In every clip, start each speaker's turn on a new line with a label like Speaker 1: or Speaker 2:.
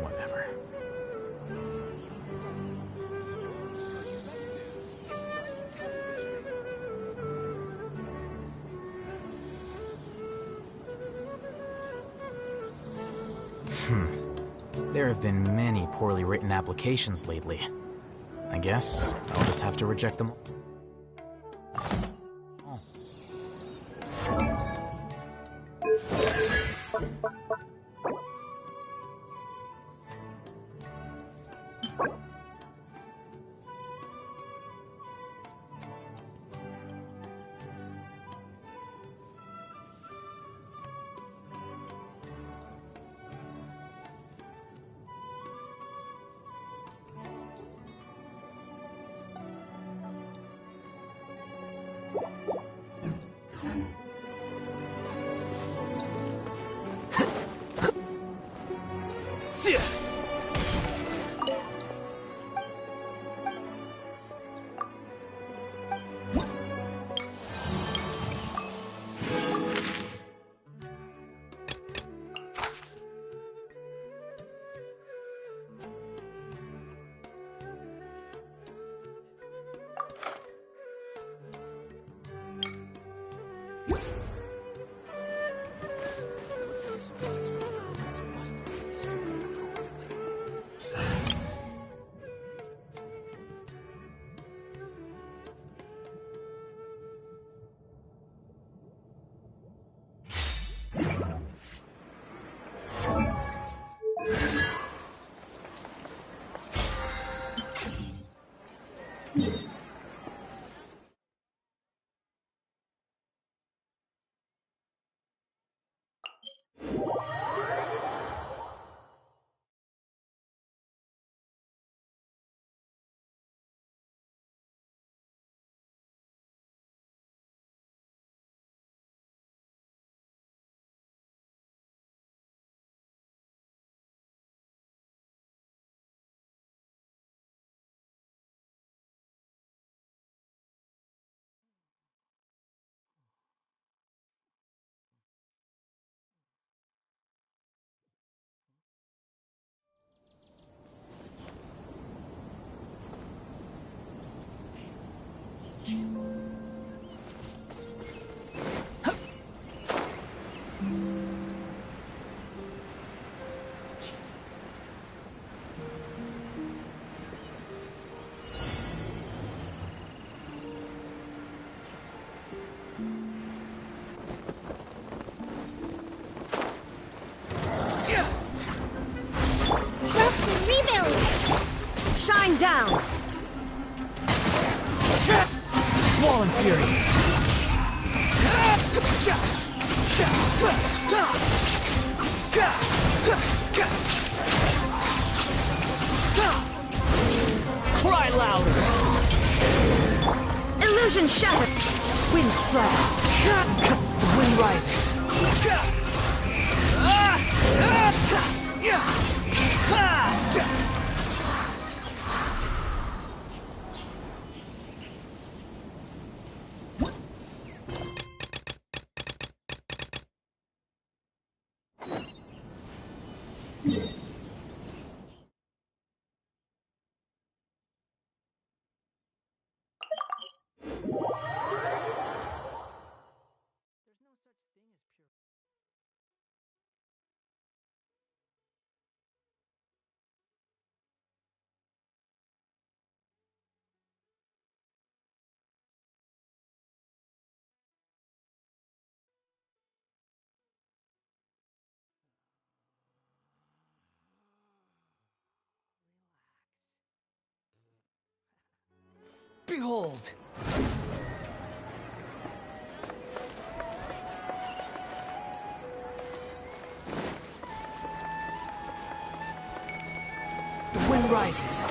Speaker 1: Whatever. There have been many poorly written applications lately. I guess I'll just have to reject them all.
Speaker 2: Shine down!
Speaker 1: Squall and Fury! Cry louder!
Speaker 2: Illusion shattered!
Speaker 1: Wind strike! The wind rises! Behold! The wind rises.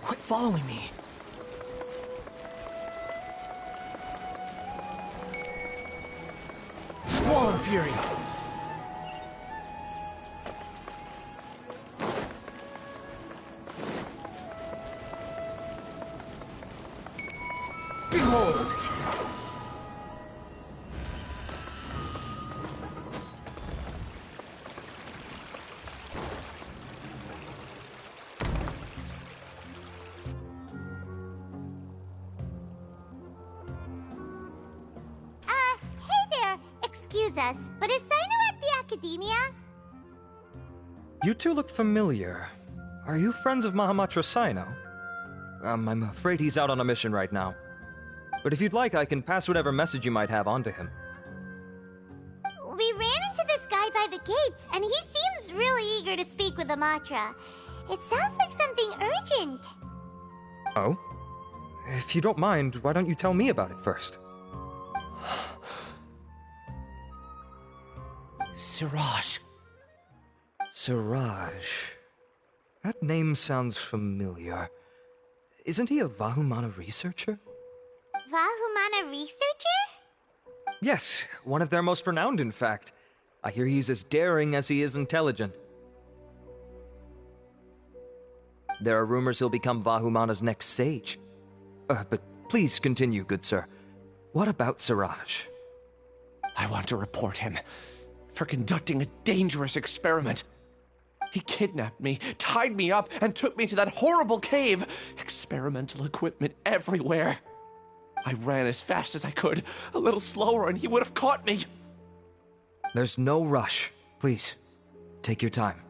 Speaker 1: Quit following me. Squall and Fury. Behold!
Speaker 2: excuse us, but is Sino at the Academia?
Speaker 3: You two look familiar. Are you friends of Mahamatra Sino? I'm afraid he's out on a mission right now. But if you'd like, I can pass whatever message you might have on to him.
Speaker 2: We ran into this guy by the gates, and he seems really eager to speak with Amatra. It sounds like something urgent.
Speaker 3: Oh? If you don't mind, why don't you tell me about it first?
Speaker 4: Siraj.
Speaker 3: Siraj. That name sounds familiar. Isn't he a Vahumana researcher?
Speaker 2: Vahumana researcher?
Speaker 3: Yes, one of their most renowned, in fact. I hear he's as daring as he is intelligent. There are rumors he'll become Vahumana's next sage. But please continue, good sir. What about Siraj?
Speaker 4: I want to report him for conducting a dangerous experiment. He kidnapped me, tied me up, and took me to that horrible cave. Experimental equipment everywhere. I ran as fast as I could, a little slower, and he would have caught me.
Speaker 3: There's no rush. Please, take your time.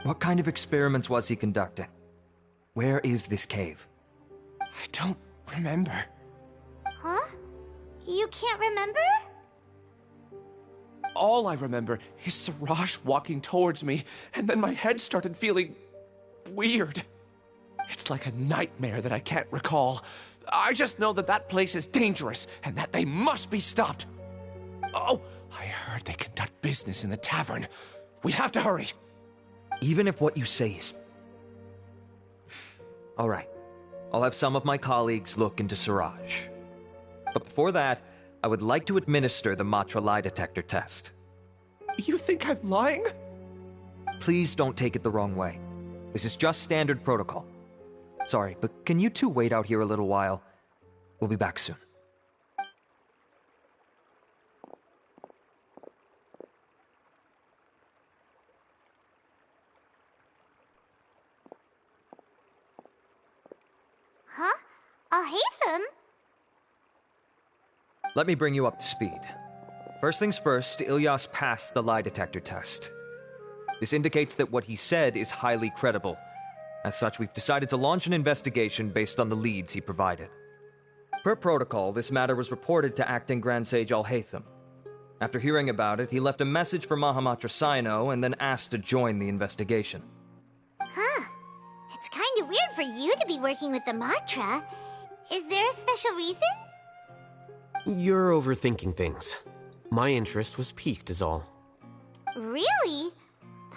Speaker 3: What kind of experiments was he conducting? Where is this cave?
Speaker 4: I don't remember.
Speaker 2: Huh? You can't remember?
Speaker 4: All I remember is Siraj walking towards me, and then my head started feeling weird. It's like a nightmare that I can't recall. I just know that that place is dangerous, and that they must be stopped. Oh, I heard they conduct business in the tavern. We have to hurry.
Speaker 3: Even if what you say is... All right. I'll have some of my colleagues look into Siraj. But before that, I would like to administer the Matra lie detector test.
Speaker 4: You think I'm lying?
Speaker 3: Please don't take it the wrong way. This is just standard protocol. Sorry, but can you two wait out here a little while? We'll be back soon.
Speaker 2: Huh? Alhaitham?
Speaker 3: Let me bring you up to speed. First things first, Ilyas passed the lie detector test. This indicates that what he said is highly credible. As such, we've decided to launch an investigation based on the leads he provided. Per protocol, this matter was reported to Acting Grand Sage Alhaitham. After hearing about it, he left a message for Mahamatra Sino and then asked to join the investigation.
Speaker 2: Huh. It's kinda weird for you to be working with the Matra. Is there a special reason?
Speaker 5: You're overthinking things. My interest was piqued is all.
Speaker 2: Really?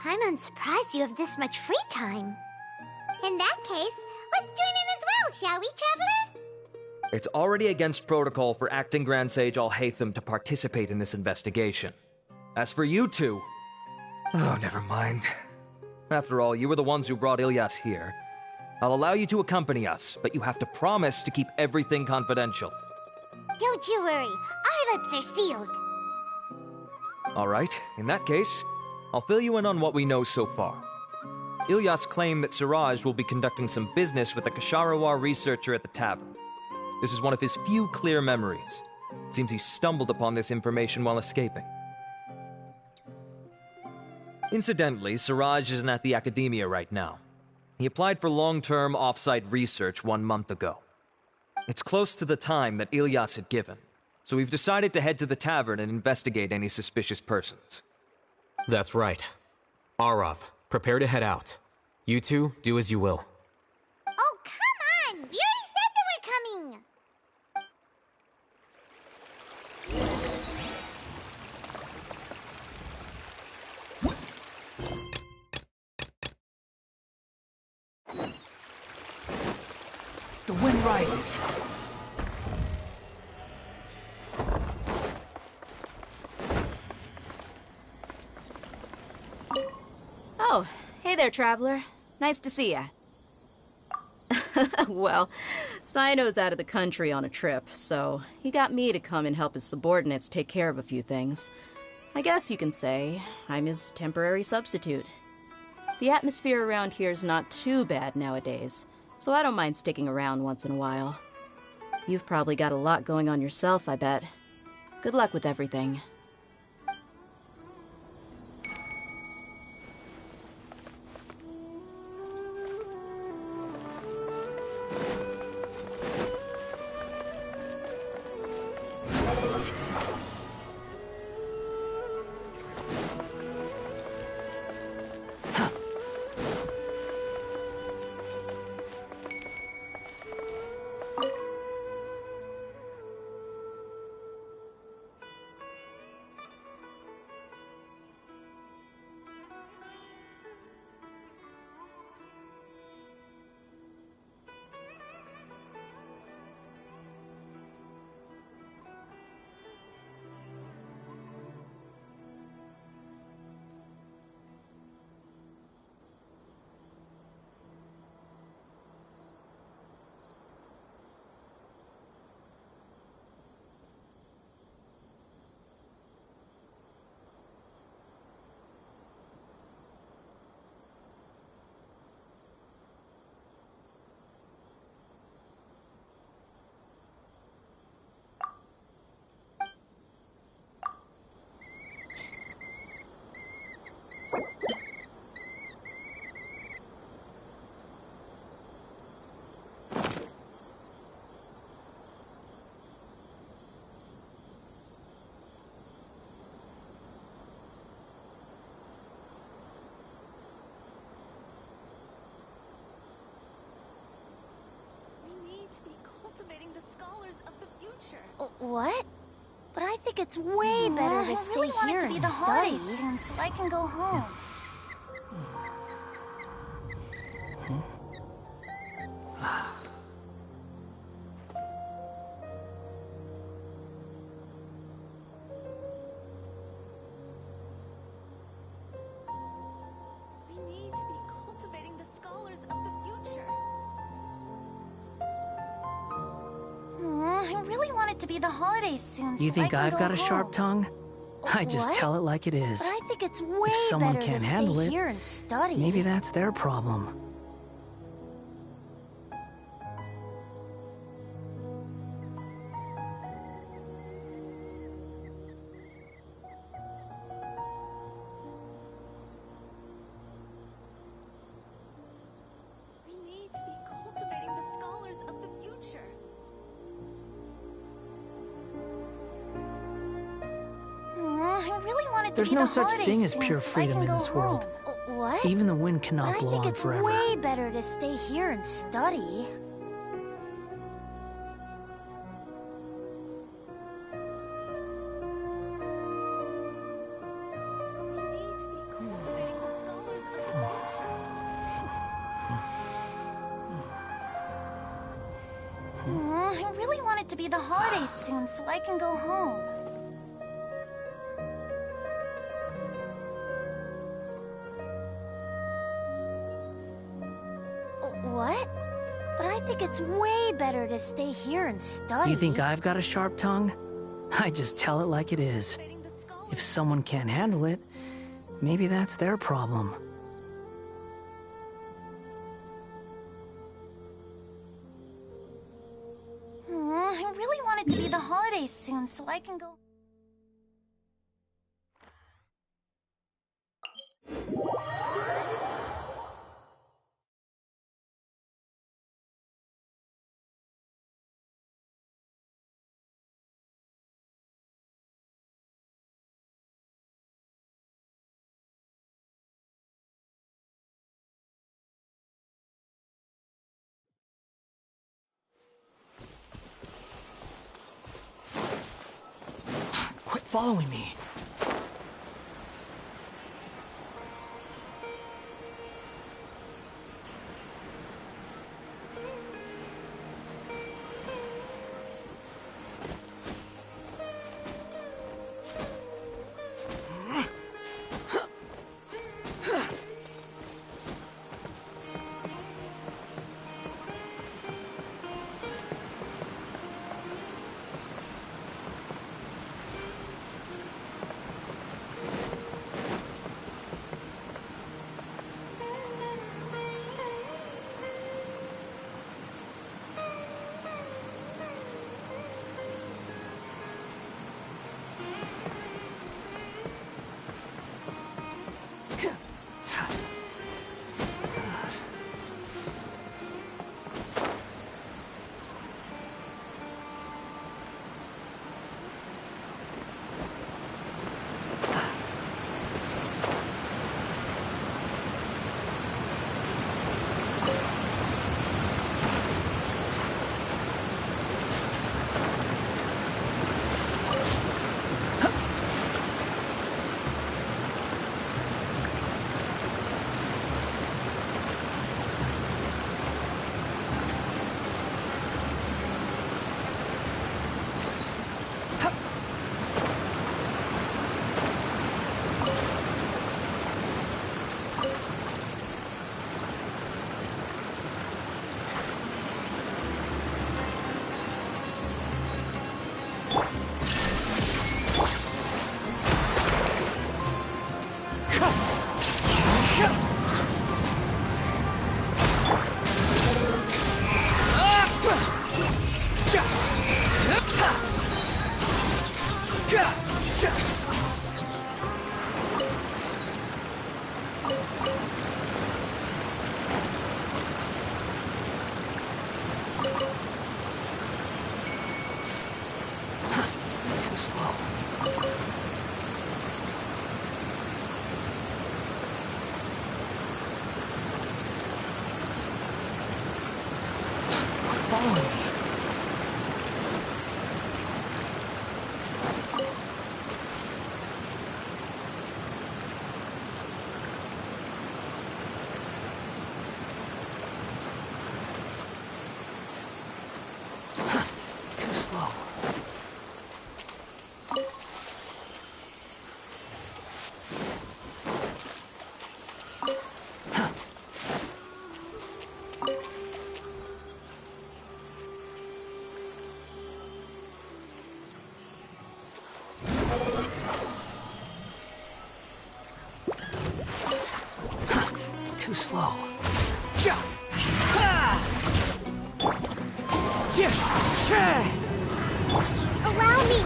Speaker 2: I'm surprised you have this much free time. In that case, let's join in as well, shall we, Traveler?
Speaker 3: It's already against protocol for Acting Grand Sage Alhaitham to participate in this investigation. As for you two... Oh, never mind. After all, you were the ones who brought Ilyas here. I'll allow you to accompany us, but you have to promise to keep everything confidential.
Speaker 2: Don't you worry, our lips are sealed.
Speaker 3: All right, in that case, I'll fill you in on what we know so far. Ilyas claimed that Siraj will be conducting some business with a Kshatriya researcher at the tavern. This is one of his few clear memories. It seems he stumbled upon this information while escaping. Incidentally, Siraj isn't at the Academia right now. He applied for long-term off-site research 1 month ago. It's close to the time that Ilyas had given, so we've decided to head to the tavern and investigate any suspicious persons.
Speaker 5: That's right. Arav, prepare to head out. You two, do as you will.
Speaker 2: Oh, come on! We already said that we're coming!
Speaker 1: The wind rises.
Speaker 6: Oh, hey there, Traveler. Nice to see ya. Well, Sino's out of the country on a trip, so he got me to come and help his subordinates take care of a few things. I guess you can say I'm his temporary substitute. The atmosphere around here is not too bad nowadays, so I don't mind sticking around once in a while. You've probably got a lot going on yourself, I bet. Good luck with everything.
Speaker 7: to be cultivating the scholars of the future.
Speaker 2: What? But I think it's way better to stay here and study soon so I can go home.
Speaker 7: We need to be cultivating the scholars of the future.
Speaker 2: I really want it to be the holidays soon.
Speaker 8: You
Speaker 2: so
Speaker 8: think
Speaker 2: I can
Speaker 8: I've
Speaker 2: go
Speaker 8: got a
Speaker 2: home.
Speaker 8: sharp tongue? I just
Speaker 2: What?
Speaker 8: tell it like it is.
Speaker 2: But I think it's way
Speaker 8: someone
Speaker 2: better
Speaker 8: can't
Speaker 2: to
Speaker 8: handle
Speaker 2: stay
Speaker 8: it,
Speaker 2: here and study.
Speaker 8: Maybe that's their problem.
Speaker 7: We need to be cultivating the scholars of the future.
Speaker 2: I really want it to
Speaker 8: There's
Speaker 2: be
Speaker 8: no
Speaker 2: the
Speaker 8: such
Speaker 2: holidays
Speaker 8: thing as
Speaker 2: soon
Speaker 8: pure
Speaker 2: so I
Speaker 8: freedom
Speaker 2: can
Speaker 8: in
Speaker 2: go
Speaker 8: this world.
Speaker 2: home. What?
Speaker 8: Even the wind
Speaker 2: But
Speaker 8: cannot
Speaker 2: I
Speaker 8: blow
Speaker 2: think
Speaker 8: on
Speaker 2: it's
Speaker 8: forever.
Speaker 2: way better to stay here and study.
Speaker 7: We need to be cultivating the scholars of the future.
Speaker 2: I really want it to be the holidays soon so I can go home. What? But I think it's way better to stay here and study.
Speaker 8: You think I've got a sharp tongue? I just tell it like it is.
Speaker 7: Cultivating the scholars.
Speaker 8: If someone can't handle it, maybe that's their problem.
Speaker 2: I really want it to be the holidays soon so I can go.
Speaker 8: Quit following me. Too slow. Quit following me. slow.
Speaker 2: Allow me!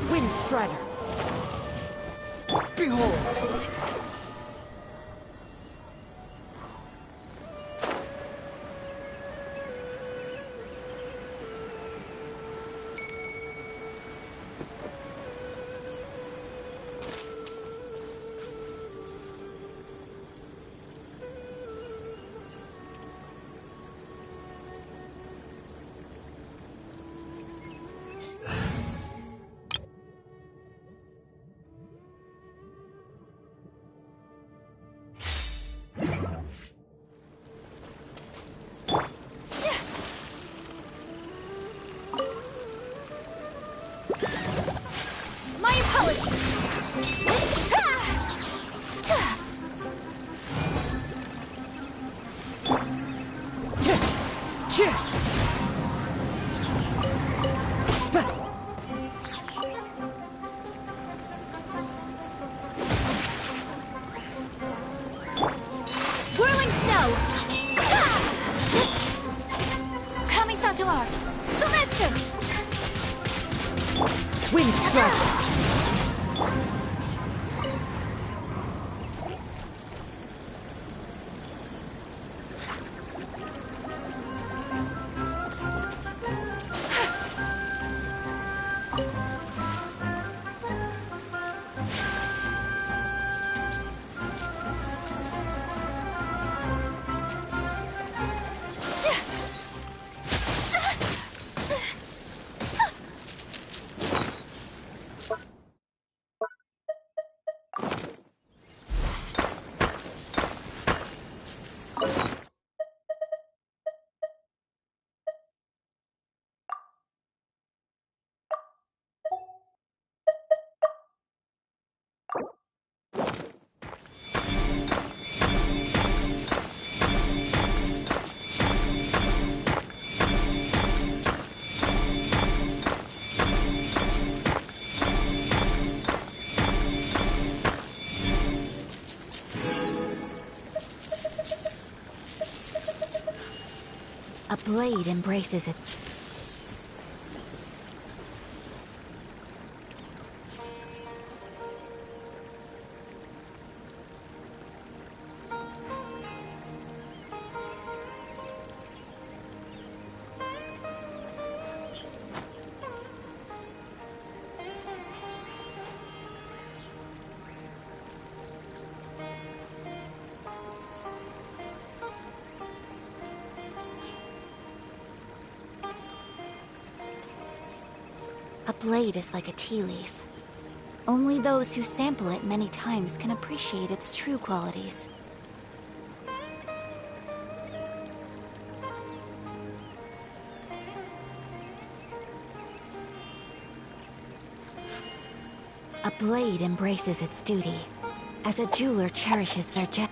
Speaker 9: Windstrider! Behold!
Speaker 7: My apologies! Whirling snow! Kami-Santo Art! Sumetsu!
Speaker 9: Windstrider!
Speaker 2: A blade embraces it. A blade is like a tea leaf. Only those who sample it many times can appreciate its true qualities. A blade embraces its duty, as a jeweler cherishes their gem.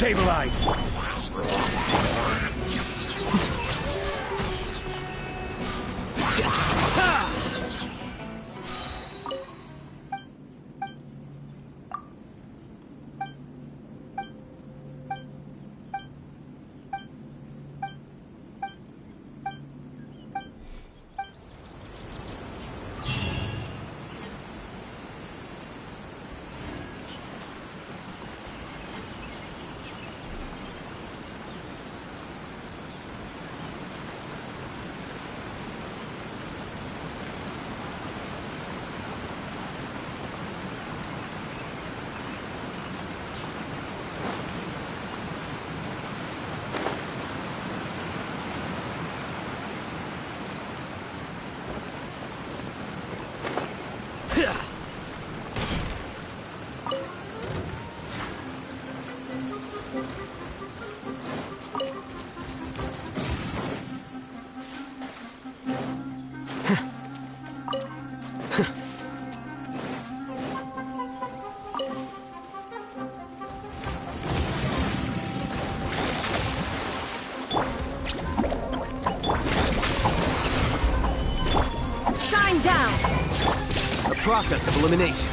Speaker 10: Stabilize!
Speaker 9: Shine down!
Speaker 10: A process of elimination.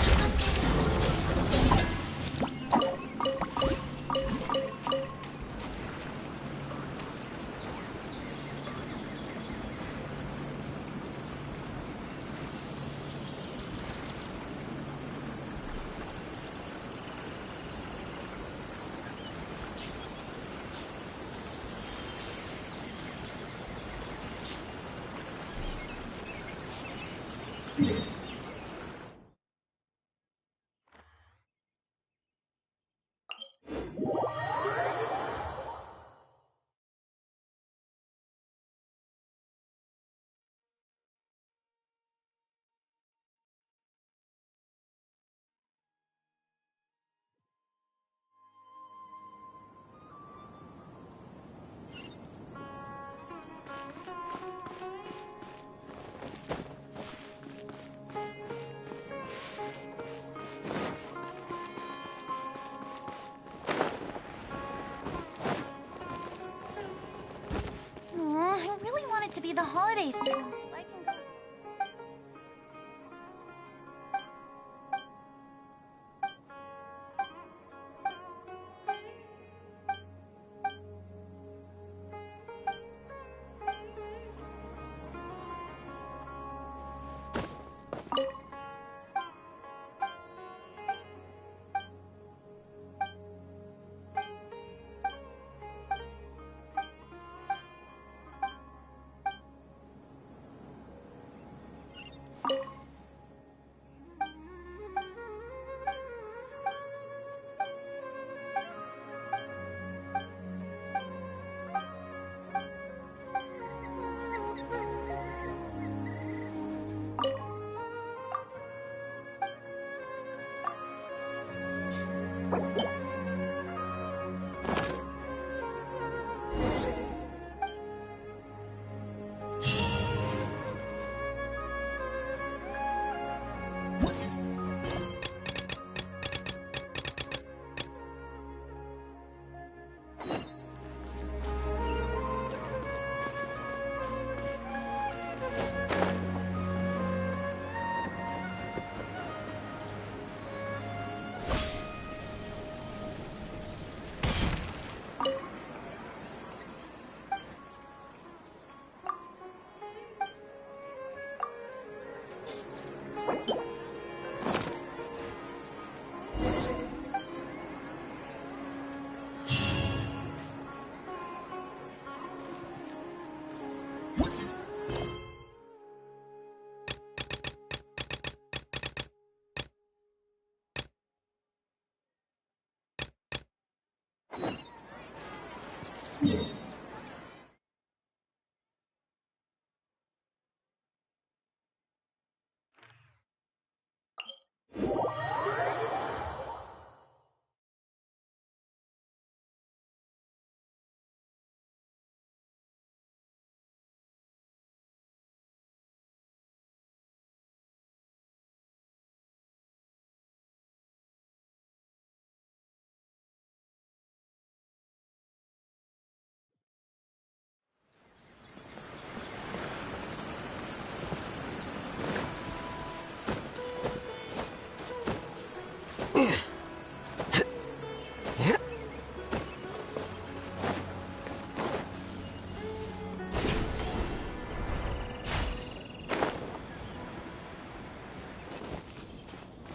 Speaker 7: I really want it to be the holidays soon so I can go.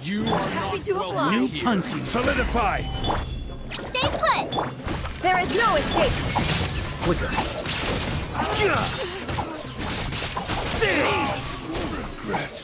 Speaker 10: You are
Speaker 9: Happy
Speaker 10: not
Speaker 9: to
Speaker 10: welcome
Speaker 9: oblige.
Speaker 10: New here. Hunting. Solidify!
Speaker 2: Stay put!
Speaker 9: There is no escape!
Speaker 5: Flicker.
Speaker 10: Regret.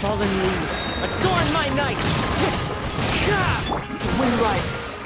Speaker 8: Fallen leaves, adorn my night! The wind rises.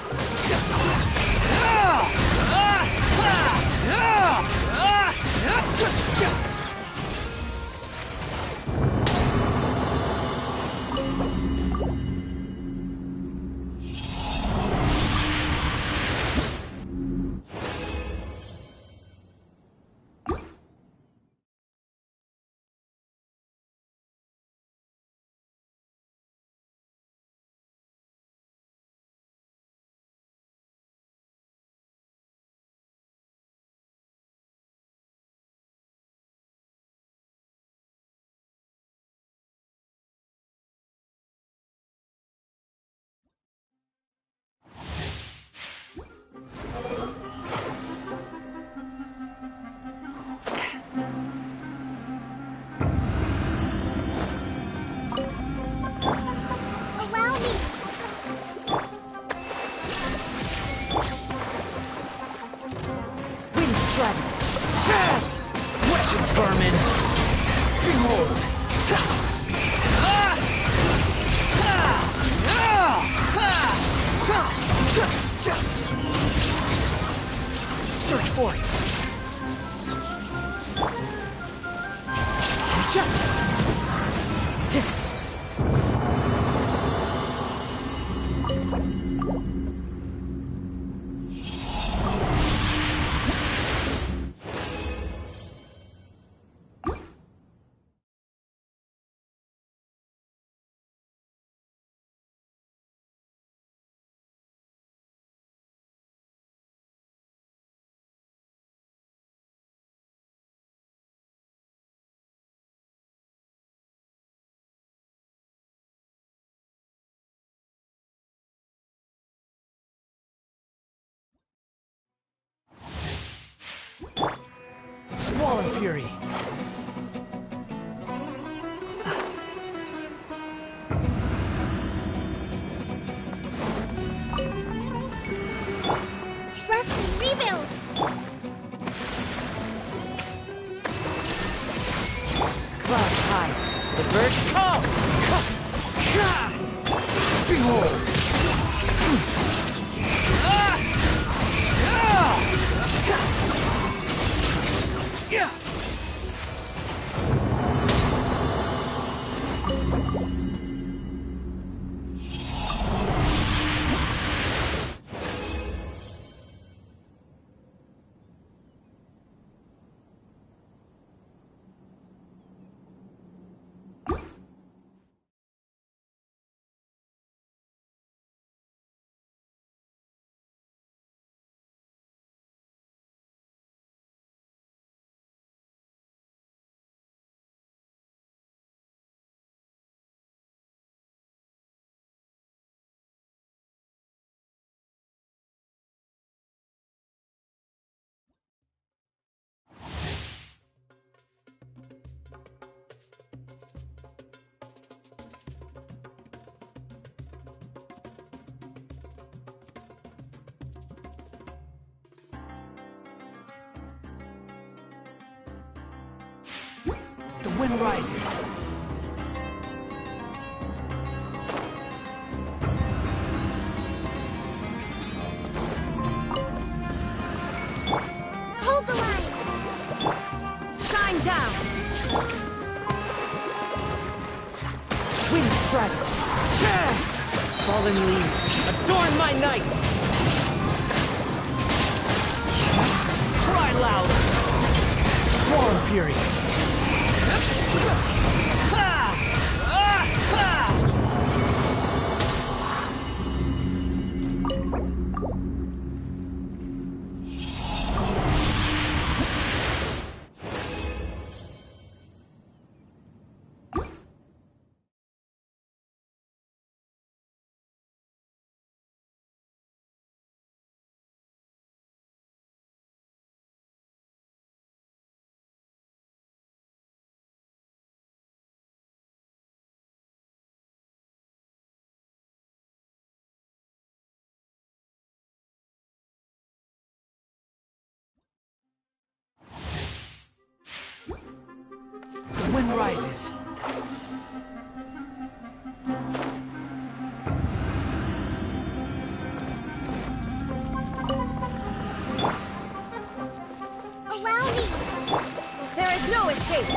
Speaker 8: for it. Squall and Fury.
Speaker 2: Trust and rebuild.
Speaker 8: Clouds high. The birds come! Behold! Yeah! The wind rises.
Speaker 2: Hold the line.
Speaker 9: Shine down.
Speaker 8: Wind strike. Fallen leaves. Adorn my night. Cry louder. Squall and Fury. The wind rises.
Speaker 2: Allow me.
Speaker 9: There is no escape.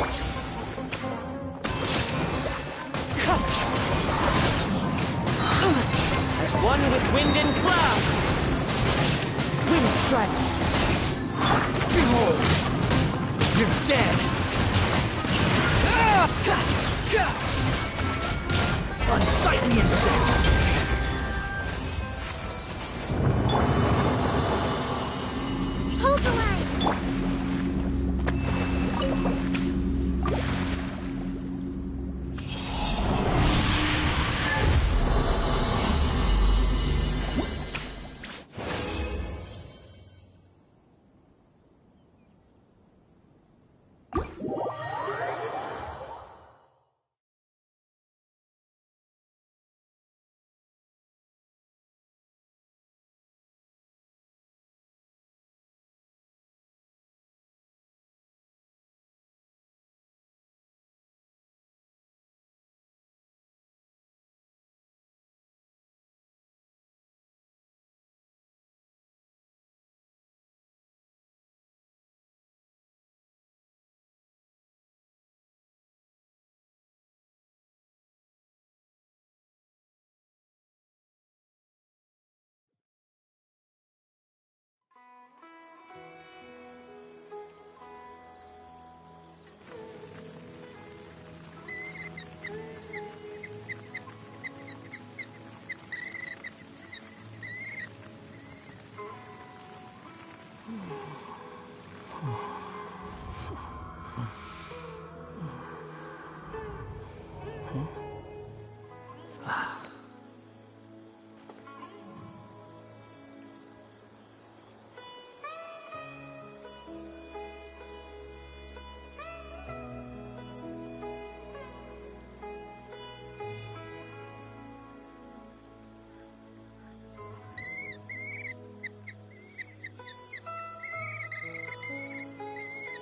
Speaker 8: As one with wind and cloud. Wind strike. Behold. You're dead. Unsightly insects.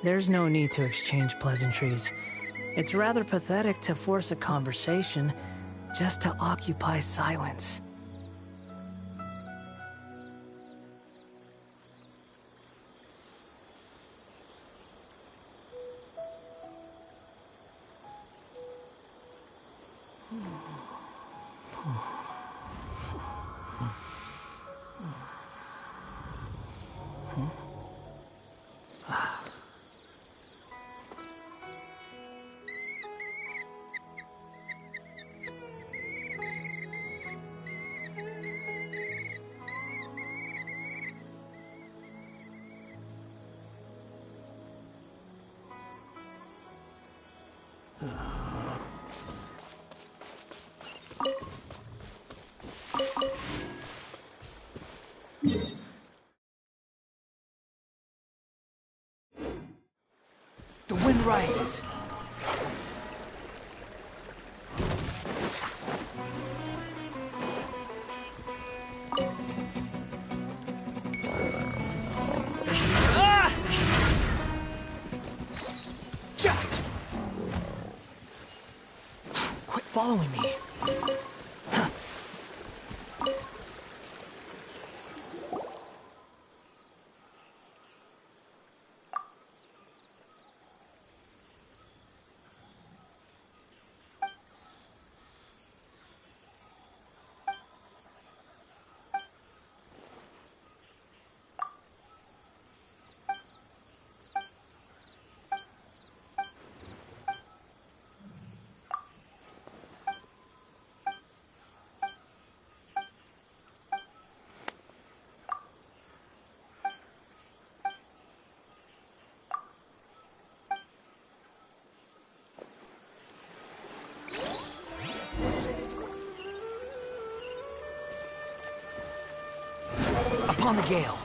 Speaker 8: There's no need to exchange pleasantries. It's rather pathetic to force a conversation just to occupy silence. The wind rises. Quit following me. Upon the gale.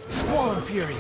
Speaker 8: Squall and fury.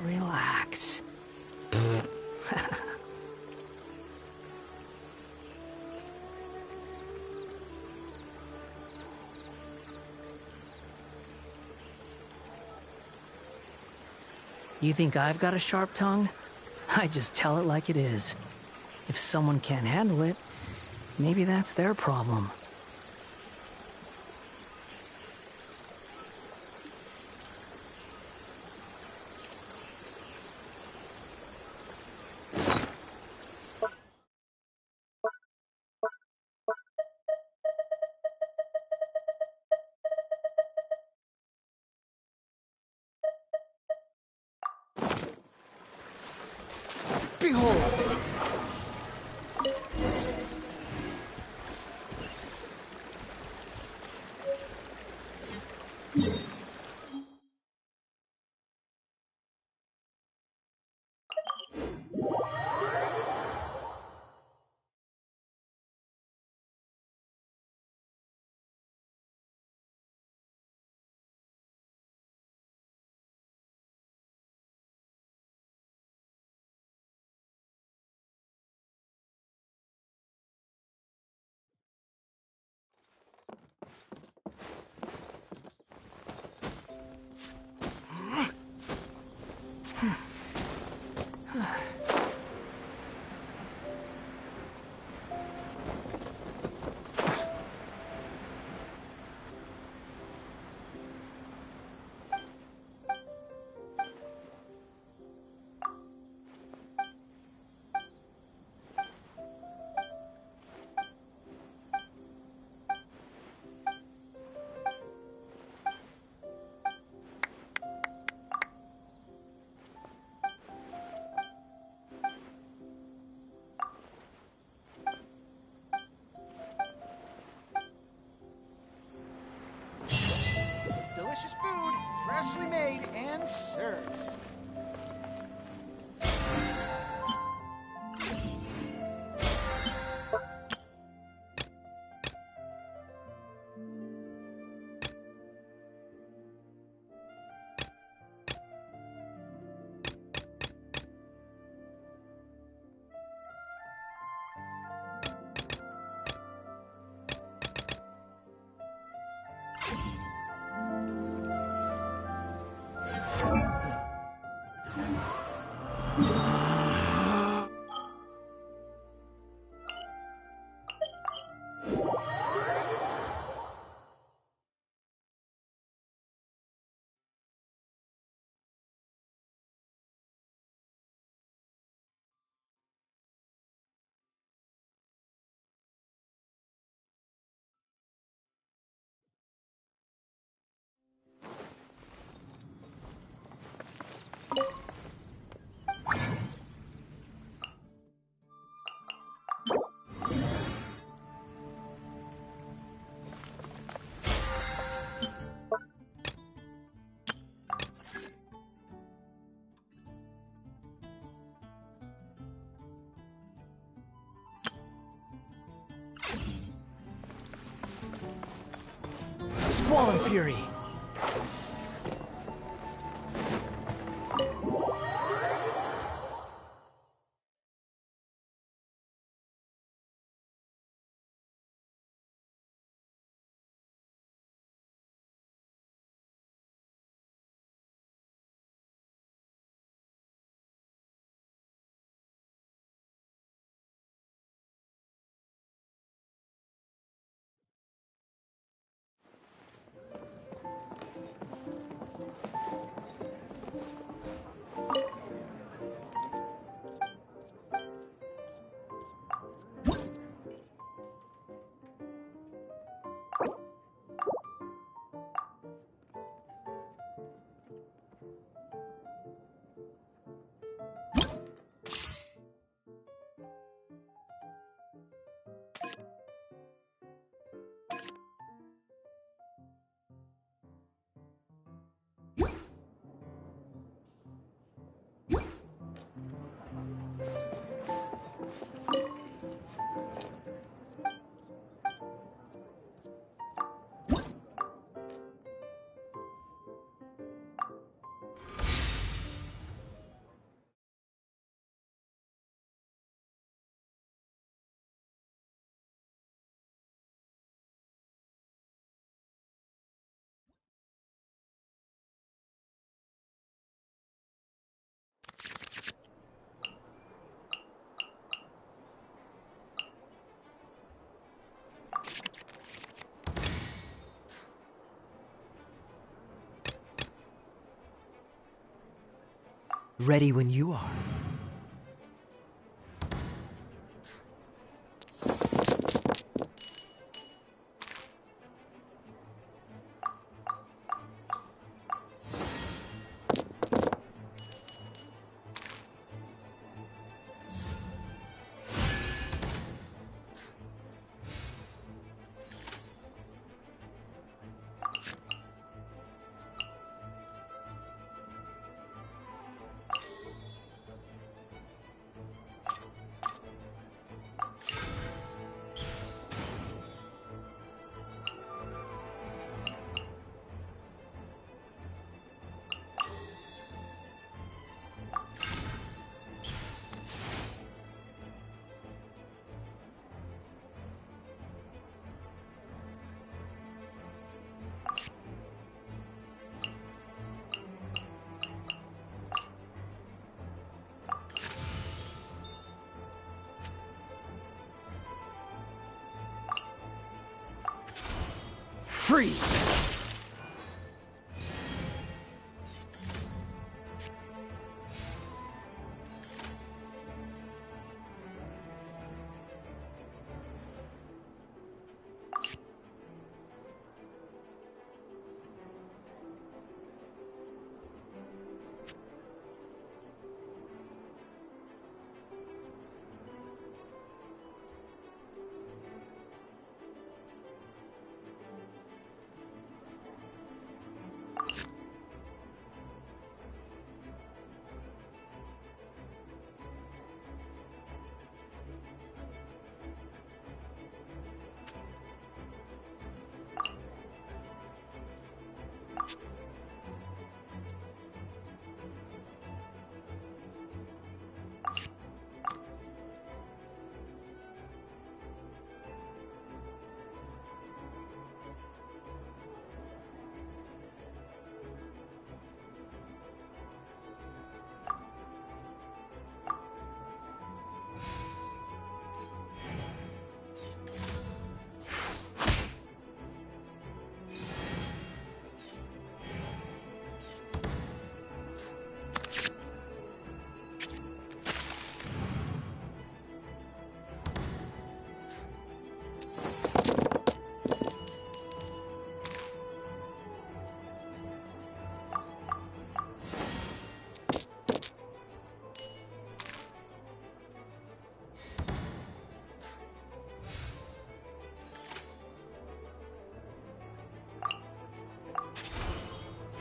Speaker 8: Relax. You think I've got a sharp tongue? I just tell it like it is. If someone can't handle it, maybe that's their problem. Squall Fury!
Speaker 11: Ready when you are.
Speaker 8: Freeze!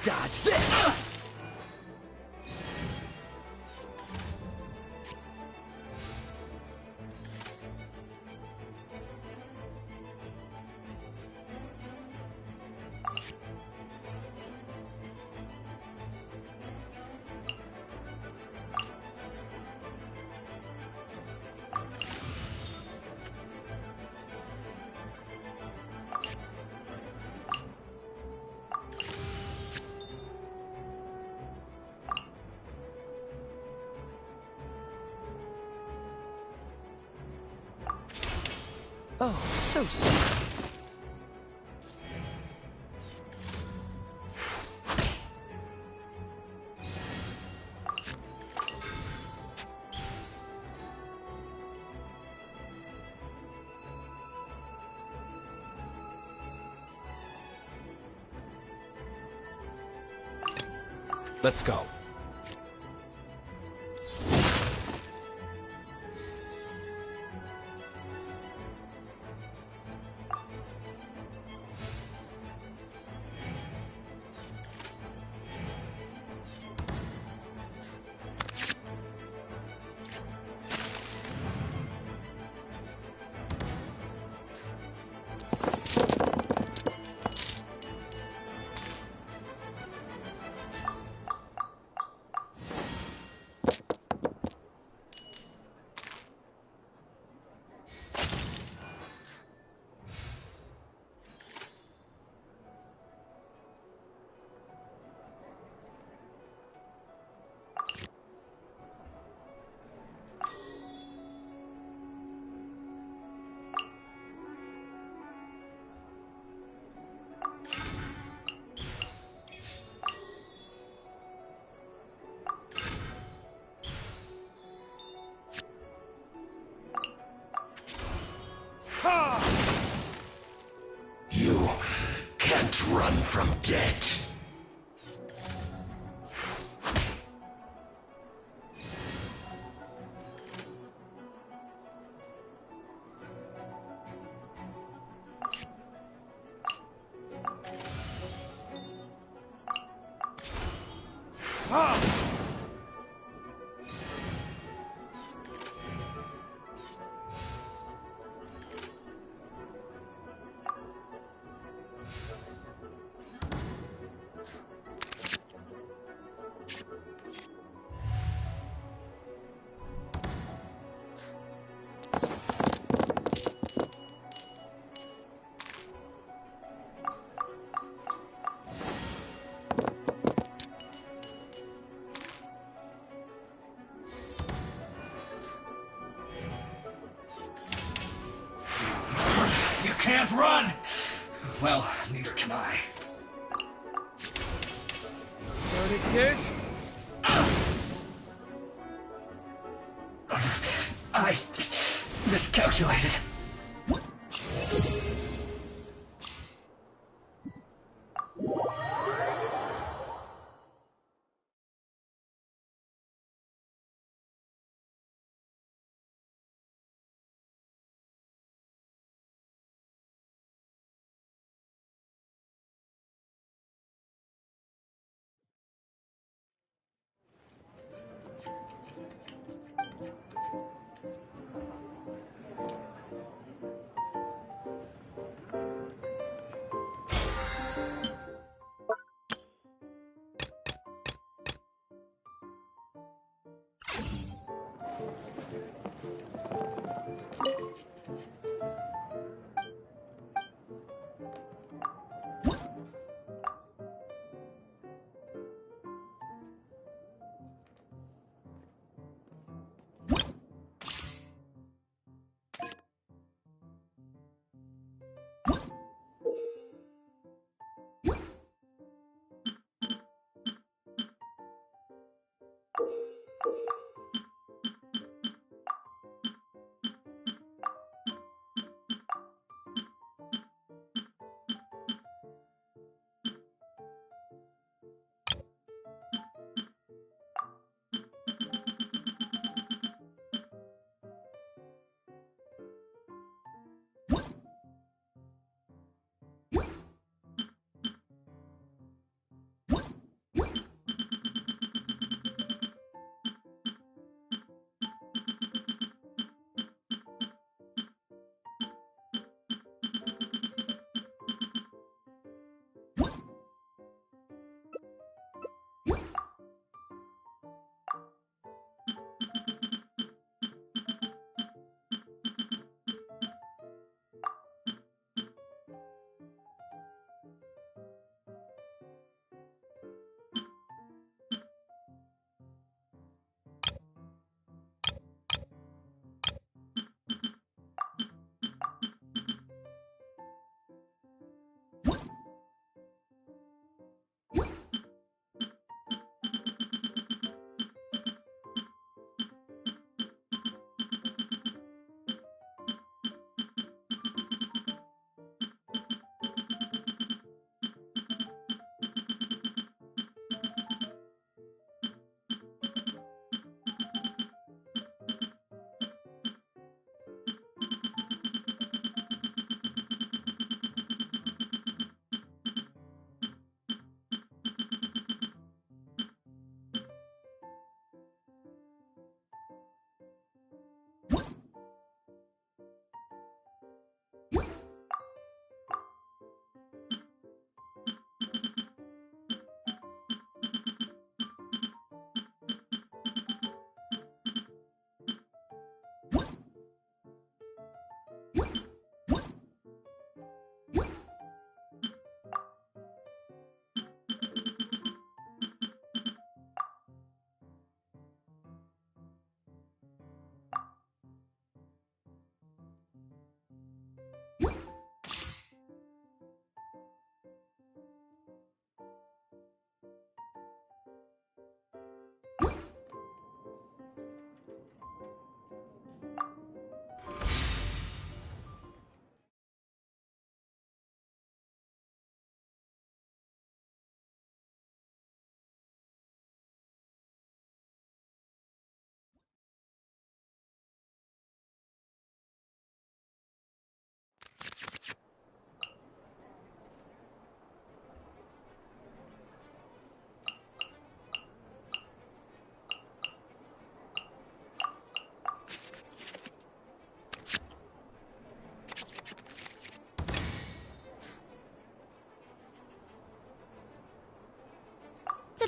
Speaker 11: Dodge this! Oh, so sorry.
Speaker 5: Let's go.
Speaker 10: You can't run from death.
Speaker 12: You can't run! Well, neither can I.
Speaker 4: This?
Speaker 12: I miscalculated.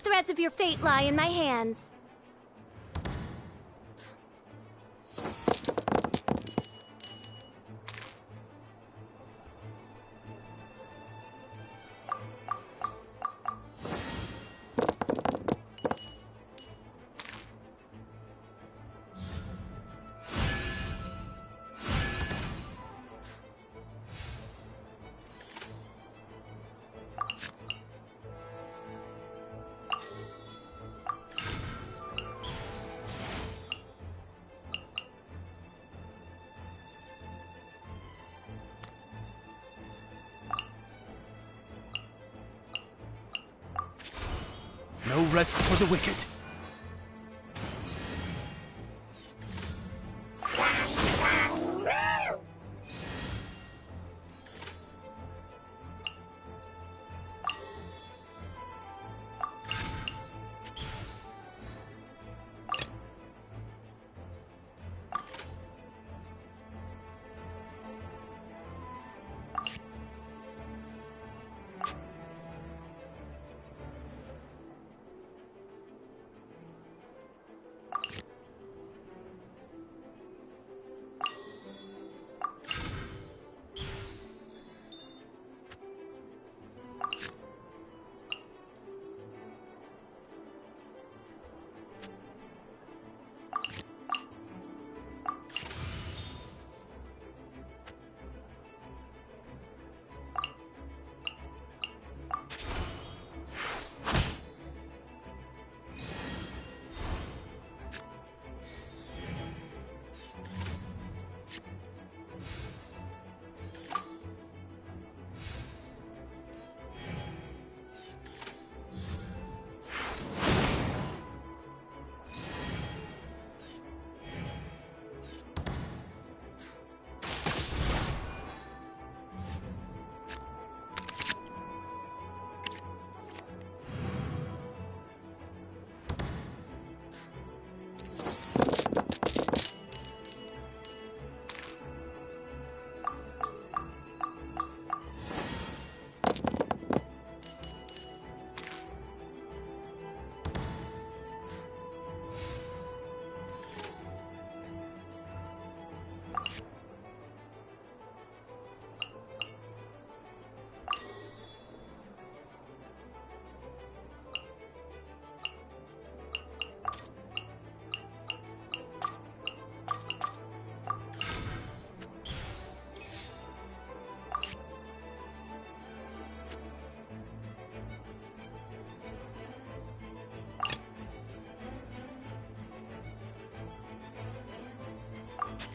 Speaker 13: threads of your fate lie in my hands.
Speaker 4: No rest for the wicked.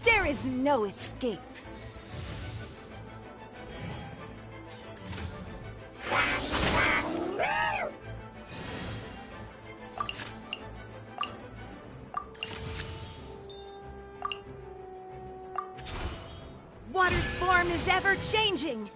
Speaker 9: There is no escape. Water's form is ever changing.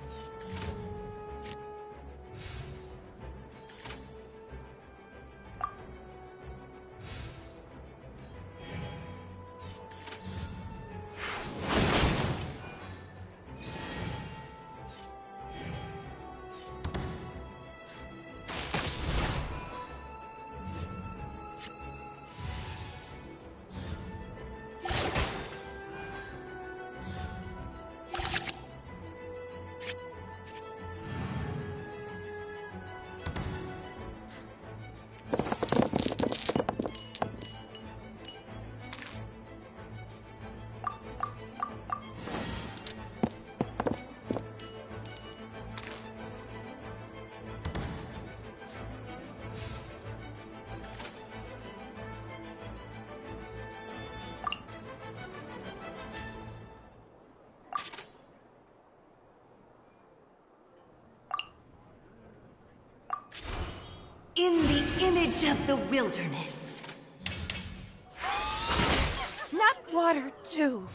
Speaker 14: In the image of the wilderness.
Speaker 9: Not water, too.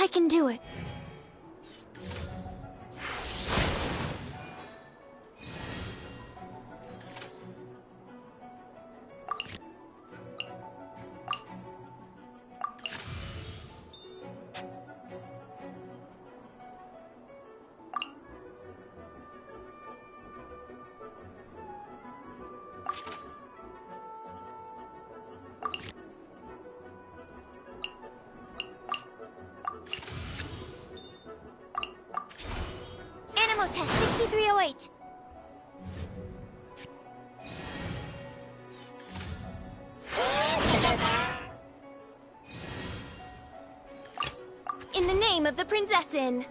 Speaker 13: I can do it. Animal test 6308. In the name of the Prinzessin.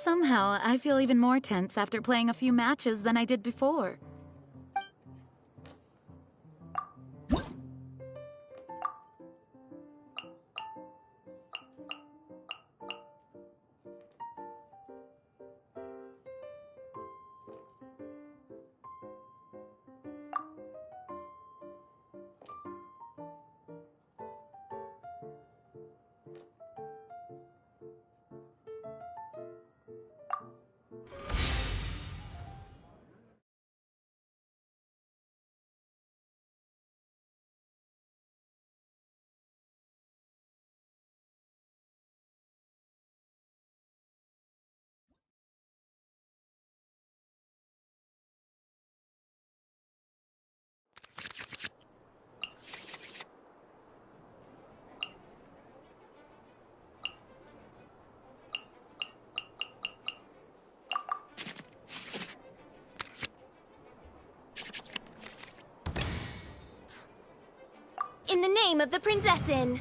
Speaker 15: Somehow, I feel even more tense after playing a few matches than I did before.
Speaker 13: In the name of the Prinzessin!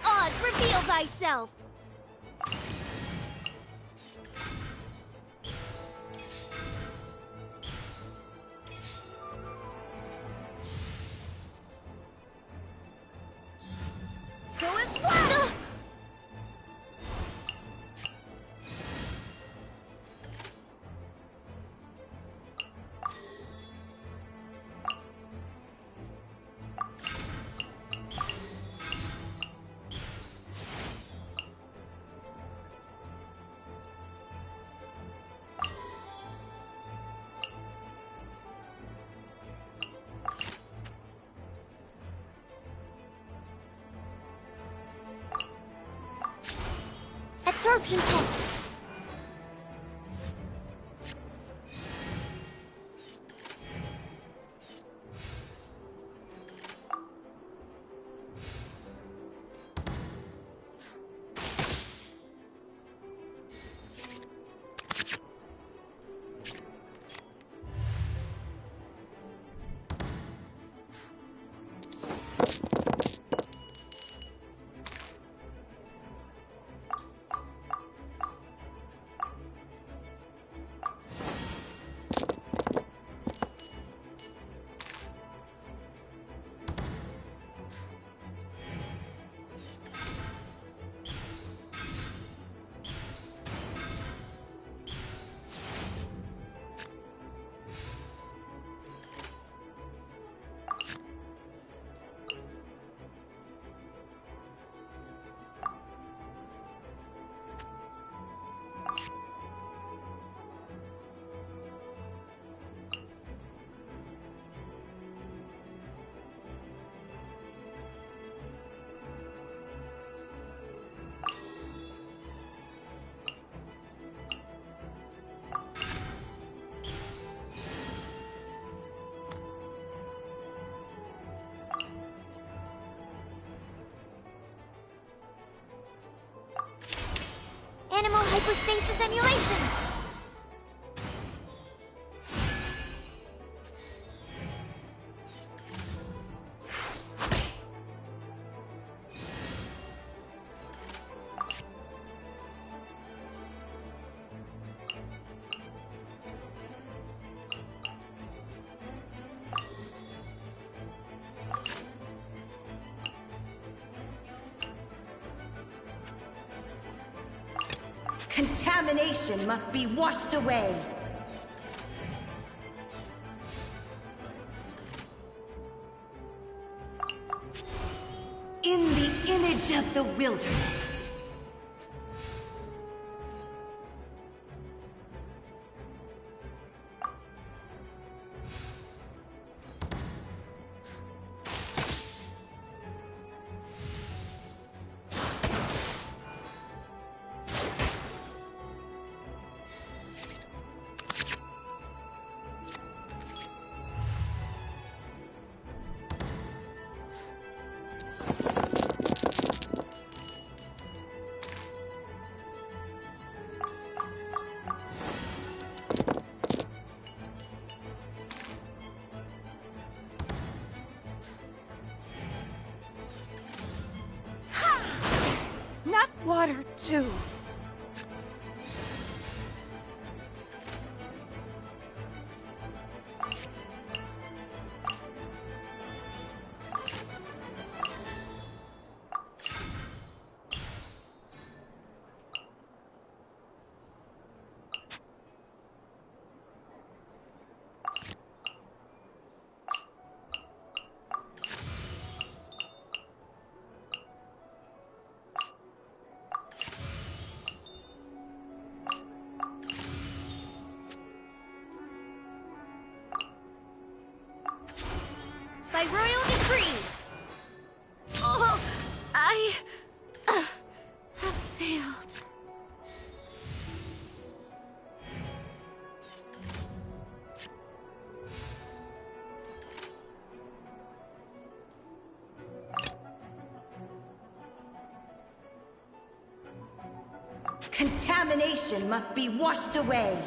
Speaker 13: Oz, reveal thyself! Go as well! Absorption test. Animal hypostasis emulation!
Speaker 14: Contamination must be washed away. In the image of the wilderness.
Speaker 9: water too.
Speaker 13: By royal decree! Oh, I have failed.
Speaker 14: Contamination must be washed away.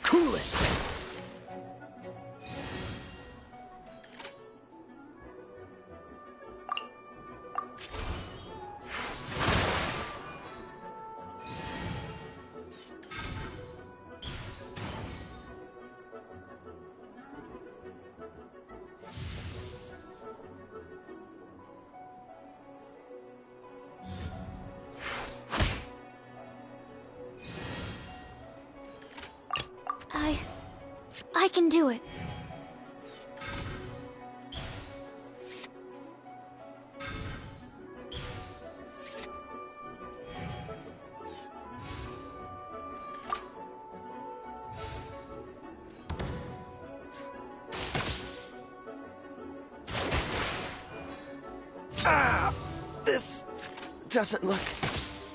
Speaker 5: Cool it!
Speaker 13: I can do it.
Speaker 16: Ah! This doesn't look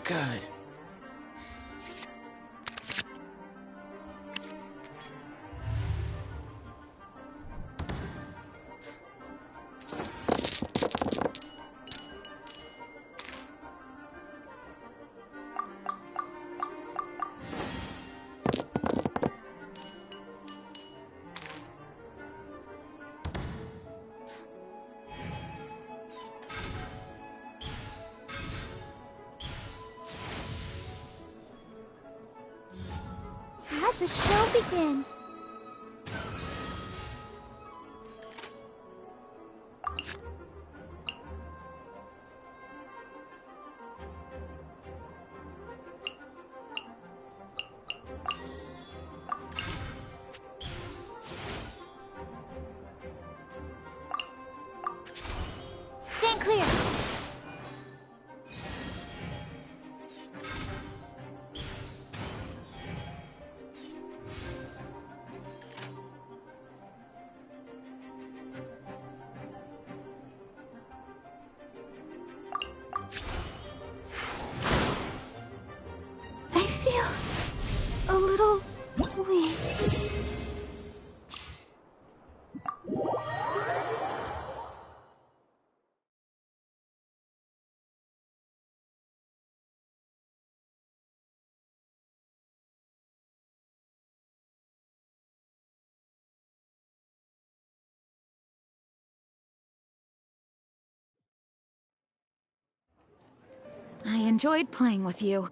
Speaker 16: good.
Speaker 2: Let the show begin. Stand clear. I feel a little weak.
Speaker 15: I enjoyed playing with you.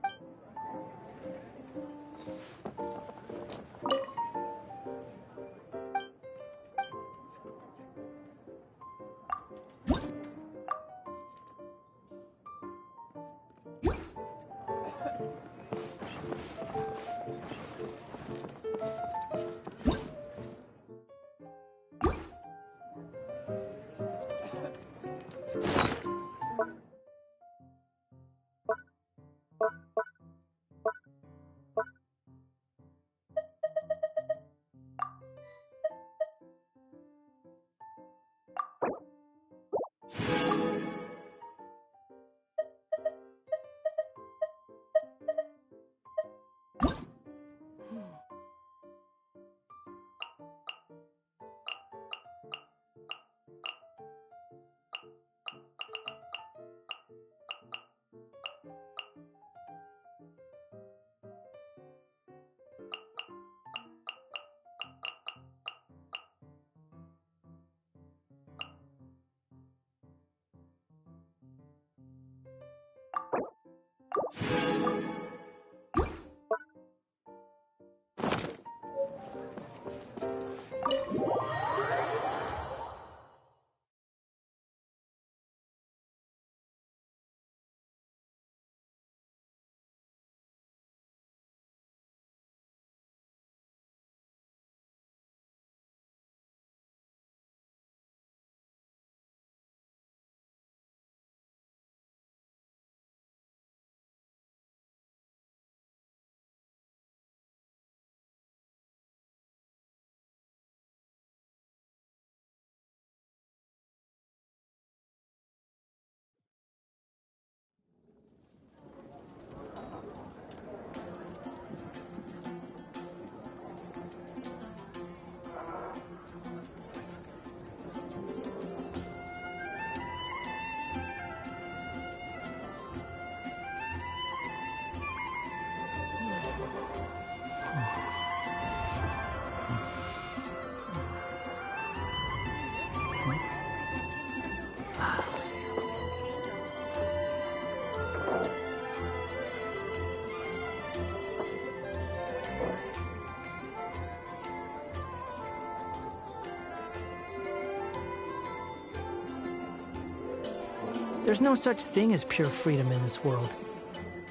Speaker 8: There's no such thing as pure freedom in this world.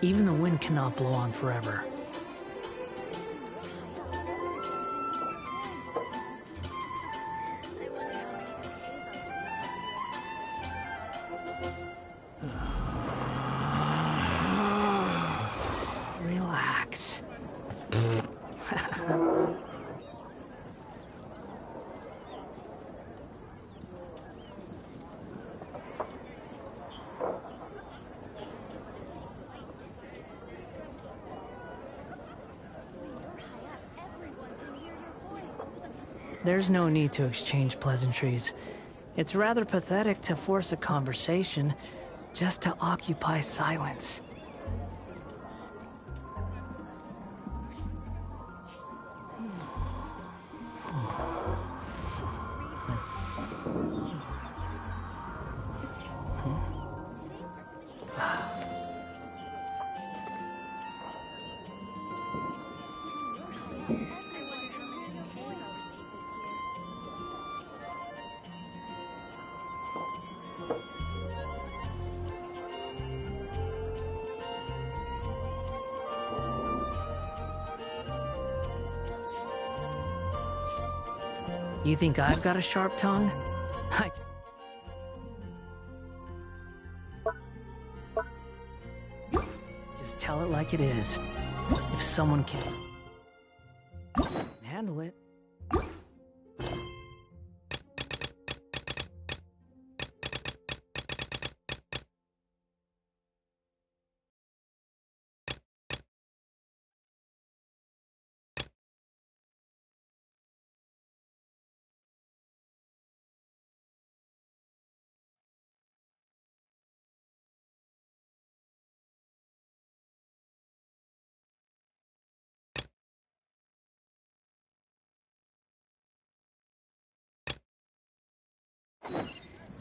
Speaker 8: Even the wind cannot blow on forever. Relax. There's no need to exchange pleasantries. It's rather pathetic to force a conversation just to occupy silence. You think I've got a sharp tongue? Just tell it like it is. If someone can handle it.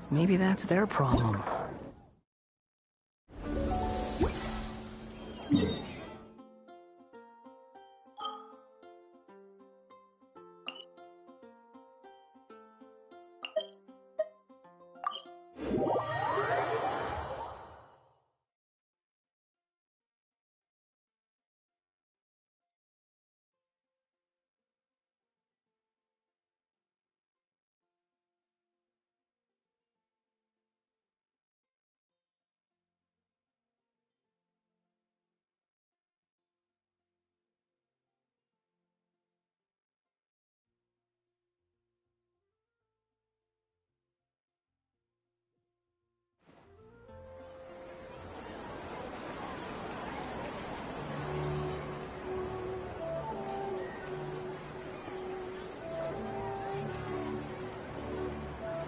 Speaker 8: Maybe that's their problem.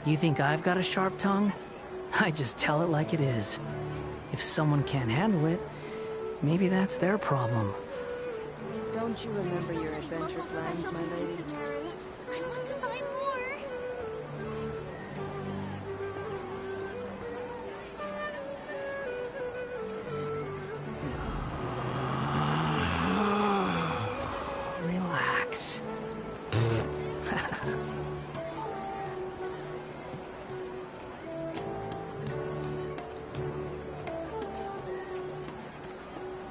Speaker 8: You think I've got a sharp tongue? I just tell it like it is. If someone can't handle it, maybe that's their problem.
Speaker 6: Don't you remember your adventure plans, my lady?
Speaker 2: I want to buy more.
Speaker 8: Relax.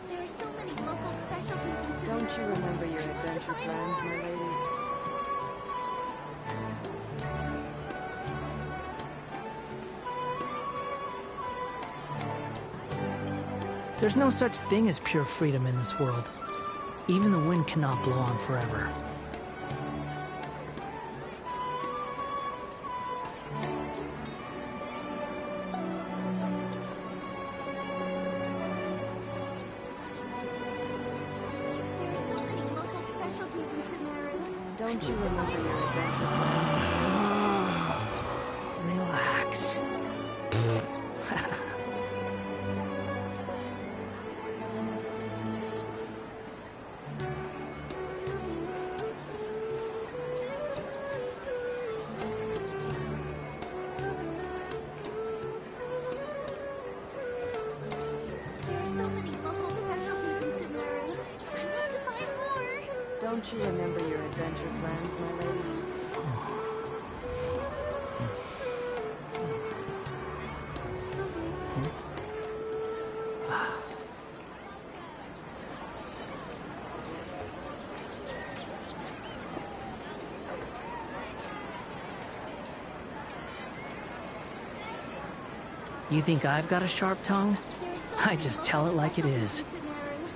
Speaker 2: There are so many local specialties in Sumeru.
Speaker 6: Don't you remember your adventure plans, my lady?
Speaker 8: There's no such thing as pure freedom in this world. Even the wind cannot blow on forever.
Speaker 2: There are so many local specialties in Sumeru.
Speaker 6: Don't you remember your adventure plans, my lady?
Speaker 8: Relax.
Speaker 2: There are so many local specialties in Sumeru. I want to buy more.
Speaker 6: Don't you remember your adventure plans, my lady?
Speaker 8: You think I've got a sharp tongue? I just tell it like it is.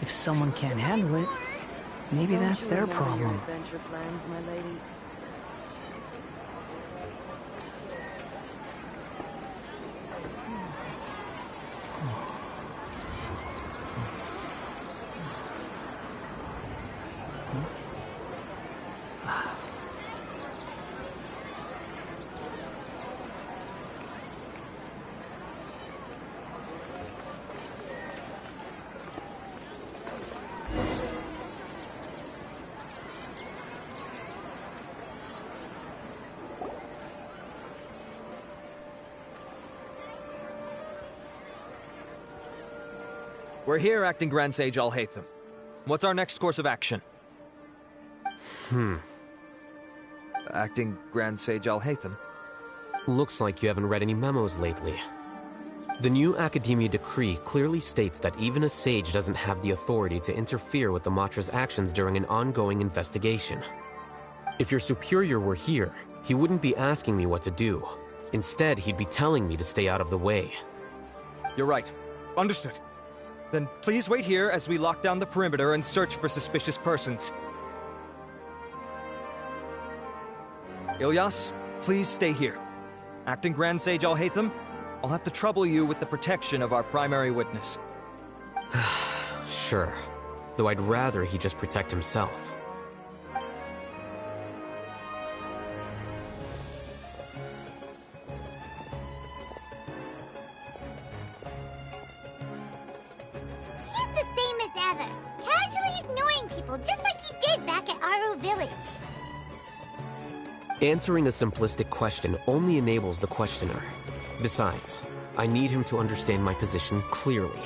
Speaker 8: If someone can't handle it, maybe that's their problem.
Speaker 11: Adventure plans, my lady.
Speaker 3: We're here, Acting Grand Sage Alhaitham. What's our next course of action? Acting Grand Sage Alhaitham?
Speaker 5: Looks like you haven't read any memos lately. The new Academia decree clearly states that even a sage doesn't have the authority to interfere with the Matra's actions during an ongoing investigation. If your superior were here, he wouldn't be asking me what to do. Instead, he'd be telling me to stay out of the way.
Speaker 3: You're right. Understood. Then please wait here as we lock down the perimeter and search for suspicious persons. Ilyas, please stay here. Acting Grand Sage Alhaitham, I'll have to trouble you with the protection of our primary witness.
Speaker 5: Sure. Though I'd rather he just protect himself. Answering a simplistic question only enables the questioner. Besides, I need him to understand my position clearly.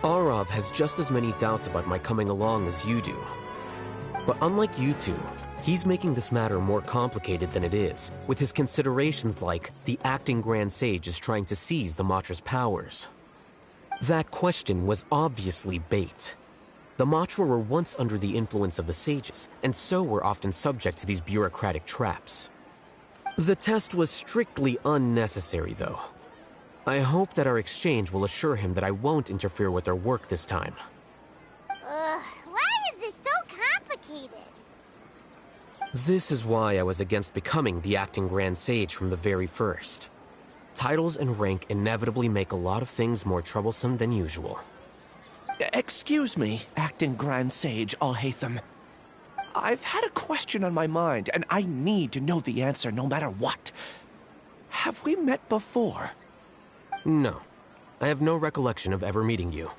Speaker 5: Arav has just as many doubts about my coming along as you do. But unlike you two, he's making this matter more complicated than it is, with his considerations like the Acting Grand Sage is trying to seize the Matra's powers. That question was obviously bait. The Matra were once under the influence of the sages, and so were often subject to these bureaucratic traps. The test was strictly unnecessary, though. I hope that our exchange will assure him that I won't interfere with their work this time.
Speaker 2: Why is this so complicated?
Speaker 5: This is why I was against becoming the Acting Grand Sage from the very first. Titles and rank inevitably make a lot of things more troublesome than usual.
Speaker 4: Excuse me, Acting Grand Sage Alhaitham. I've had a question on my mind, and I need to know the answer no matter what. Have we met before?
Speaker 5: No. I have no recollection of ever meeting you.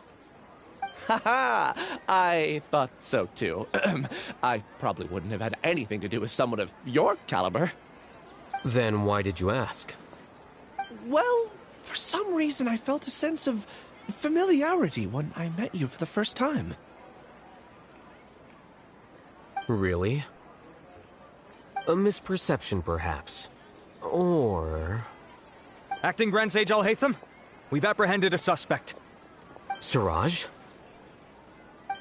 Speaker 4: Haha! I thought so too. I probably wouldn't have had anything to do with someone of your caliber.
Speaker 5: Then why did you ask?
Speaker 4: Well, for some reason I felt a sense of familiarity when I met you for the first time.
Speaker 5: Really? A misperception, perhaps. Or...
Speaker 3: Acting Grand Sage Alhaitham, we've apprehended a suspect.
Speaker 5: Siraj?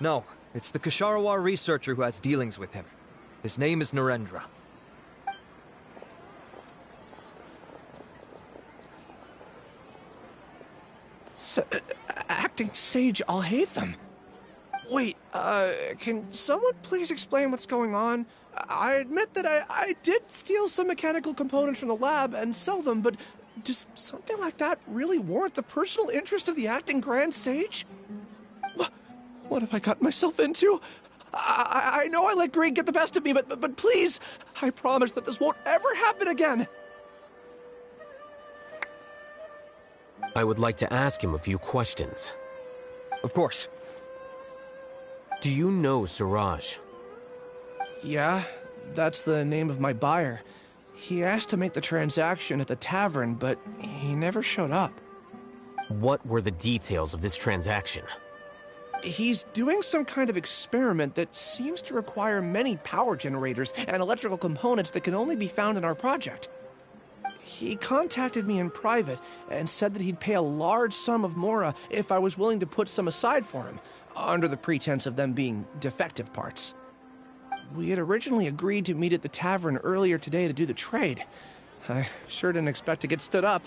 Speaker 3: No, it's the Ksharawar researcher who has dealings with him. His name is Narendra.
Speaker 4: Acting Sage Alhaitham? Wait, can someone please explain what's going on? I admit that I did steal some mechanical components from the lab and sell them, but does something like that really warrant the personal interest of the Acting Grand Sage? What have I gotten myself into? I know I let greed get the best of me, but please, I promise that this won't ever happen again.
Speaker 5: I would like to ask him a few questions.
Speaker 3: Of course.
Speaker 5: Do you know Siraj?
Speaker 4: Yeah, that's the name of my buyer. He asked to make the transaction at the tavern, but he never showed up.
Speaker 5: What were the details of this transaction?
Speaker 4: He's doing some kind of experiment that seems to require many power generators and electrical components that can only be found in our project. He contacted me in private and said that he'd pay a large sum of Mora if I was willing to put some aside for him, under the pretense of them being defective parts. We had originally agreed to meet at the tavern earlier today to do the trade. I sure didn't expect to get stood up,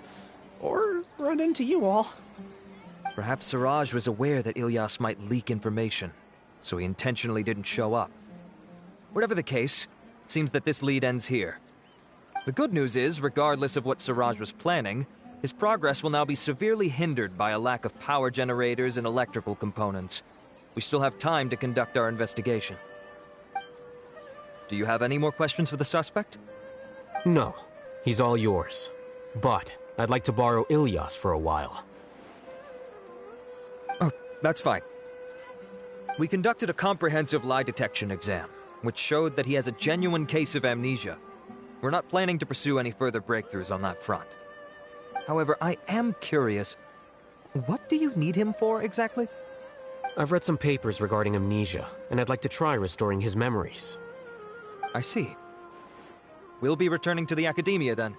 Speaker 4: or run into you all.
Speaker 3: Perhaps Siraj was aware that Ilyas might leak information, so he intentionally didn't show up. Whatever the case, it seems that this lead ends here. The good news is, regardless of what Siraj was planning, his progress will now be severely hindered by a lack of power generators and electrical components. We still have time to conduct our investigation. Do you have any more questions for the suspect?
Speaker 5: No, he's all yours. But I'd like to borrow Ilyas for a while.
Speaker 3: Oh, that's fine. We conducted a comprehensive lie detection exam, which showed that he has a genuine case of amnesia. We're not planning to pursue any further breakthroughs on that front. However, I am curious, what do you need him for exactly?
Speaker 5: I've read some papers regarding amnesia, and I'd like to try restoring his memories.
Speaker 3: I see. We'll be returning to the Academia then.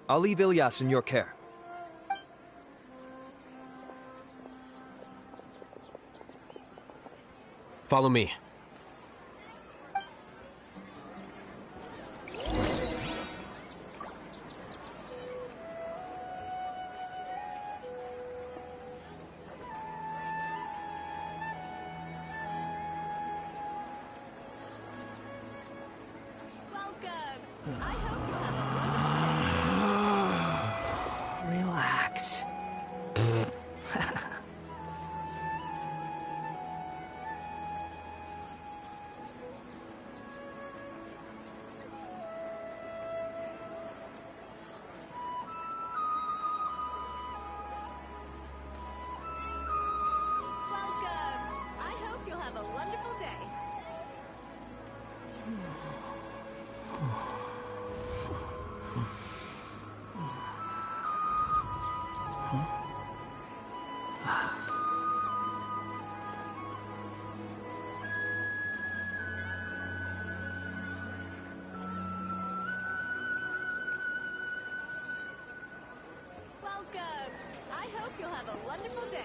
Speaker 3: I'll leave Ilyas in your care.
Speaker 5: Follow me.
Speaker 8: Relax.
Speaker 7: I hope you'll have a wonderful day.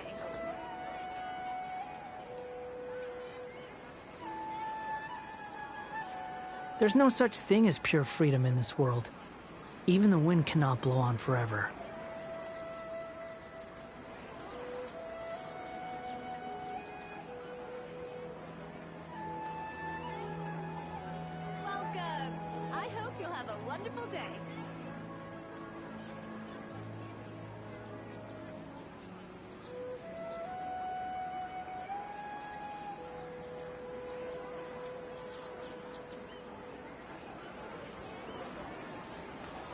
Speaker 8: There's no such thing as pure freedom in this world. Even the wind cannot blow on forever.
Speaker 7: Welcome. I hope you'll have a wonderful day.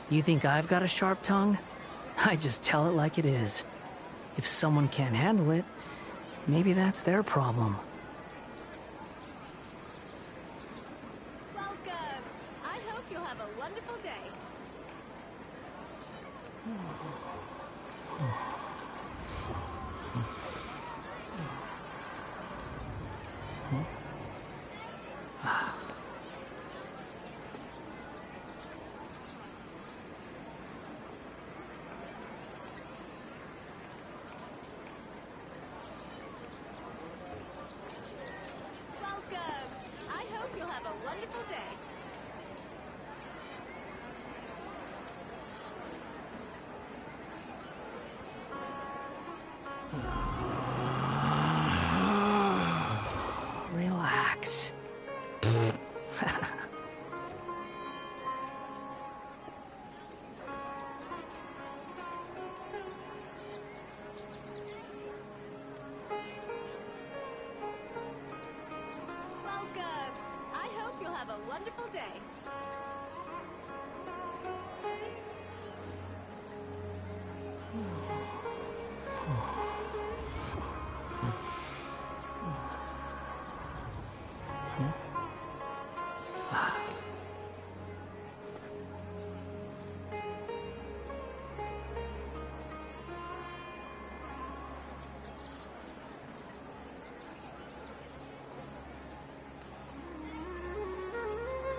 Speaker 8: You think I've got a sharp tongue? I just tell it like it is. If someone can't handle it, maybe that's their problem.
Speaker 7: Welcome. I hope you'll have a wonderful day. Welcome. I hope you'll have a wonderful day.
Speaker 8: Relax.
Speaker 7: Welcome. I hope you'll have a wonderful day.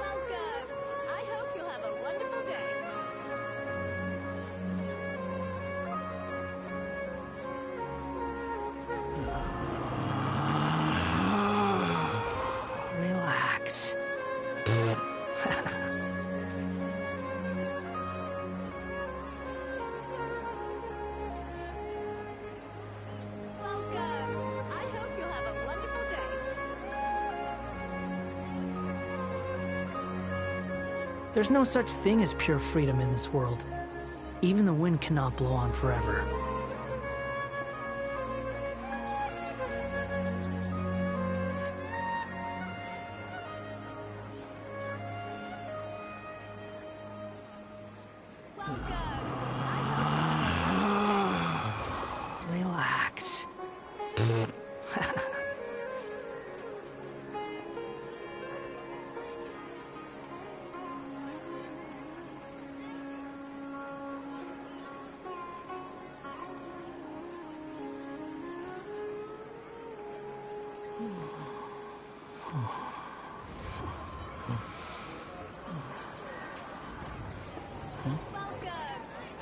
Speaker 7: Welcome. Welcome! I hope you'll have a wonderful day.
Speaker 8: There's no such thing as pure freedom in this world. Even the wind cannot blow on forever. Relax.
Speaker 7: Welcome!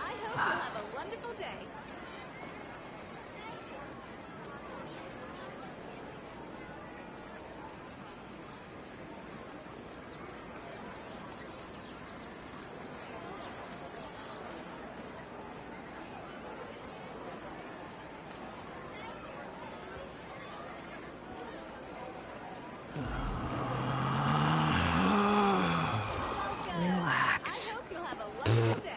Speaker 7: I hope you'll have a wonderful day.
Speaker 8: Relax.
Speaker 7: I hope you'll have a wonderful day.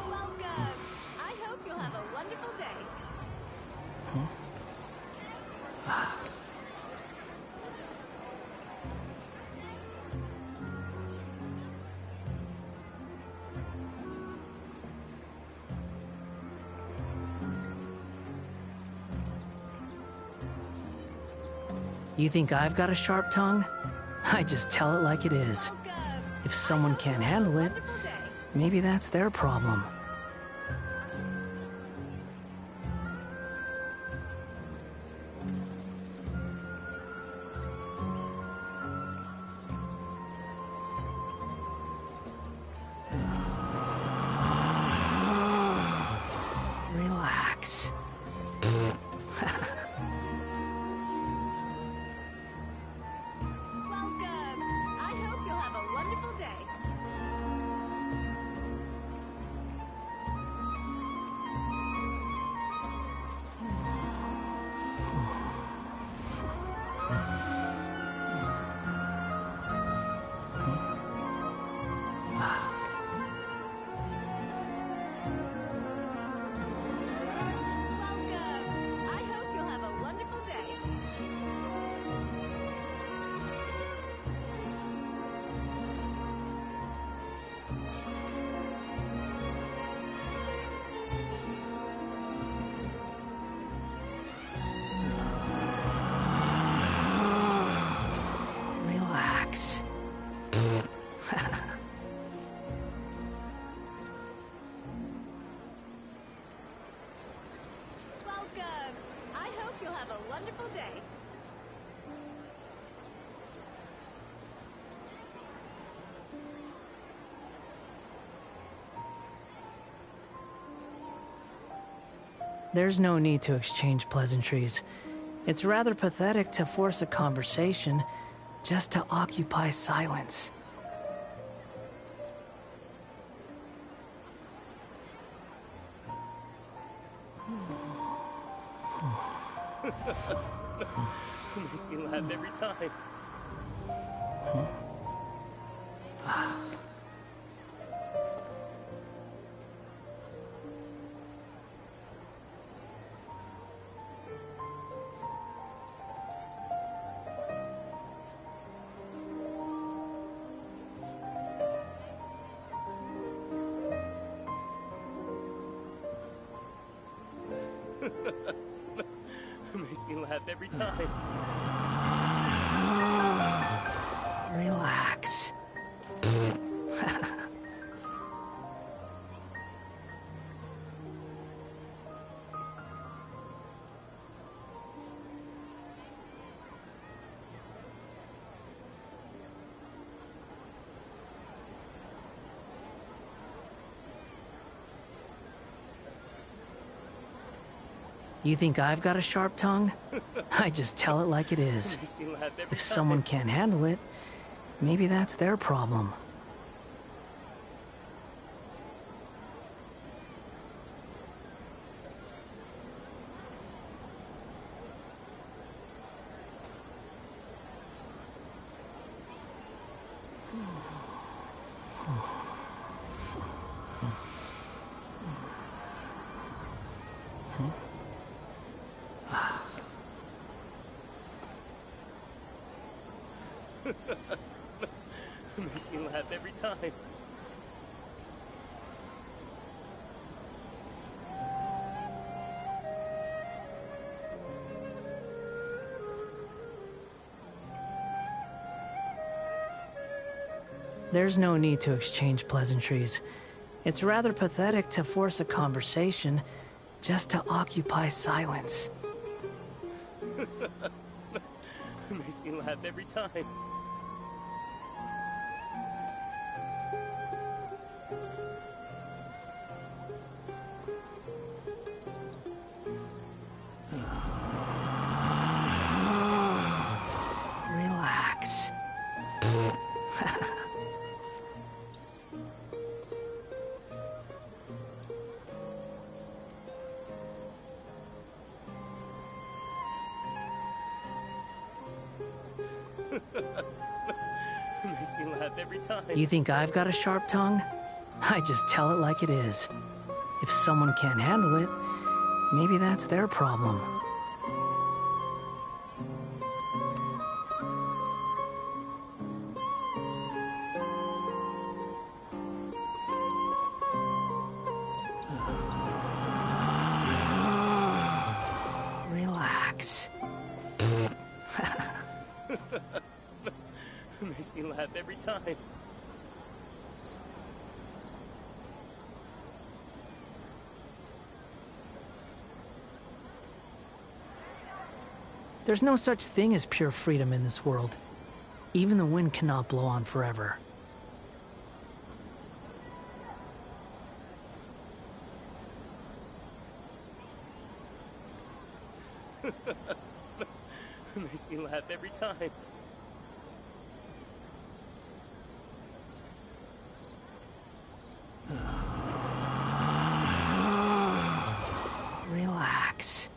Speaker 7: Welcome! I hope you'll have a wonderful day.
Speaker 8: You think I've got a sharp tongue? I just tell it like it is. If someone can't handle it, maybe that's their problem. Relax.
Speaker 7: Welcome! I hope you'll have a wonderful day. Welcome! I hope you'll have a wonderful day.
Speaker 8: Relax.
Speaker 7: Welcome! I hope you'll have a wonderful day.
Speaker 8: There's no need to exchange pleasantries. It's rather pathetic to force a conversation just to occupy silence.
Speaker 16: Makes me laugh every time. Makes me laugh every time.
Speaker 8: Relax. You think I've got a sharp tongue? I just tell it like it is.
Speaker 16: Makes me laugh every
Speaker 8: If
Speaker 16: time.
Speaker 8: someone can't handle it, maybe that's their problem.
Speaker 16: Makes me laugh every time.
Speaker 8: There's no need to exchange pleasantries. It's rather pathetic to force a conversation just to occupy silence.
Speaker 16: Makes me laugh every time.
Speaker 8: Relax.
Speaker 16: Makes me laugh every time.
Speaker 8: You think I've got a sharp tongue? I just tell it like it is. If someone can't handle it, maybe that's their problem. Relax.
Speaker 16: Makes me laugh every time.
Speaker 8: There's no such thing as pure freedom in this world. Even the wind cannot blow on forever.
Speaker 16: Makes me laugh every time.
Speaker 8: Relax.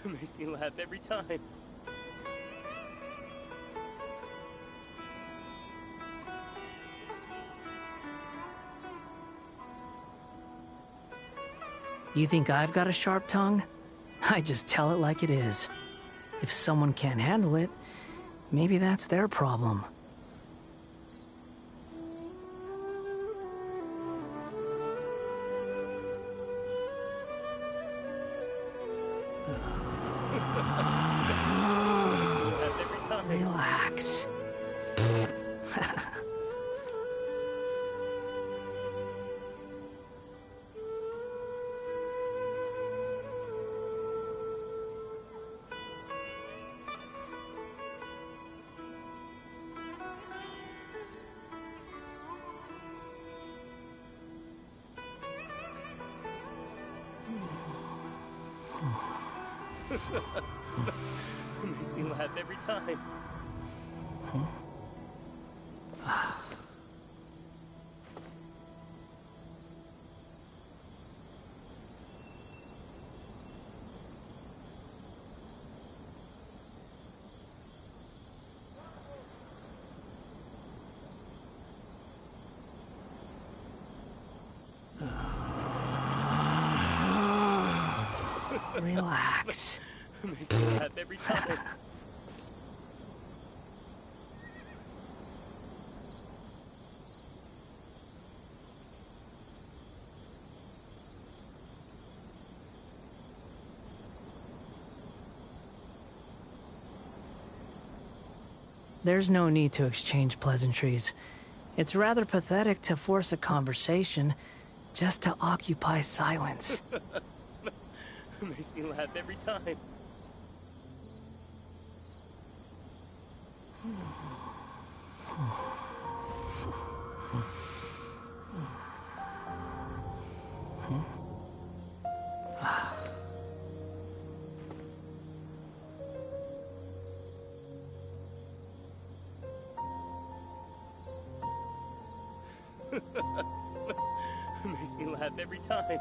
Speaker 16: Makes me laugh every time.
Speaker 8: You think I've got a sharp tongue? I just tell it like it is. If someone can't handle it, maybe that's their problem. Relax.
Speaker 16: Makes me laugh every time.
Speaker 8: Relax.
Speaker 16: Makes me laugh every time.
Speaker 8: There's no need to exchange pleasantries. It's rather pathetic to force a conversation just to occupy silence.
Speaker 16: Makes me laugh every time. Makes me laugh every time.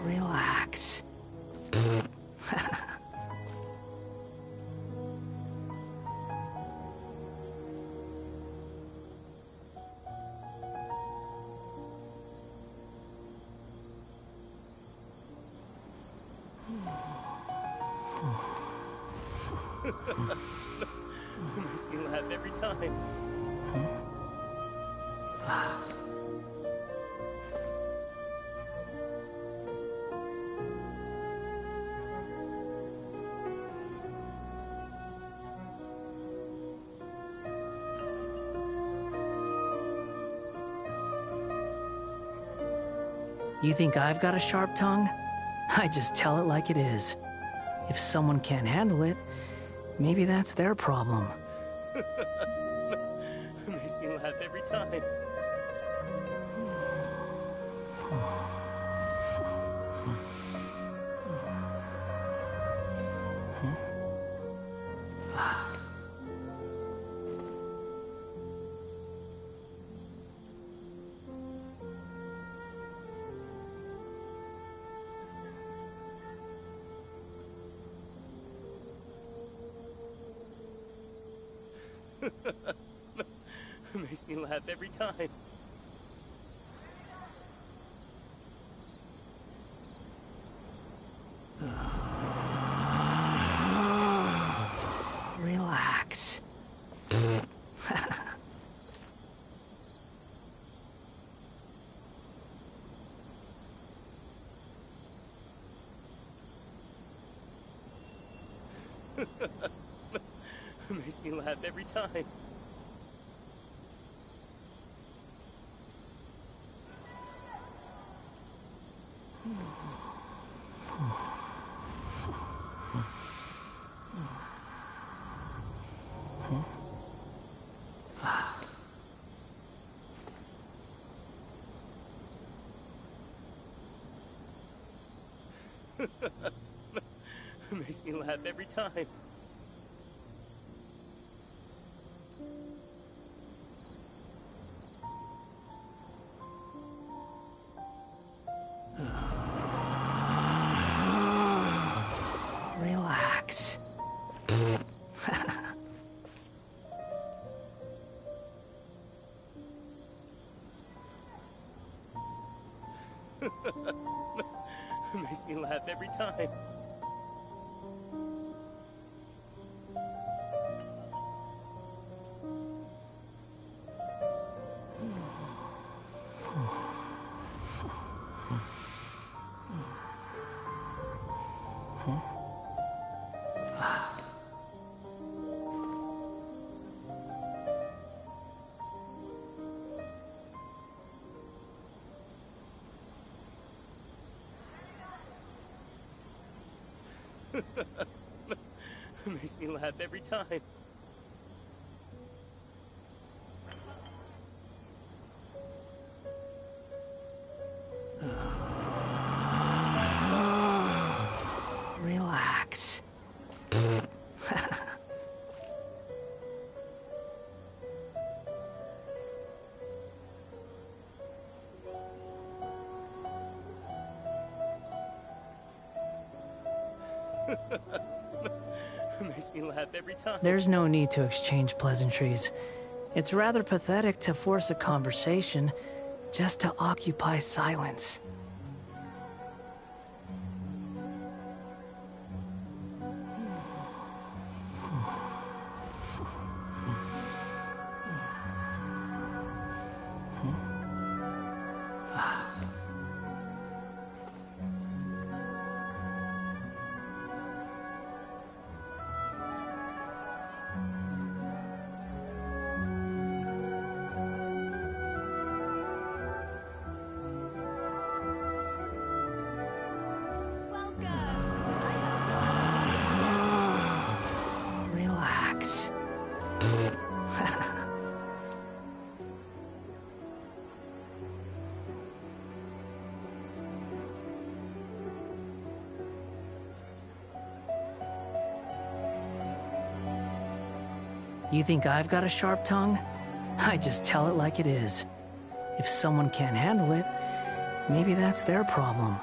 Speaker 8: Relax.
Speaker 16: Makes me laugh every time.
Speaker 8: You think I've got a sharp tongue? I just tell it like it is. If someone can't handle it, maybe that's their problem.
Speaker 16: Makes me laugh every time. Makes me laugh every time.
Speaker 8: Relax.
Speaker 16: Makes me laugh every time. Makes me laugh every time.
Speaker 8: Relax.
Speaker 16: Makes me laugh every time. Makes me laugh every time.
Speaker 8: Relax.
Speaker 16: Makes me laugh every time.
Speaker 8: There's no need to exchange pleasantries. It's rather pathetic to force a conversation just to occupy silence. You think I've got a sharp tongue? I just tell it like it is. If someone can't handle it, maybe that's their problem.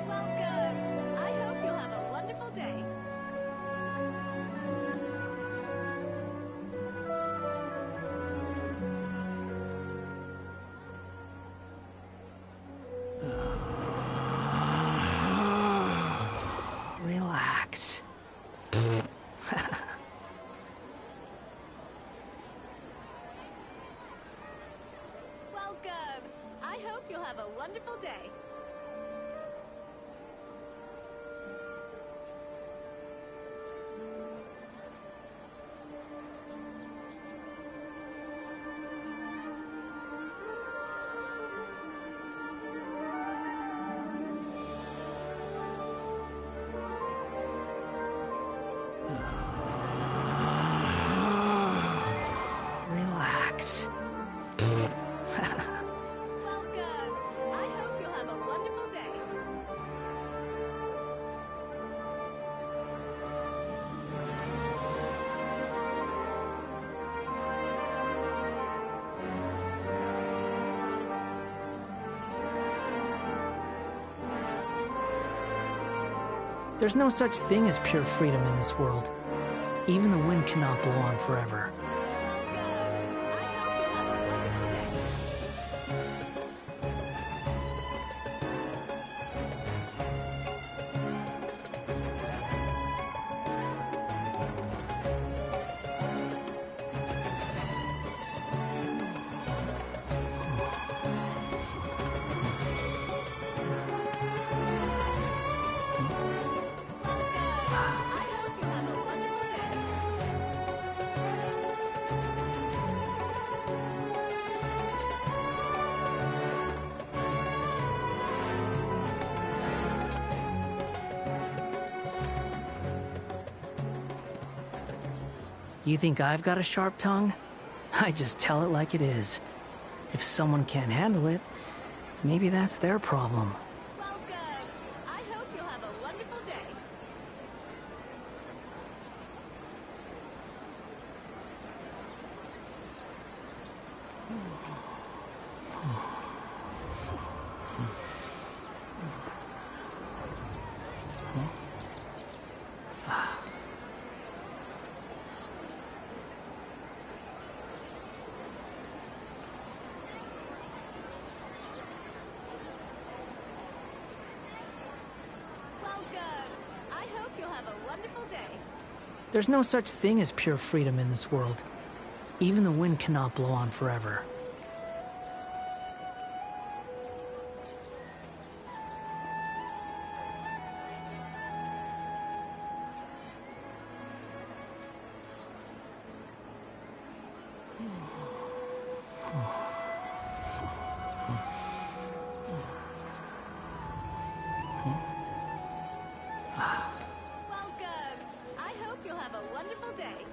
Speaker 7: Welcome. I hope you'll have a wonderful day.
Speaker 8: Relax.
Speaker 7: Welcome. I hope you'll have a wonderful day.
Speaker 8: Relax.
Speaker 7: Welcome. I hope you'll have a wonderful day.
Speaker 8: There's no such thing as pure freedom in this world. Even the wind cannot blow on forever. You think I've got a sharp tongue? I just tell it like it is. If someone can't handle it, maybe that's their problem.
Speaker 7: Welcome. I hope you'll have a wonderful day. Welcome. I hope you'll have a wonderful day.
Speaker 8: There's no such thing as pure freedom in this world. Even the wind cannot blow on forever.
Speaker 7: Welcome. I hope you'll have a wonderful day.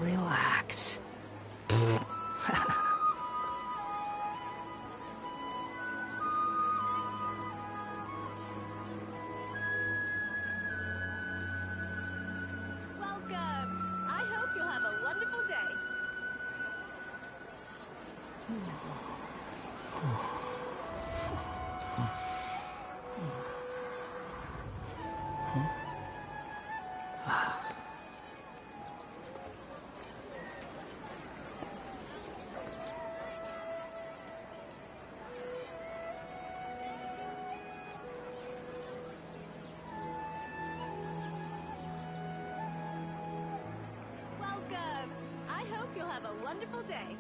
Speaker 8: Relax.
Speaker 7: Welcome. I hope you'll have a wonderful day. Welcome. I hope you'll have a wonderful day.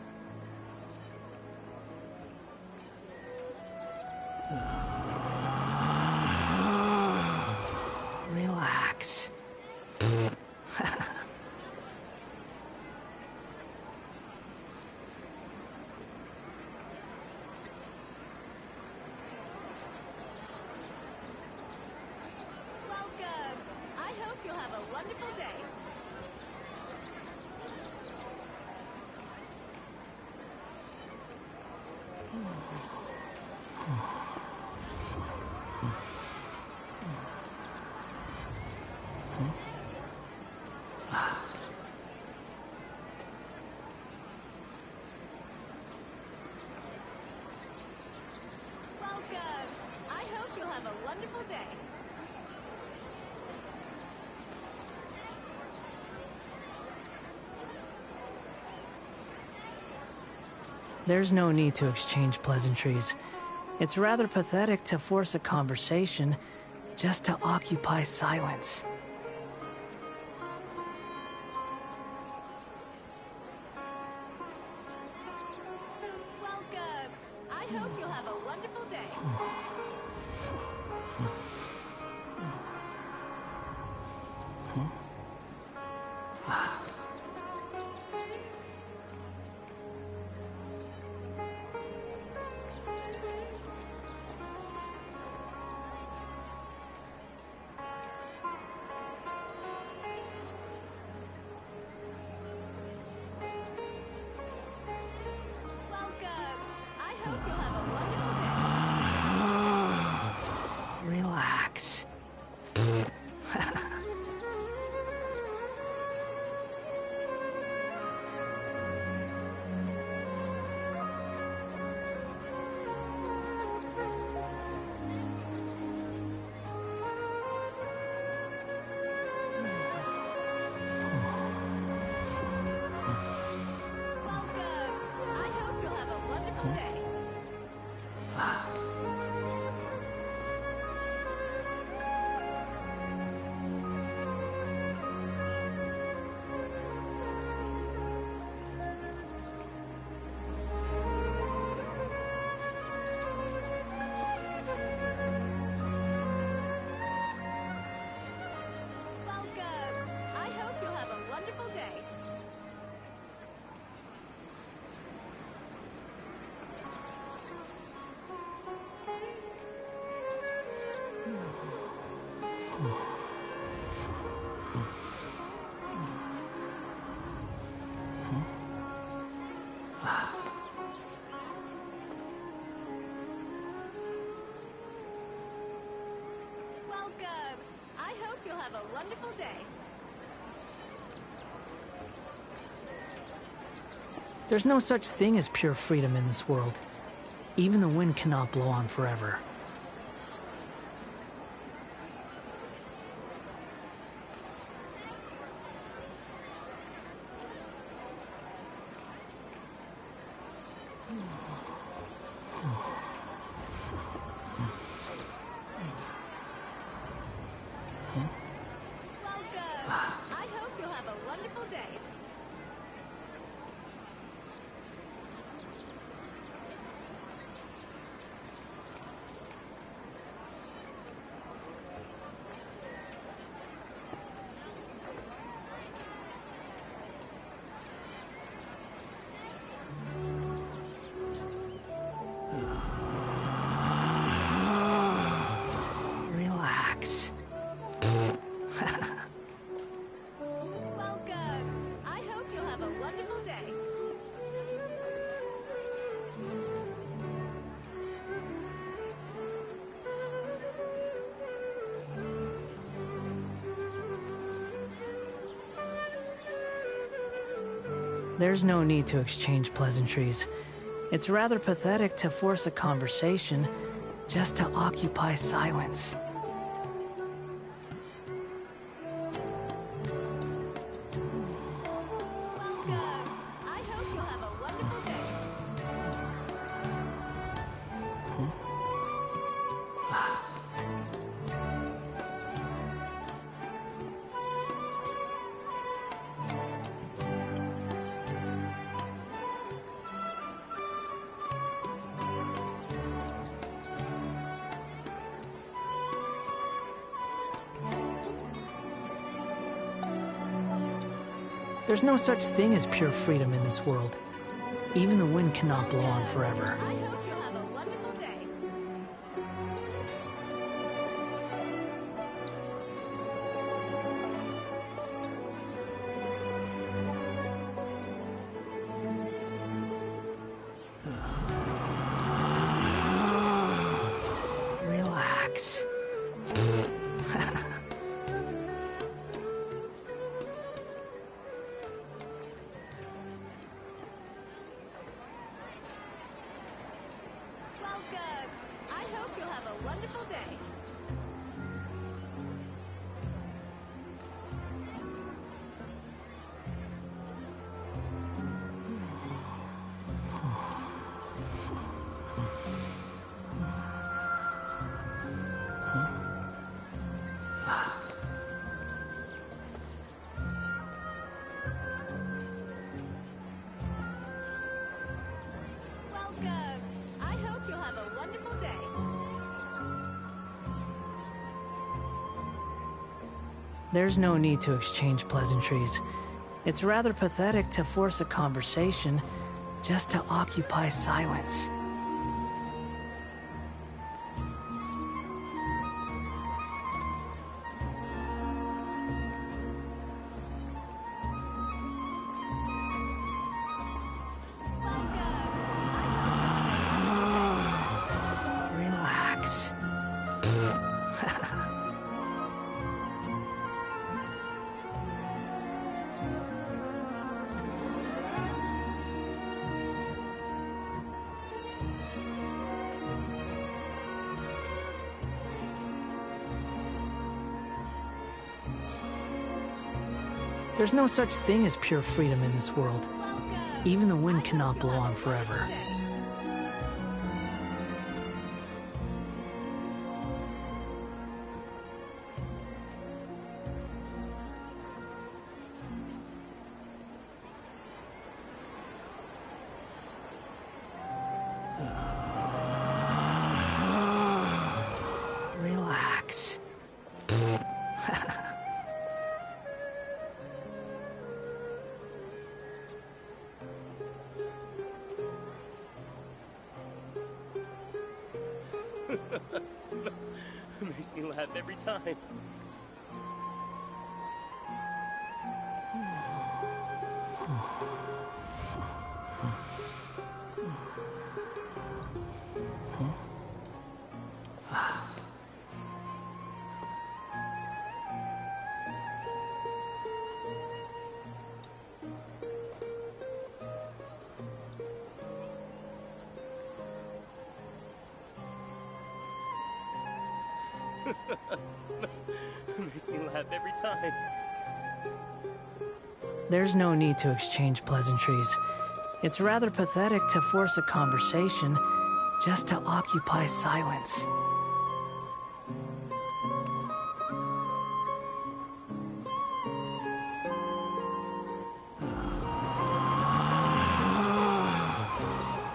Speaker 8: Relax.
Speaker 7: wonderful day. Welcome. I hope you'll have a wonderful day.
Speaker 8: There's no need to exchange pleasantries. It's rather pathetic to force a conversation just to occupy silence.
Speaker 7: Welcome. I hope you'll have a wonderful day. Welcome. I hope you'll have a wonderful day.
Speaker 8: Relax.
Speaker 7: Welcome. I hope you'll have a wonderful day. Welcome. I hope you'll have a wonderful day. Welcome. I hope you'll have a wonderful day.
Speaker 8: There's no such thing as pure freedom in this world. Even the wind cannot blow on forever.
Speaker 7: Welcome. I hope you'll have a wonderful day.
Speaker 8: Relax.
Speaker 7: Welcome. I hope you'll have a wonderful day.
Speaker 8: There's no need to exchange pleasantries. It's rather pathetic to force a conversation just to occupy silence.
Speaker 7: Welcome. I hope you'll have a wonderful day.
Speaker 8: There's no such thing as pure freedom in this world. Even the wind cannot blow on forever.
Speaker 7: I hope you'll have a wonderful day.
Speaker 8: There's no need to exchange pleasantries. It's rather pathetic to force a conversation just to occupy silence. Relax. There's no such thing as pure freedom in this world. Even the wind cannot blow on forever. Relax.
Speaker 16: Makes me laugh every time. Makes me laugh every time.
Speaker 8: There's no need to exchange pleasantries. It's rather pathetic to force a conversation just to occupy silence.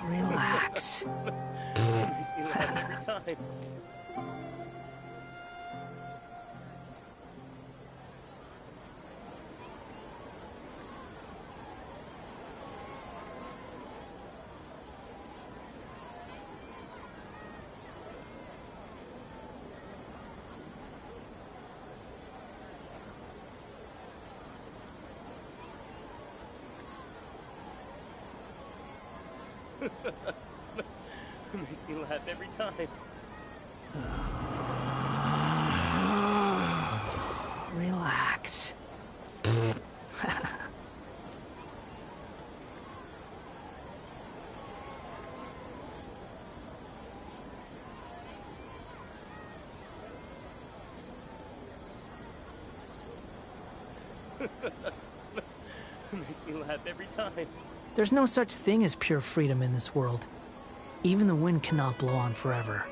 Speaker 8: Relax.
Speaker 16: Makes me laugh every time. Makes me laugh every time.
Speaker 8: Relax.
Speaker 16: Makes me laugh every time.
Speaker 8: There's no such thing as pure freedom in this world. Even the wind cannot blow on forever.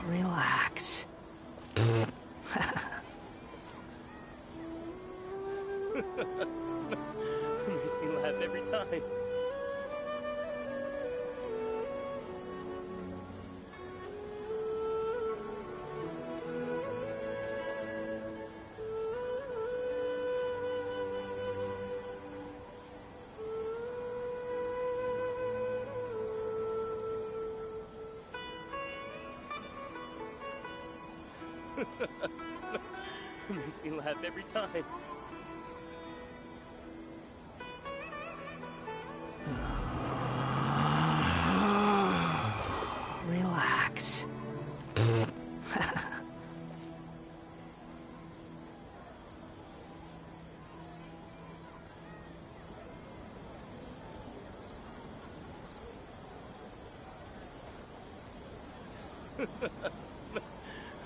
Speaker 8: Relax.
Speaker 16: Makes me laugh every time. Makes me laugh every time.
Speaker 8: Relax.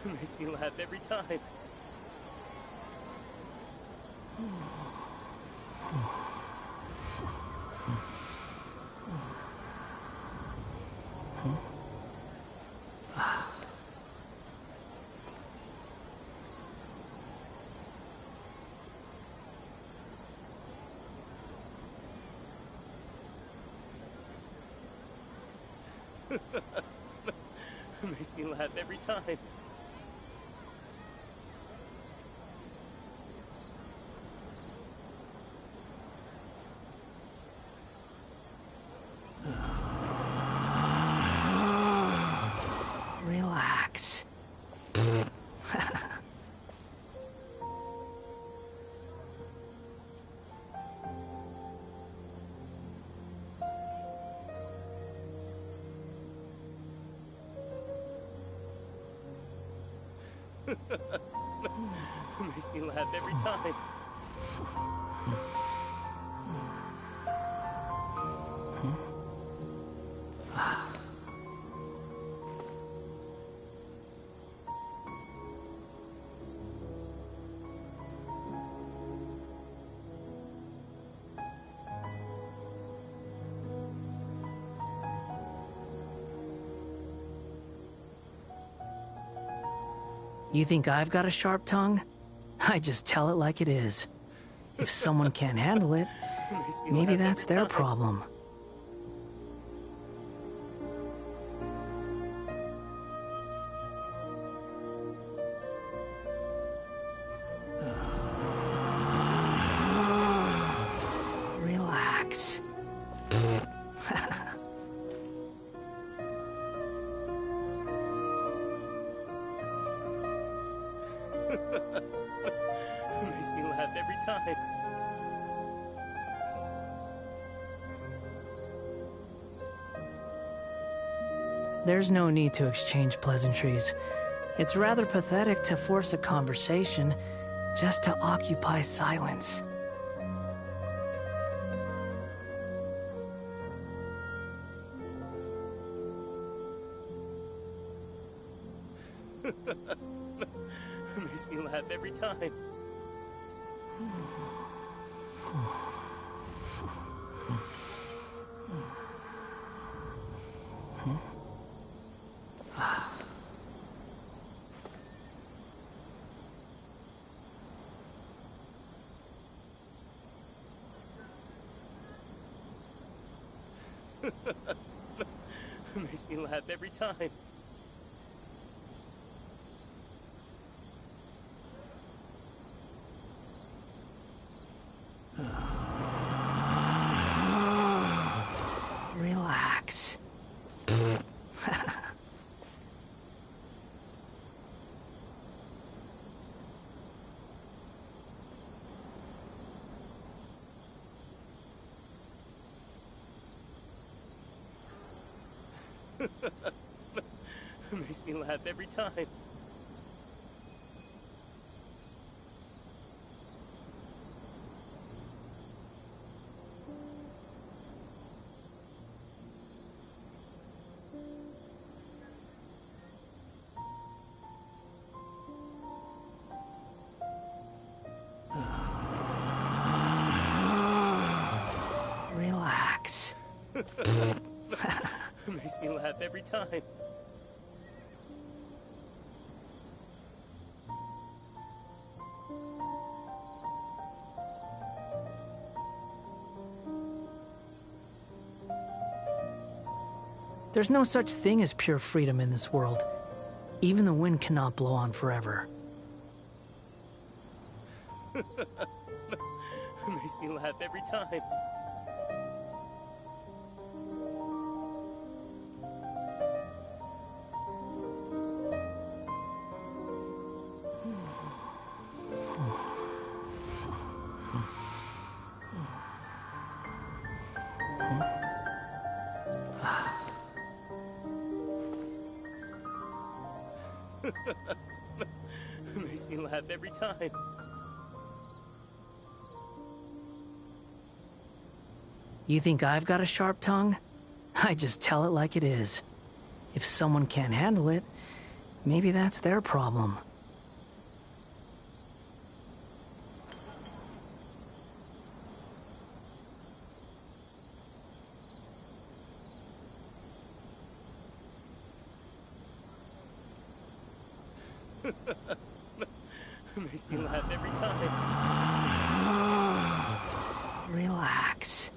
Speaker 16: Makes me laugh every time. Makes me laugh every time.
Speaker 8: Relax.
Speaker 16: Makes me laugh every time.
Speaker 8: You think I've got a sharp tongue? I just tell it like it is. If someone can't handle it, maybe that's their problem. Relax.
Speaker 16: Makes me laugh every time.
Speaker 8: There's no need to exchange pleasantries. It's rather pathetic to force a conversation just to occupy silence.
Speaker 16: Makes me laugh every time. Makes me laugh every time.
Speaker 8: Relax.
Speaker 16: Makes me laugh every time.
Speaker 8: Relax.
Speaker 16: Makes me laugh every time.
Speaker 8: There's no such thing as pure freedom in this world. Even the wind cannot blow on forever.
Speaker 16: Makes me laugh every time. Makes me laugh every time.
Speaker 8: You think I've got a sharp tongue? I just tell it like it is. If someone can't handle it, maybe that's their problem.
Speaker 16: Makes me laugh every time.
Speaker 8: Relax.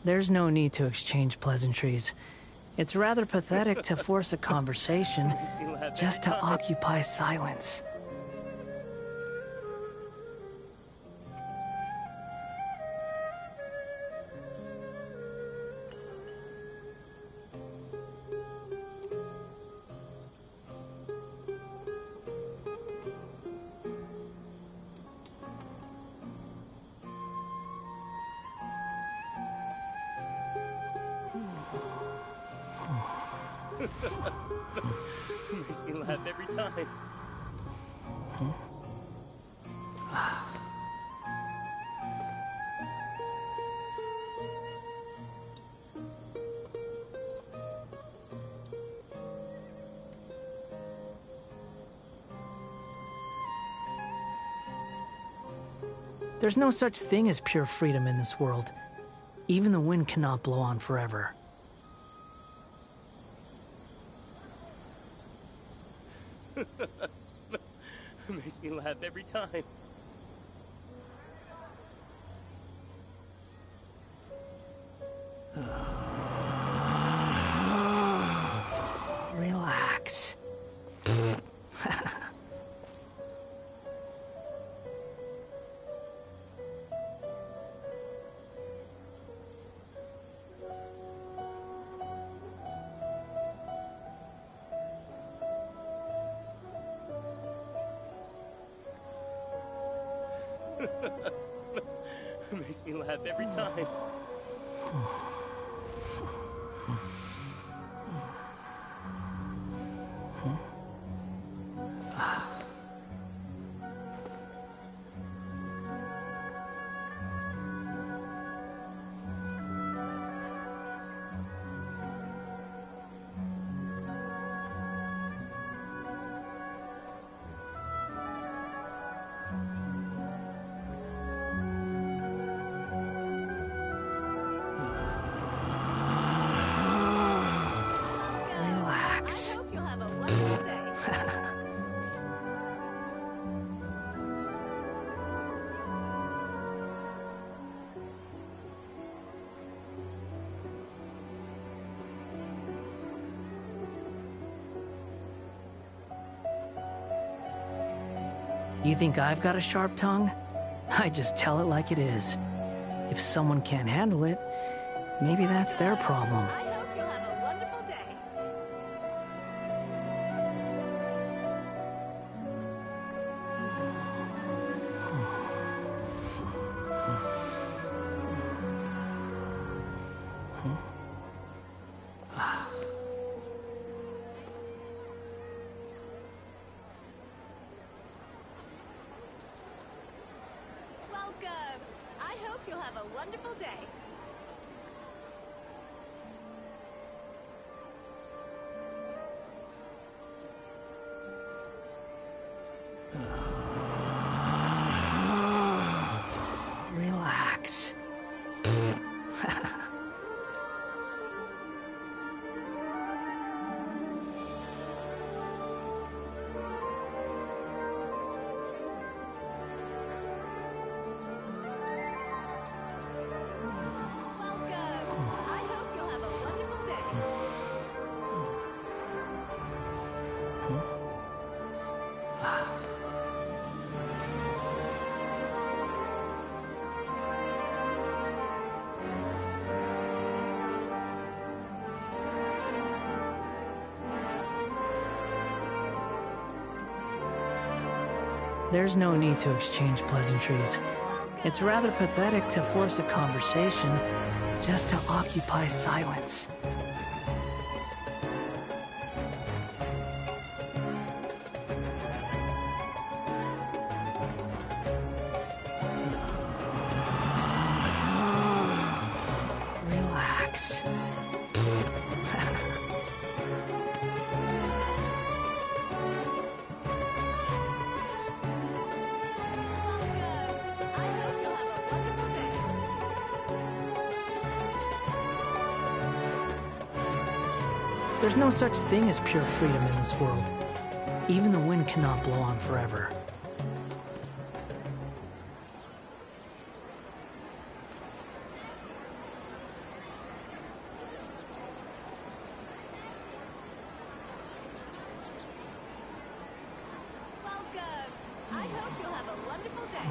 Speaker 8: There's no need to exchange pleasantries. It's rather pathetic to force a conversation just to occupy silence.
Speaker 16: Makes me laugh every time.
Speaker 8: There's no such thing as pure freedom in this world. Even the wind cannot blow on forever.
Speaker 16: Makes me laugh every time.
Speaker 8: Relax.
Speaker 16: Makes me laugh every time.
Speaker 8: Relax.
Speaker 7: Hope you'll have a wonderful day.
Speaker 8: You think I've got a sharp tongue? I just tell it like it is. If someone can't handle it, maybe that's their problem.
Speaker 7: I hope you'll have a wonderful day. Welcome. I hope you'll have a wonderful day.
Speaker 8: Relax.
Speaker 7: Welcome. I hope you'll have a wonderful day.
Speaker 8: There's no need to exchange pleasantries. It's rather pathetic to force a conversation just to occupy silence. Relax. There's no such thing as pure freedom in this world. Even the wind cannot blow on forever.
Speaker 9: wonderful day.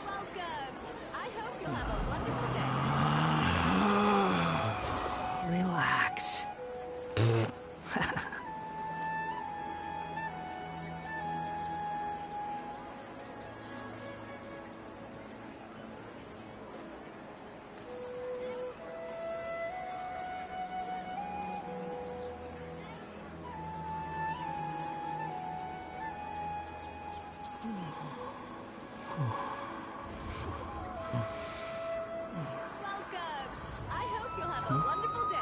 Speaker 9: Welcome. I hope you'll have a wonderful day.
Speaker 8: Relax.
Speaker 9: Welcome. I hope you'll have a wonderful day.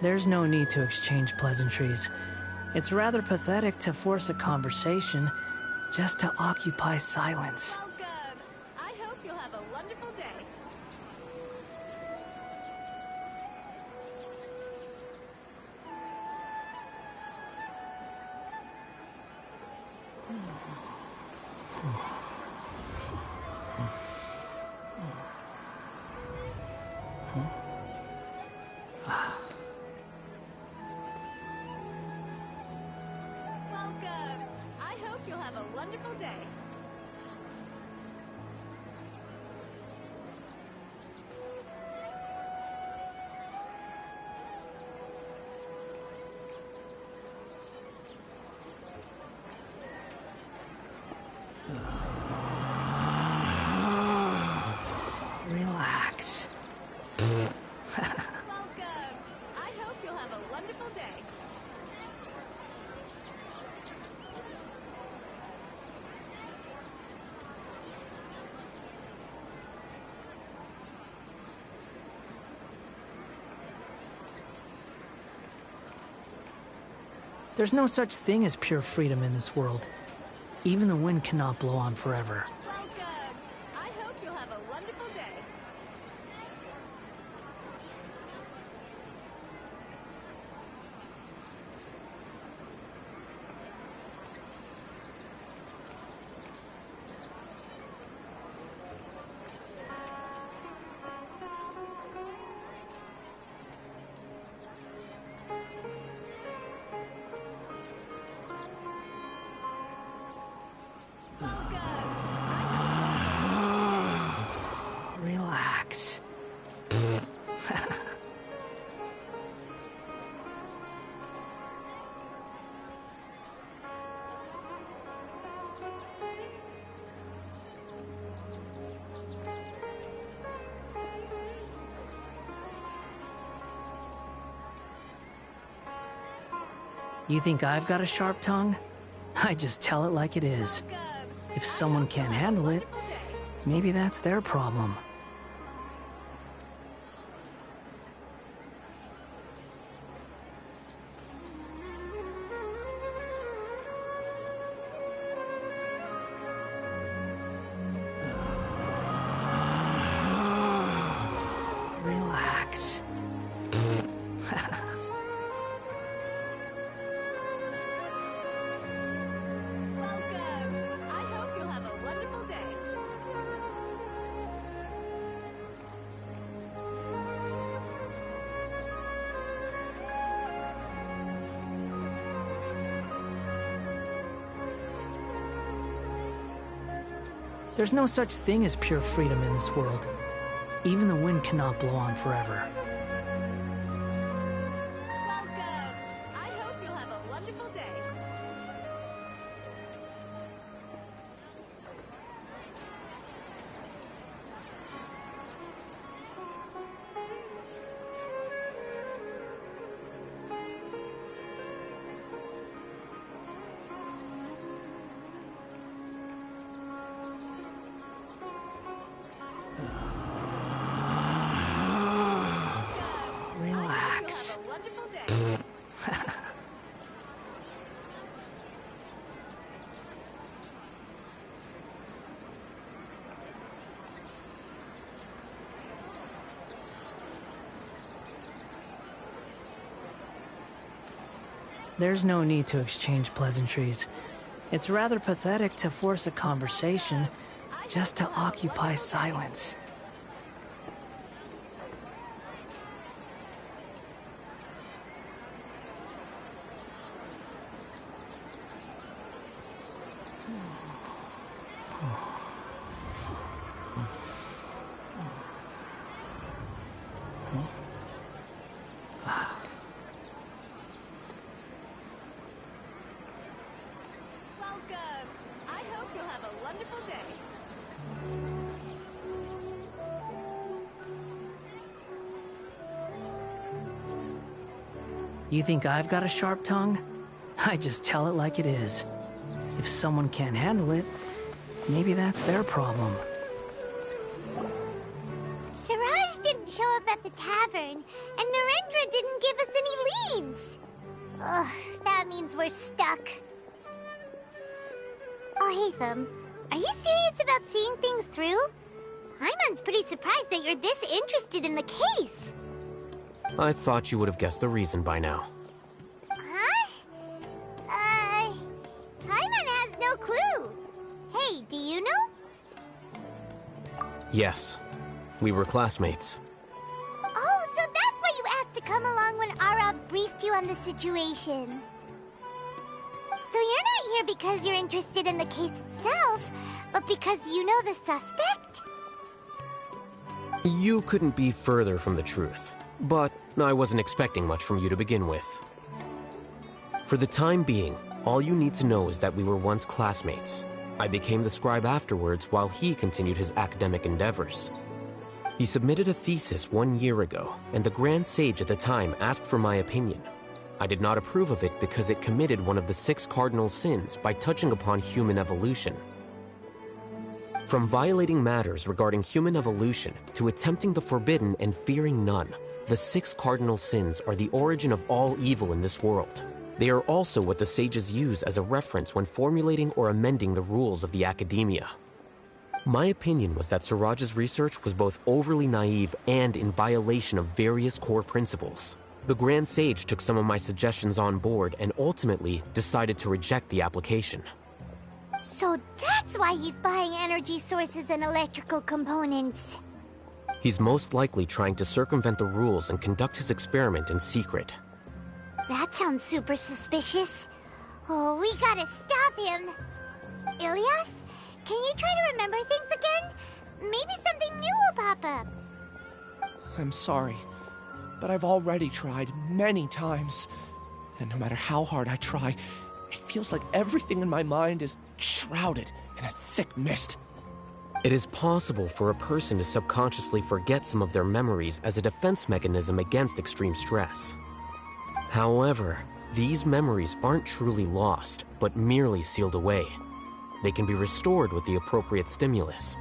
Speaker 8: There's no need to exchange pleasantries. It's rather pathetic to force a conversation just to occupy silence.
Speaker 9: Welcome. I hope you'll have a wonderful day. Welcome. I hope you'll have a wonderful day.
Speaker 8: Relax.
Speaker 9: Welcome. I hope you'll have a wonderful day.
Speaker 8: There's no such thing as pure freedom in this world. Even the wind cannot blow on forever.
Speaker 9: Welcome. I hope you'll have a wonderful day.
Speaker 8: Relax. You think I've got a sharp tongue? I just tell it like it is. If someone can't handle it, maybe that's their problem. Relax.
Speaker 9: Welcome. I hope you'll have a wonderful day.
Speaker 8: There's no such thing as pure freedom in this world. Even the wind cannot blow on forever.
Speaker 9: Welcome. I hope you'll have a wonderful day.
Speaker 8: There's no need to exchange pleasantries. It's rather pathetic to force a conversation just to occupy silence.
Speaker 9: Welcome. I hope you'll have a wonderful day.
Speaker 8: You think I've got a sharp tongue? I just tell it like it is. If someone can't handle it, maybe that's their problem.
Speaker 2: Siraj didn't show up at the tavern, and Narendra didn't give us any leads. Ugh, that means we're stuck. Oh, Hatham, are you serious about seeing things through? Paimon's pretty surprised that you're this interested in the case.
Speaker 5: I thought you would have guessed the reason by now.
Speaker 2: Huh? Paimon has no clue. Hey, do you know?
Speaker 5: Yes, we were classmates.
Speaker 2: Oh, so that's why you asked to come along when Arav briefed you on the situation. So you're not here because you're interested in the case itself, but because you know the suspect?
Speaker 5: You couldn't be further from the truth, but I wasn't expecting much from you to begin with. For the time being, all you need to know is that we were once classmates. I became the scribe afterwards while he continued his academic endeavors. He submitted a thesis 1 year ago, and the Grand Sage at the time asked for my opinion. I did not approve of it because it committed one of the 6 cardinal sins by touching upon human evolution. From violating matters regarding human evolution to attempting the forbidden and fearing none, the 6 cardinal sins are the origin of all evil in this world. They are also what the sages use as a reference when formulating or amending the rules of the academia. My opinion was that Siraj's research was both overly naive and in violation of various core principles. The Grand Sage took some of my suggestions on board and ultimately decided to reject the application.
Speaker 2: So that's why he's buying energy sources and electrical components.
Speaker 5: He's most likely trying to circumvent the rules and conduct his experiment in secret.
Speaker 2: That sounds super suspicious. Oh, we gotta stop him. Ilyas, can you try to remember things again? Maybe something new will pop up.
Speaker 4: I'm sorry, but I've already tried many times. And no matter how hard I try, it feels like everything in my mind is shrouded in a thick mist.
Speaker 5: It is possible for a person to subconsciously forget some of their memories as a defense mechanism against extreme stress. However, these memories aren't truly lost, but merely sealed away. They can be restored with the appropriate stimulus.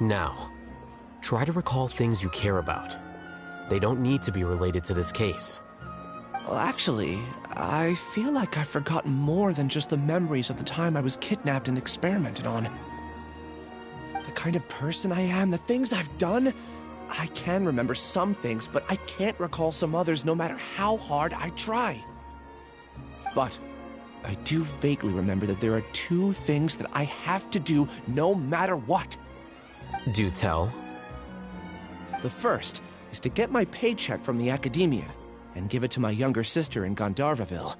Speaker 5: Now, try to recall things you care about. They don't need to be related to this case.
Speaker 4: Well, actually, I feel like I've forgotten more than just the memories of the time I was kidnapped and experimented on. The kind of person I am, the things I've done, I can remember some things, but I can't recall some others no matter how hard I try. But I do vaguely remember that there are 2 things that I have to do no matter what.
Speaker 5: Do tell.
Speaker 4: The first is to get my paycheck from the academia and give it to my younger sister in Gandharvaville.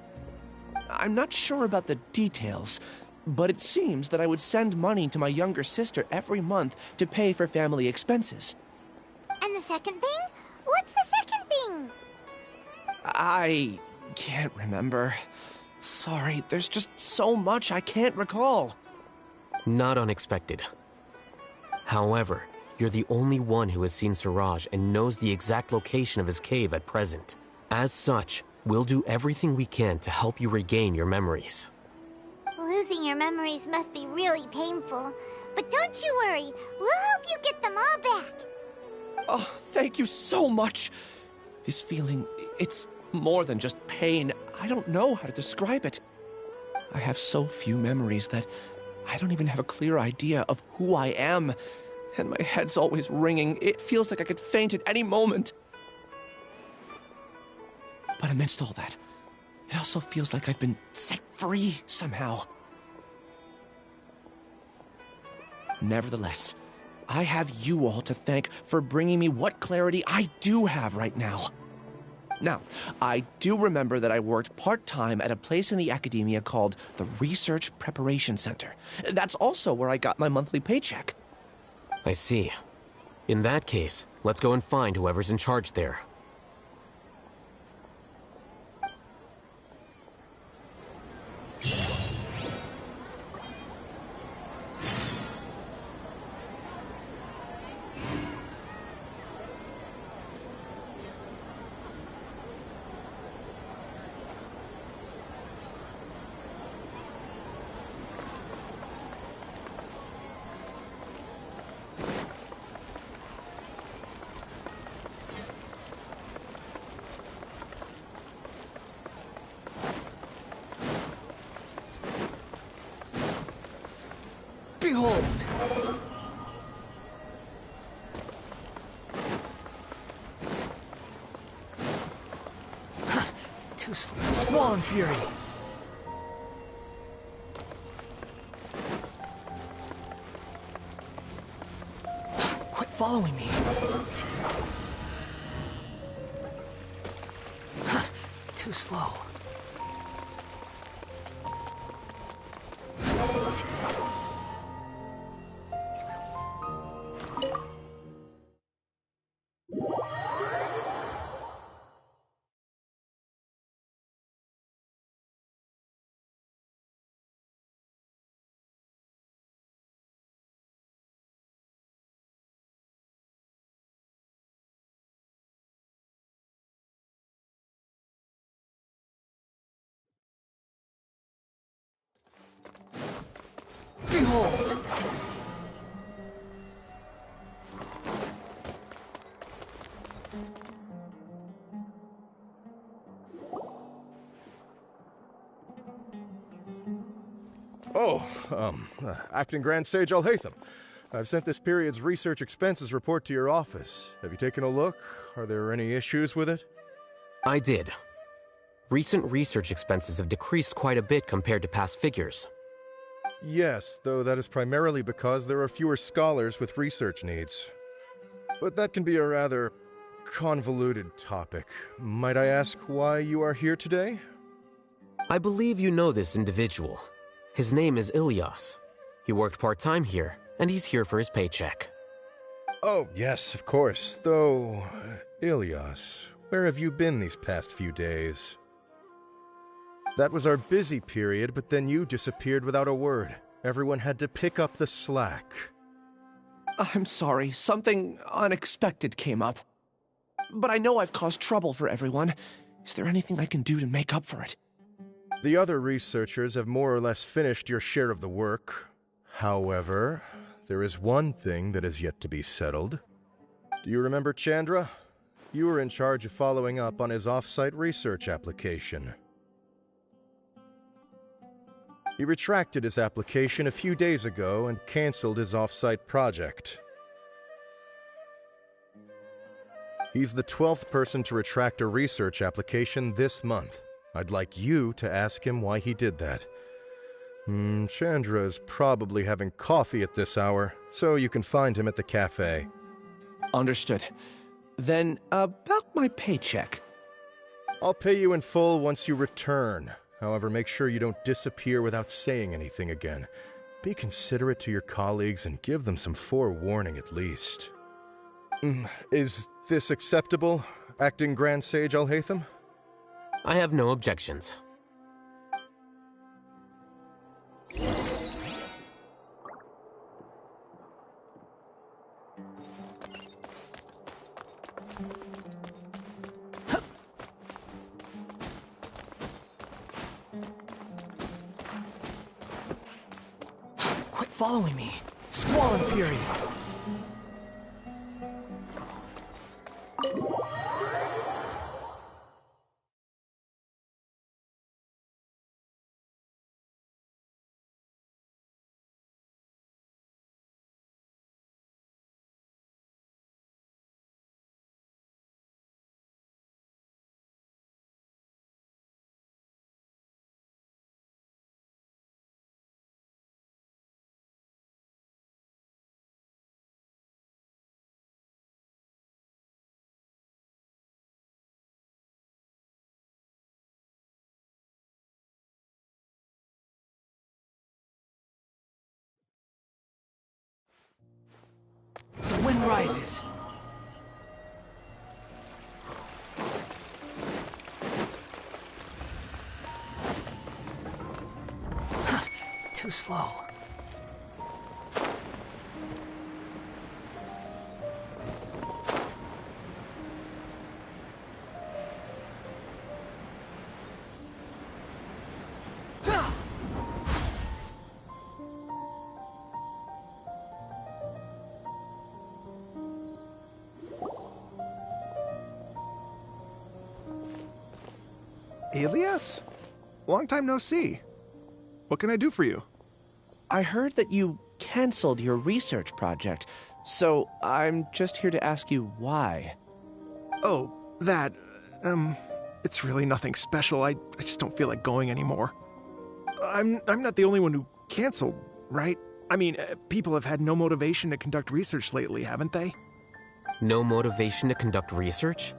Speaker 4: I'm not sure about the details, but it seems that I would send money to my younger sister every month to pay for family expenses.
Speaker 2: And the second thing? What's the second thing?
Speaker 4: I can't remember. Sorry, there's just so much I can't recall.
Speaker 5: Not unexpected. However, you're the only one who has seen Siraj and knows the exact location of his cave at present. As such, we'll do everything we can to help you regain your memories.
Speaker 2: Losing your memories must be really painful. But don't you worry, we'll help you get them all back.
Speaker 4: Oh, thank you so much. This feeling, it's more than just pain. I don't know how to describe it. I have so few memories that I don't even have a clear idea of who I am. And my head's always ringing. It feels like I could faint at any moment. But amidst all that, it also feels like I've been set free somehow. Nevertheless, I have you all to thank for bringing me what clarity I do have right now. Now, I do remember that I worked part-time at a place in the academia called the Research Preparation Center. That's also where I got my monthly paycheck.
Speaker 5: I see. In that case, let's go and find whoever's in charge there.
Speaker 8: Behold! Too slow. Squall and Fury! Quit following me! Too slow. Behold!
Speaker 17: Oh, Acting Grand Sage Alhaitham. I've sent this period's research expenses report to your office. Have you taken a look? Are there any issues with it?
Speaker 5: I did. Recent research expenses have decreased quite a bit compared to past figures.
Speaker 17: Yes, though that is primarily because there are fewer scholars with research needs. But that can be a rather convoluted topic. Might I ask why you are here today?
Speaker 5: I believe you know this individual. His name is Ilias. He worked part-time here, and he's here for his paycheck.
Speaker 17: Oh, yes, of course. Though, Ilias, where have you been these past few days? That was our busy period, but then you disappeared without a word. Everyone had to pick up the slack.
Speaker 4: I'm sorry, something unexpected came up. But I know I've caused trouble for everyone. Is there anything I can do to make up for it?
Speaker 17: The other researchers have more or less finished your share of the work. However, there is one thing that is yet to be settled. Do you remember Chandra? You were in charge of following up on his off-site research application. He retracted his application a few days ago and canceled his off-site project. He's the 12th person to retract a research application this month. I'd like you to ask him why he did that. Chandra is probably having coffee at this hour, so you can find him at the cafe.
Speaker 4: Understood. Then, about my paycheck.
Speaker 17: I'll pay you in full once you return. However, make sure you don't disappear without saying anything again. Be considerate to your colleagues and give them some forewarning at least. Is this acceptable, Acting Grand Sage Alhaitham?
Speaker 5: I have no objections.
Speaker 8: Quit following me. Squall and Fury! sun rises. Too slow.
Speaker 18: Ilias? Long time no see. What can I do for you?
Speaker 4: I heard that you canceled your research project, so I'm just here to ask you why.
Speaker 18: Oh, that... it's really nothing special. I just don't feel like going anymore. I'm not the only one who canceled, right? I mean, people have had no motivation to conduct research lately, haven't they?
Speaker 5: No motivation to conduct research?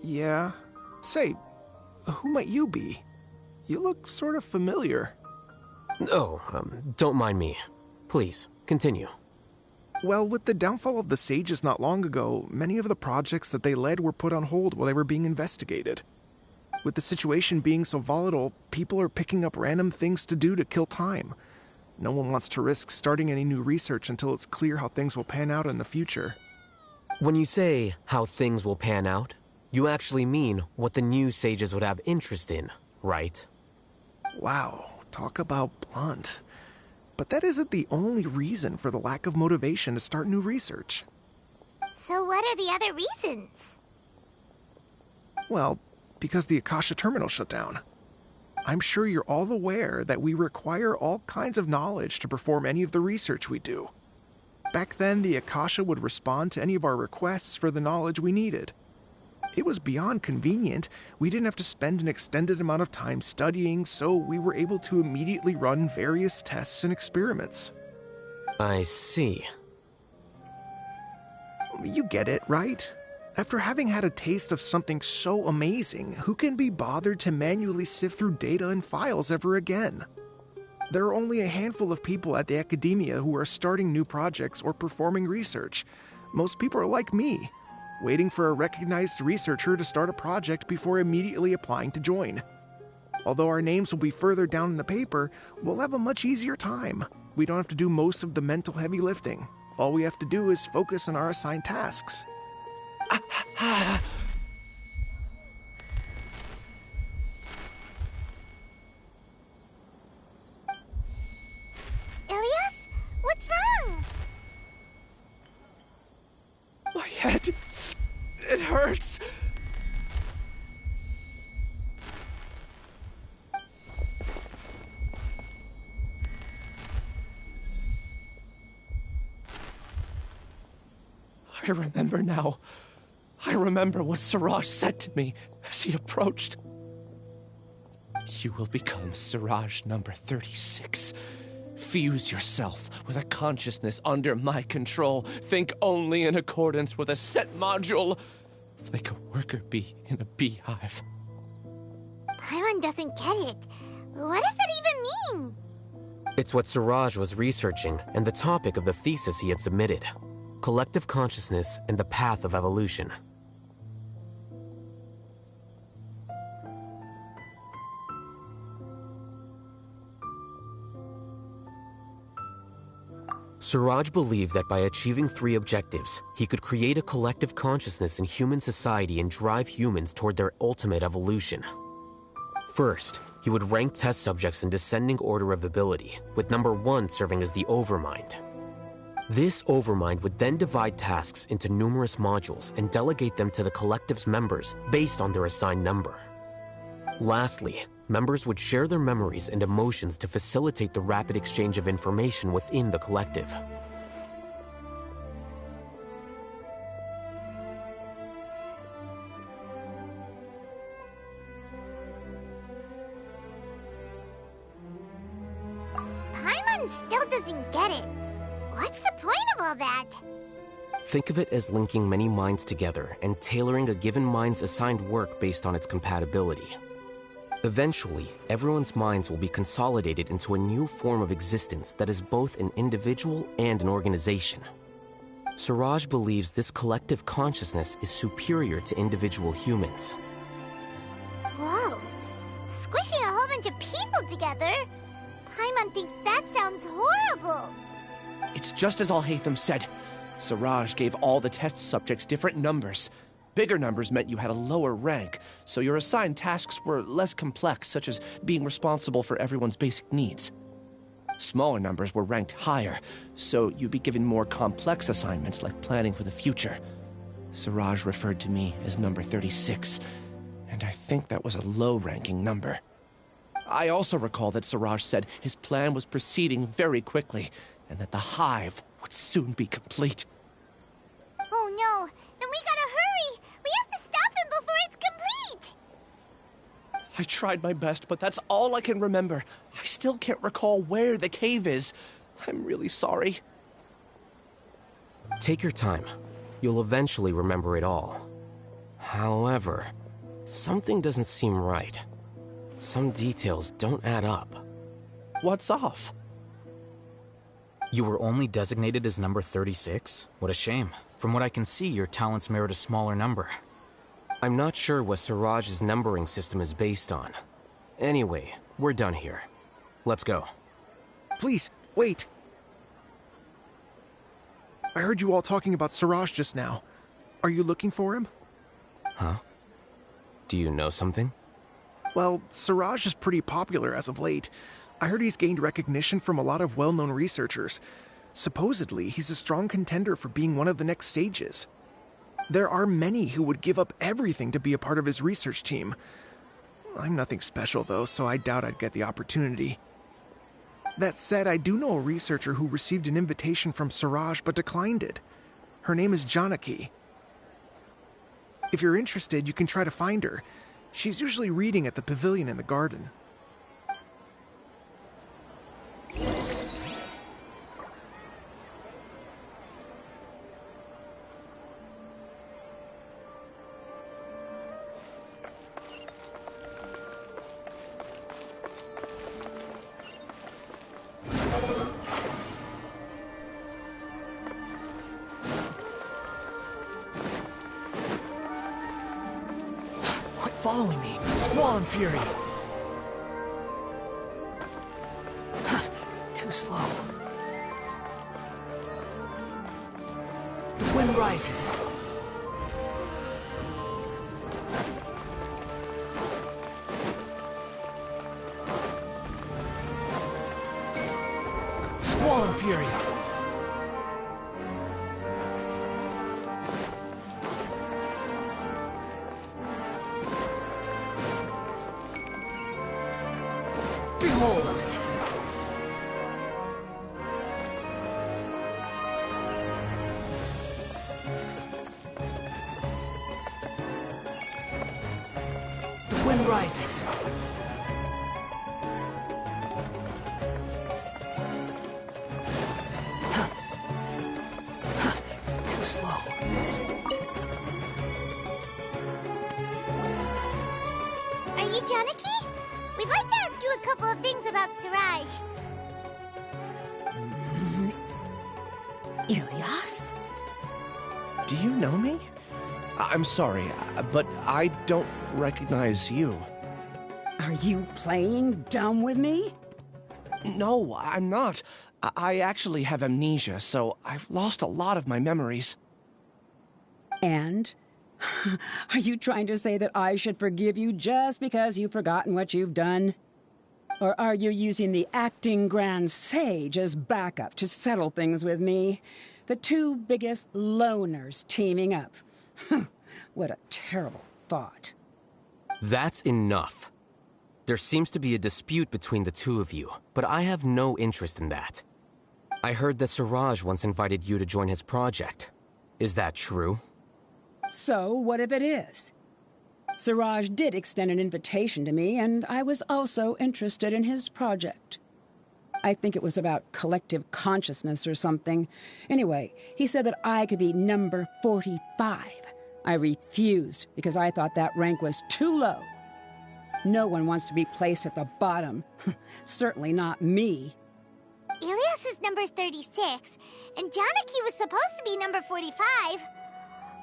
Speaker 18: Yeah. Say, who might you be? You look sort of familiar.
Speaker 5: Oh, don't mind me. Please, continue.
Speaker 18: Well, with the downfall of the Sages not long ago, many of the projects that they led were put on hold while they were being investigated. With the situation being so volatile, people are picking up random things to do to kill time. No one wants to risk starting any new research until it's clear how things will pan out in the future.
Speaker 5: When you say how things will pan out, you actually mean what the new Sages would have interest in, right?
Speaker 18: Wow, talk about blunt. But that isn't the only reason for the lack of motivation to start new research.
Speaker 2: So what are the other reasons?
Speaker 18: Well, because the Akasha terminal shut down. I'm sure you're all aware that we require all kinds of knowledge to perform any of the research we do. Back then, the Akasha would respond to any of our requests for the knowledge we needed. It was beyond convenient. We didn't have to spend an extended amount of time studying, so we were able to immediately run various tests and experiments.
Speaker 5: I see.
Speaker 18: You get it, right? After having had a taste of something so amazing, who can be bothered to manually sift through data and files ever again? There are only a handful of people at the academia who are starting new projects or performing research. Most people are like me, waiting for a recognized researcher to start a project before immediately applying to join. Although our names will be further down in the paper, we'll have a much easier time. We don't have to do most of the mental heavy lifting. All we have to do is focus on our assigned tasks.
Speaker 2: Ilias? What's wrong?
Speaker 4: My head... it hurts. I remember now. I remember what Siraj said to me as he approached. You will become Siraj number 36. Fuse yourself with a consciousness under my control. Think only in accordance with a set module, like a worker bee in a beehive.
Speaker 2: Paimon doesn't get it. What does that even mean?
Speaker 5: It's what Siraj was researching and the topic of the thesis he had submitted. Collective consciousness and the path of evolution. Siraj believed that by achieving 3 objectives, he could create a collective consciousness in human society and drive humans toward their ultimate evolution. First, he would rank test subjects in descending order of ability, with number 1 serving as the Overmind. This Overmind would then divide tasks into numerous modules and delegate them to the collective's members based on their assigned number. Lastly, members would share their memories and emotions to facilitate the rapid exchange of information within the collective.
Speaker 2: Paimon still doesn't get it. What's the point of all that?
Speaker 5: Think of it as linking many minds together and tailoring a given mind's assigned work based on its compatibility. Eventually, everyone's minds will be consolidated into a new form of existence that is both an individual and an organization. Siraj believes this collective consciousness is superior to individual humans.
Speaker 2: Whoa. Squishing a whole bunch of people together? Paimon thinks that sounds horrible.
Speaker 4: It's just as Alhaitham said. Siraj gave all the test subjects different numbers. Bigger numbers meant you had a lower rank, so your assigned tasks were less complex, such as being responsible for everyone's basic needs. Smaller numbers were ranked higher, so you'd be given more complex assignments like planning for the future. Siraj referred to me as number 36, and I think that was a low-ranking number. I also recall that Siraj said his plan was proceeding very quickly, and that the hive would soon be complete.
Speaker 2: Oh no, then we gotta hurry! We have to stop him before it's complete!
Speaker 4: I tried my best, but that's all I can remember. I still can't recall where the cave is. I'm really sorry.
Speaker 5: Take your time. You'll eventually remember it all. However, something doesn't seem right. Some details don't add up.
Speaker 4: What's off?
Speaker 1: You were only designated as number 36? What a shame. From what I can see, your talents merit a smaller number.
Speaker 5: I'm not sure what Siraj's numbering system is based on. Anyway, we're done here. Let's go.
Speaker 18: Please, wait. I heard you all talking about Siraj just now. Are you looking for him?
Speaker 5: Huh? Do you know something?
Speaker 18: Well, Siraj is pretty popular as of late. I heard he's gained recognition from a lot of well-known researchers. Supposedly, he's a strong contender for being one of the next sages. There are many who would give up everything to be a part of his research team. I'm nothing special, though, so I doubt I'd get the opportunity. That said, I do know a researcher who received an invitation from Siraj but declined it. Her name is Janaki. If you're interested, you can try to find her. She's usually reading at the pavilion in the garden.
Speaker 8: Following me. Squall and Fury. Too slow. The wind rises. Squall and Fury. Behold! The wind rises. Too slow.
Speaker 2: Are you Janaki? We'd like to ask you a couple of things about Siraj.
Speaker 11: Ilyas?
Speaker 4: Do you know me? I'm sorry, but I don't recognize you.
Speaker 11: Are you playing dumb with me?
Speaker 4: No, I'm not. I actually have amnesia, so I've lost a lot of my memories.
Speaker 11: And? Are you trying to say that I should forgive you just because you've forgotten what you've done? Or are you using the acting Grand Sage as backup to settle things with me? The two biggest loners teaming up. What a terrible thought.
Speaker 5: That's enough. There seems to be a dispute between the two of you, but I have no interest in that. I heard that Siraj once invited you to join his project. Is that true?
Speaker 11: So, what if it is? Siraj did extend an invitation to me, and I was also interested in his project. I think it was about collective consciousness or something. Anyway, he said that I could be number 45. I refused because I thought that rank was too low. No one wants to be placed at the bottom. Certainly not me.
Speaker 2: Ilias is number 36, and Janaki was supposed to be number 45.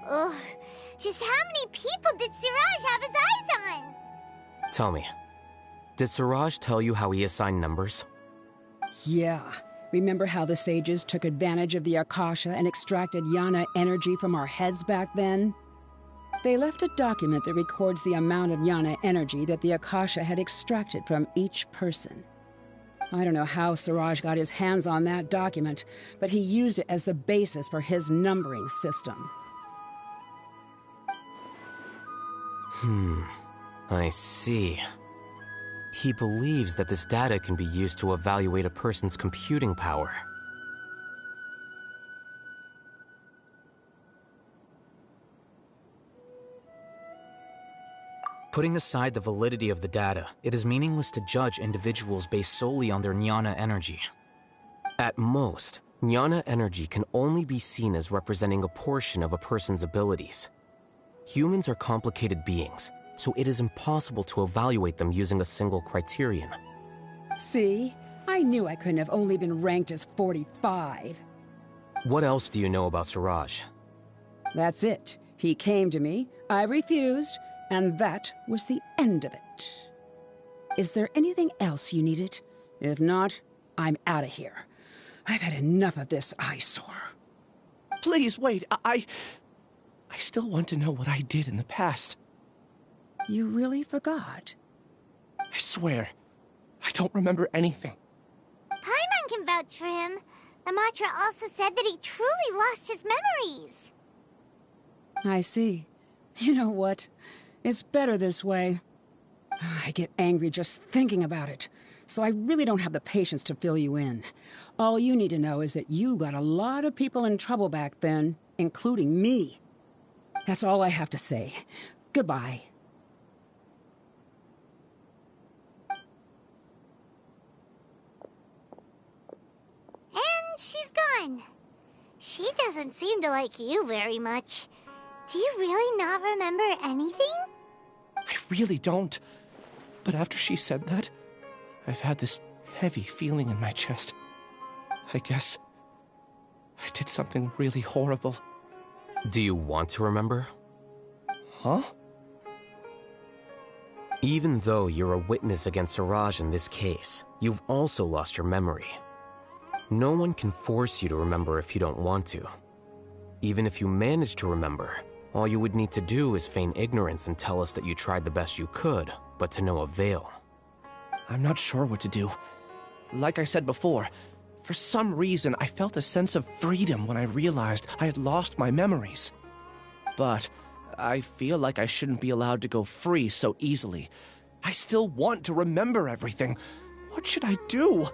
Speaker 2: Ugh, just how many people did Siraj have his eyes on?
Speaker 5: Tell me, did Siraj tell you how he assigned numbers?
Speaker 11: Yeah. Remember how the sages took advantage of the Akasha and extracted Yana energy from our heads back then? They left a document that records the amount of Yana energy that the Akasha had extracted from each person. I don't know how Siraj got his hands on that document, but he used it as the basis for his numbering system.
Speaker 5: I see. He believes that this data can be used to evaluate a person's computing power.
Speaker 1: Putting aside the validity of the data, it is meaningless to judge individuals based solely on their jnana energy.
Speaker 5: At most, jnana energy can only be seen as representing a portion of a person's abilities. Humans are complicated beings, so it is impossible to evaluate them using a single criterion.
Speaker 11: See? I knew I couldn't have only been ranked as 45.
Speaker 5: What else do you know about Siraj?
Speaker 11: That's it. He came to me, I refused, and that was the end of it. Is there anything else you needed? If not, I'm out of here. I've had enough of this eyesore.
Speaker 4: Please, wait. I still want to know what I did in the past.
Speaker 11: You really forgot?
Speaker 4: I swear, I don't remember anything.
Speaker 2: Paimon can vouch for him. The mantra also said that he truly lost his memories.
Speaker 11: I see. You know what? It's better this way. I get angry just thinking about it, so I really don't have the patience to fill you in. All you need to know is that you got a lot of people in trouble back then, including me. That's all I have to say. Goodbye.
Speaker 2: And she's gone. She doesn't seem to like you very much. Do you really not remember anything?
Speaker 4: I really don't. But after she said that, I've had this heavy feeling in my chest. I guess I did something really horrible.
Speaker 5: Do you want to remember?
Speaker 4: Huh?
Speaker 5: Even though you're a witness against Siraj in this case, you've also lost your memory. No one can force you to remember if you don't want to. Even if you manage to remember, all you would need to do is feign ignorance and tell us that you tried the best you could, but to no avail.
Speaker 4: I'm not sure what to do. Like I said before, for some reason I felt a sense of freedom when I realized I had lost my memories. But I feel like I shouldn't be allowed to go free so easily. I still want to remember everything. What should I do?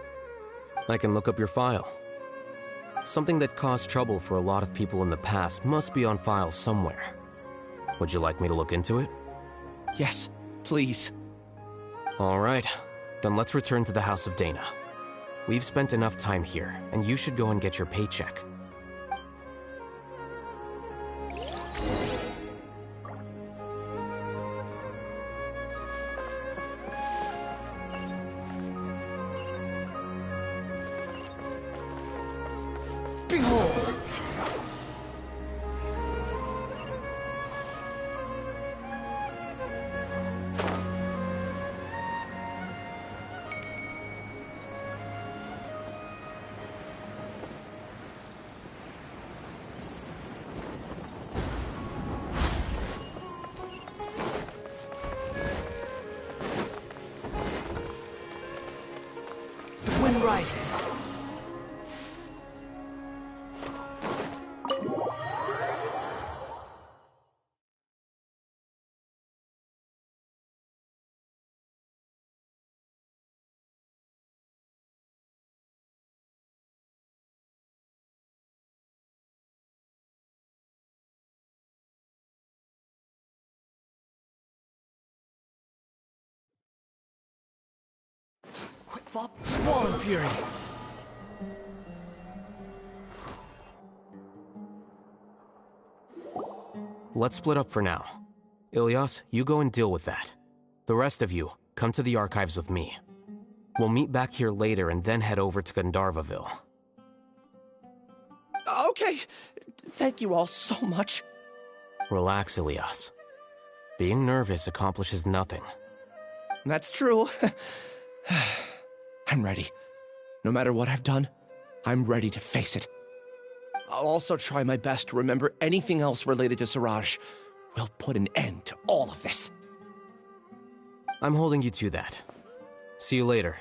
Speaker 5: I can look up your file. Something that caused trouble for a lot of people in the past must be on file somewhere. Would you like me to look into it?
Speaker 4: Yes, please.
Speaker 5: All right, then let's return to the House of Dana. We've spent enough time here, and you should go and get your paycheck.
Speaker 8: Rises. Quick flop, Swollen Fury.
Speaker 5: Let's split up for now. Ilias, you go and deal with that. The rest of you, come to the archives with me. We'll meet back here later and then head over to Gandharvaville.
Speaker 4: Okay. Thank you all so much.
Speaker 5: Relax, Ilias. Being nervous accomplishes nothing.
Speaker 4: That's true. I'm ready. No matter what I've done, I'm ready to face it. I'll also try my best to remember anything else related to Siraj. We'll put an end to all of this.
Speaker 5: I'm holding you to that. See you later.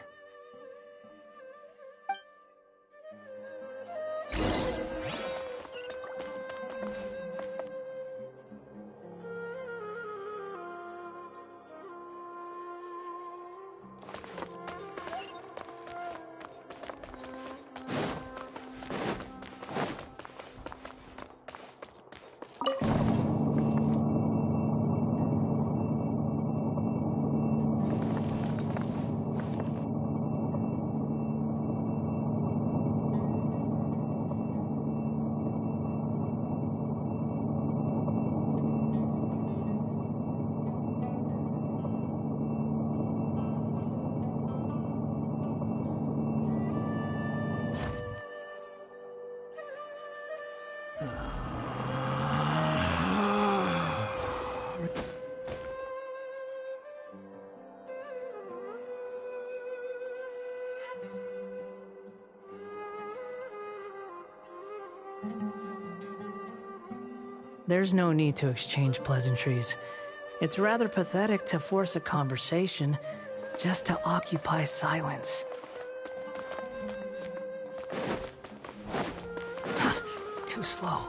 Speaker 8: There's no need to exchange pleasantries. It's rather pathetic to force a conversation just to occupy silence. Too slow.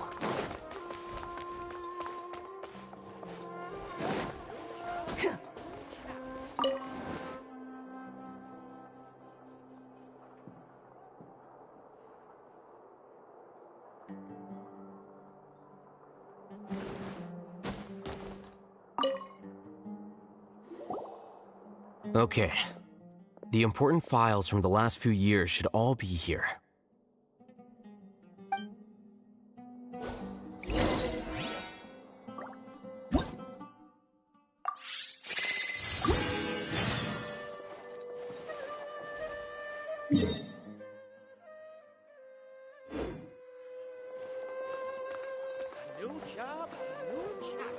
Speaker 5: Okay. The important files from the last few years should all be here.
Speaker 12: New job, new challenge.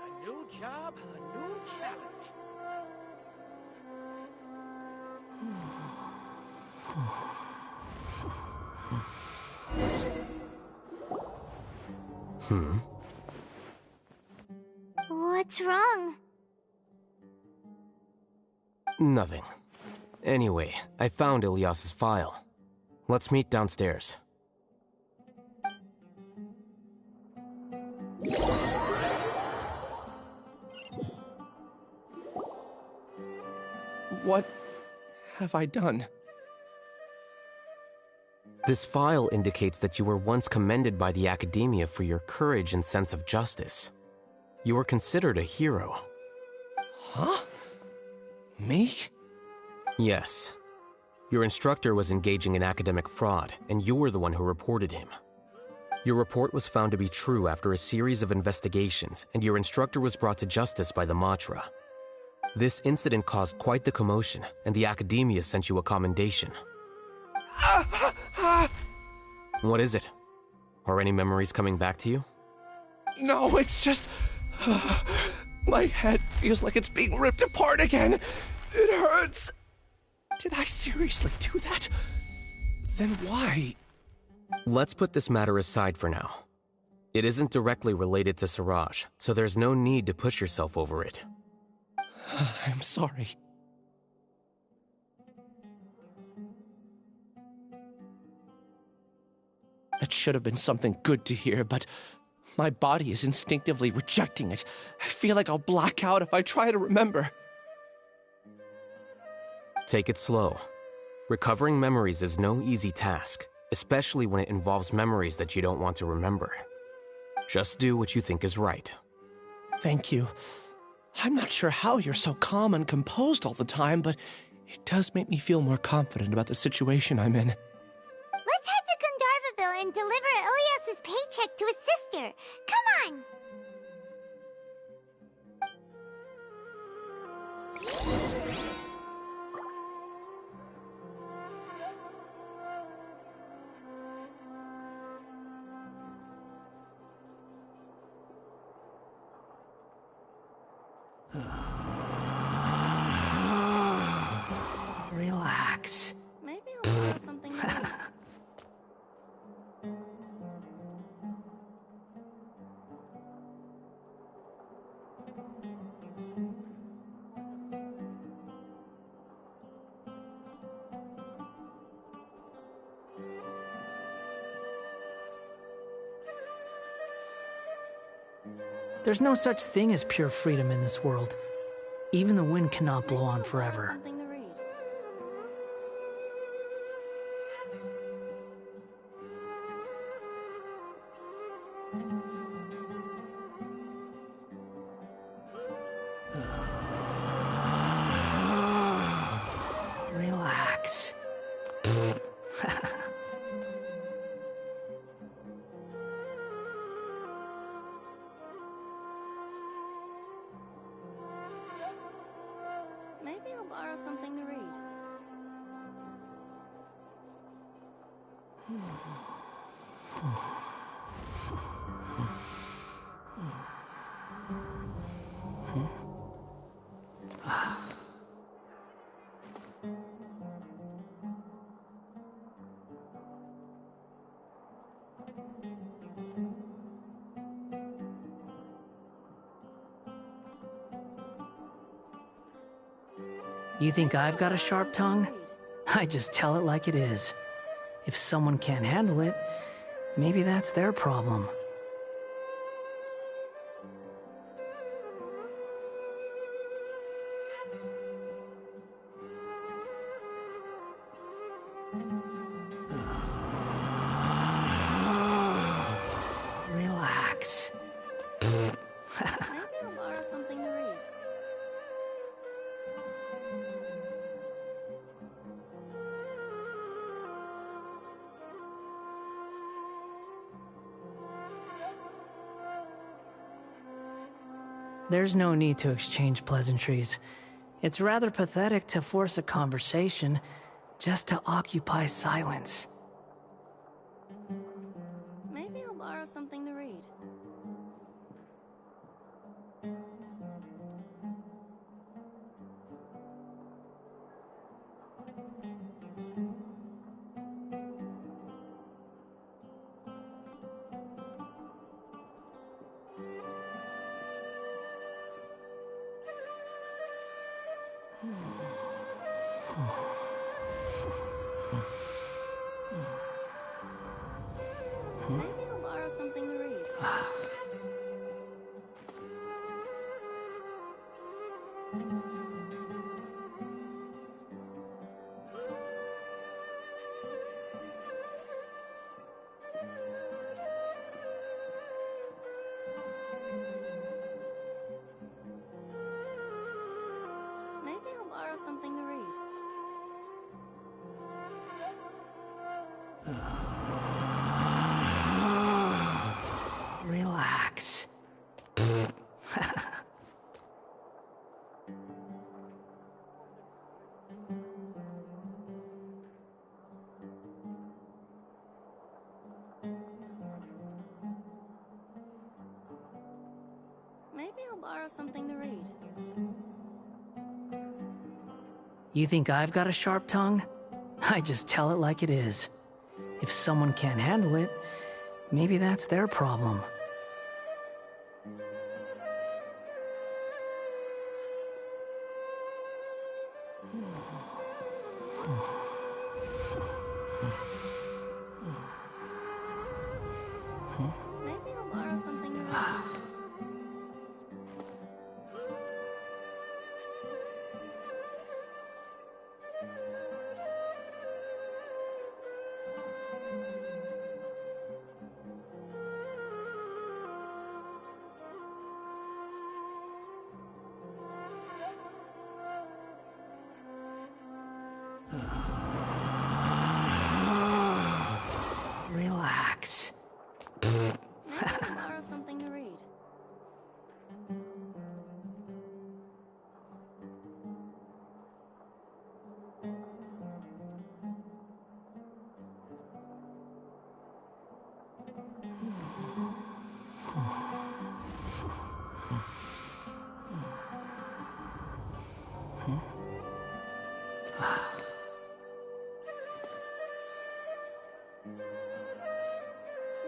Speaker 12: A new job, a new challenge.
Speaker 2: What's wrong?
Speaker 5: Nothing. Anyway, I found Ilias's file. Let's meet downstairs.
Speaker 4: What have I done?
Speaker 5: This file indicates that you were once commended by the Academia for your courage and sense of justice. You were considered a hero.
Speaker 4: Huh? Me?
Speaker 5: Yes. Your instructor was engaging in academic fraud, and you were the one who reported him. Your report was found to be true after a series of investigations, and your instructor was brought to justice by the Matra. This incident caused quite the commotion, and the Academia sent you a commendation. What is it? Are any memories coming back to you?
Speaker 4: No, it's just... my head feels like it's being ripped apart again. It hurts. Did I seriously do that? Then why?
Speaker 5: Let's put this matter aside for now. It isn't directly related to Siraj, so there's no need to push yourself over it.
Speaker 4: I'm sorry. That should have been something good to hear, but my body is instinctively rejecting it. I feel like I'll black out if I try to remember.
Speaker 5: Take it slow. Recovering memories is no easy task, especially when it involves memories that you don't want to remember. Just do what you think is right.
Speaker 4: Thank you. I'm not sure how you're so calm and composed all the time, but it does make me feel more confident about the situation I'm in.
Speaker 2: Let's head to Gandharvaville and deliver Ilyas's paycheck to his sister. Come on!
Speaker 8: Relax.
Speaker 9: Maybe I'll borrow something new.
Speaker 8: There's no such thing as pure freedom in this world. Even the wind cannot blow on forever.
Speaker 9: Something to read.
Speaker 8: Relax.
Speaker 9: Maybe I'll borrow something to read.
Speaker 8: You think I've got a sharp tongue? I just tell it like it is. If someone can't handle it, maybe that's their problem. Relax.
Speaker 9: Maybe I'll borrow something to read.
Speaker 8: There's no need to exchange pleasantries. It's rather pathetic to force a conversation just to occupy silence.
Speaker 9: Maybe I'll borrow something to read. Maybe I'll borrow something to read. Maybe I'll borrow something to read.
Speaker 8: Relax.
Speaker 9: Maybe I'll borrow something to read.
Speaker 8: You think I've got a sharp tongue? I just tell it like it is. If someone can't handle it, maybe that's their problem.
Speaker 9: Maybe I'll borrow something to read.
Speaker 8: Relax.
Speaker 13: Maybe I'll borrow something to read.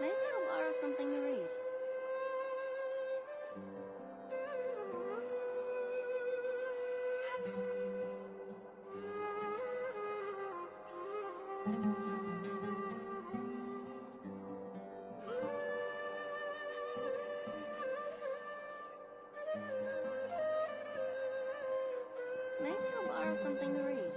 Speaker 13: Maybe I'll borrow something to read. Maybe I'll borrow something to read.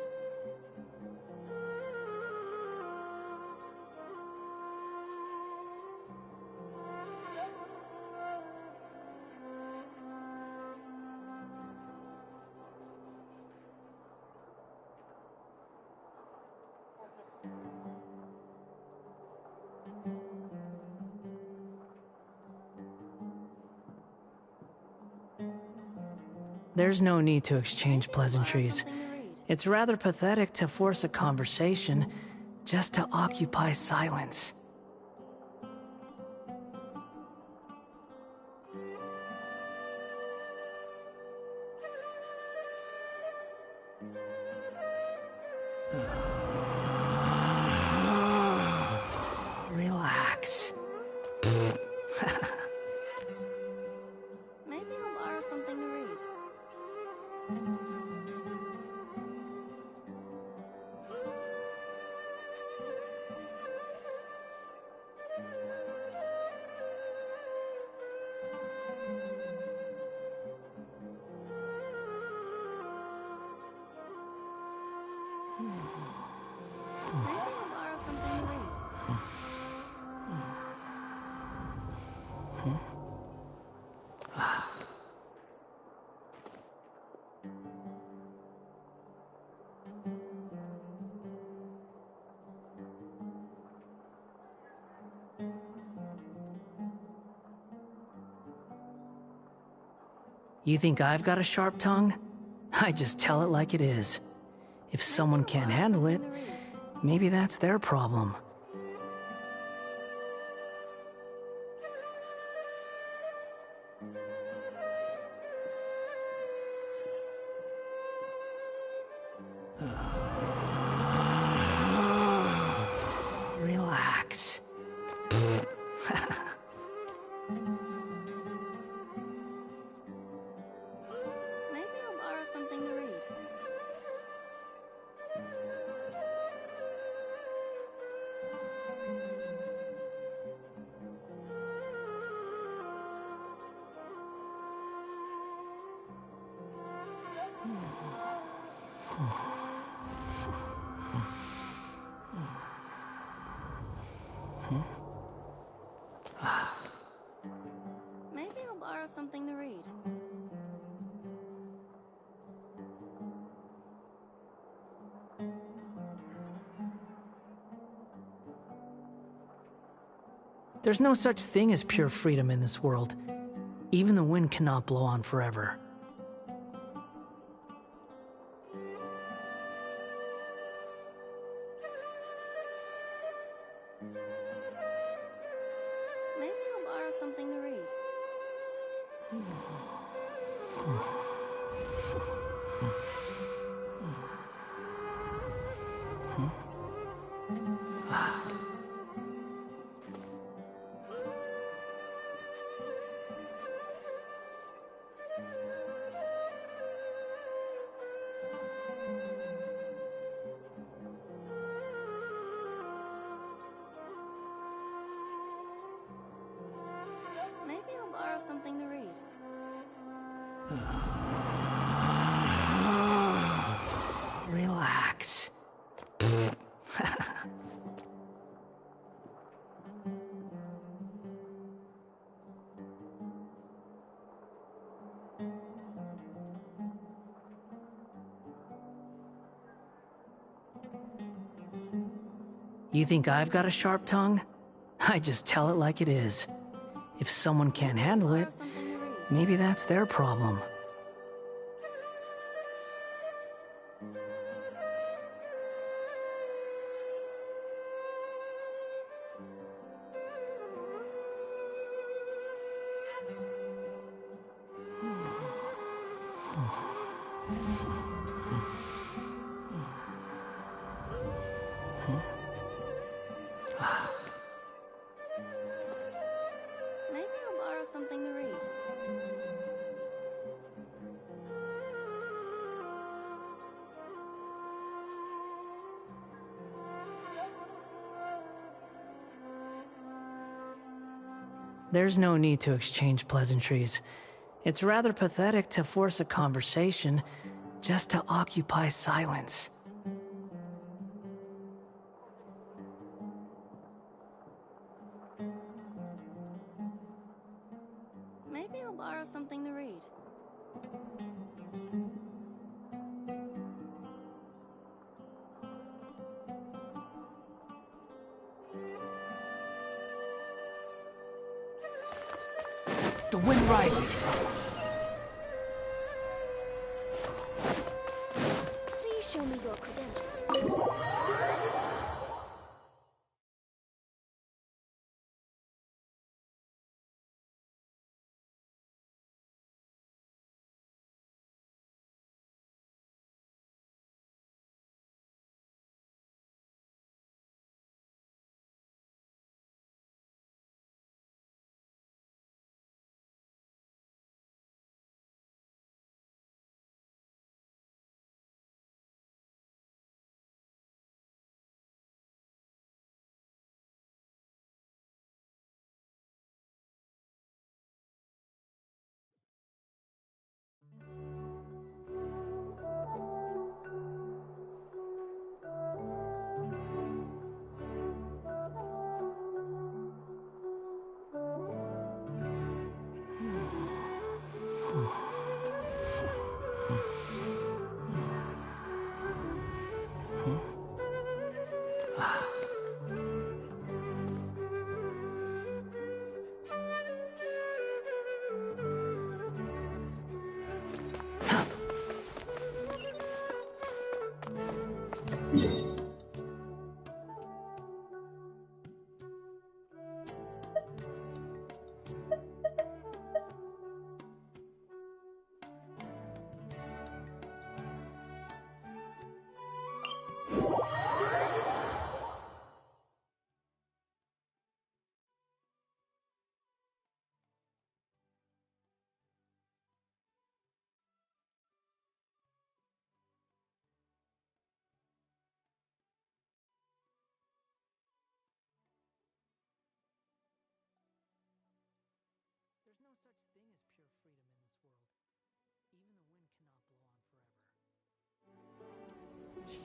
Speaker 8: There's no need to exchange pleasantries. It's rather pathetic to force a conversation just to occupy silence. Relax.
Speaker 13: Maybe I'll borrow something to read. Maybe I'll borrow something to read.
Speaker 8: You think I've got a sharp tongue? I just tell it like it is. If someone can't handle it, maybe that's their problem. Relax.
Speaker 13: Maybe I'll borrow something to read. Maybe I'll borrow something to read.
Speaker 8: There's no such thing as pure freedom in this world. Even the wind cannot blow on forever.
Speaker 13: Maybe I'll borrow something to read. Maybe I'll borrow something to read.
Speaker 8: Relax. You think I've got a sharp tongue? I just tell it like it is. If someone can't handle it, maybe that's their problem.
Speaker 13: Maybe I'll borrow something to read.
Speaker 8: There's no need to exchange pleasantries. It's rather pathetic to force a conversation just to occupy silence.
Speaker 13: Maybe I'll borrow something to read.
Speaker 12: The wind rises.
Speaker 13: Please show me your credentials.
Speaker 8: There's no such thing as pure freedom in this world. Even the wind cannot blow on forever.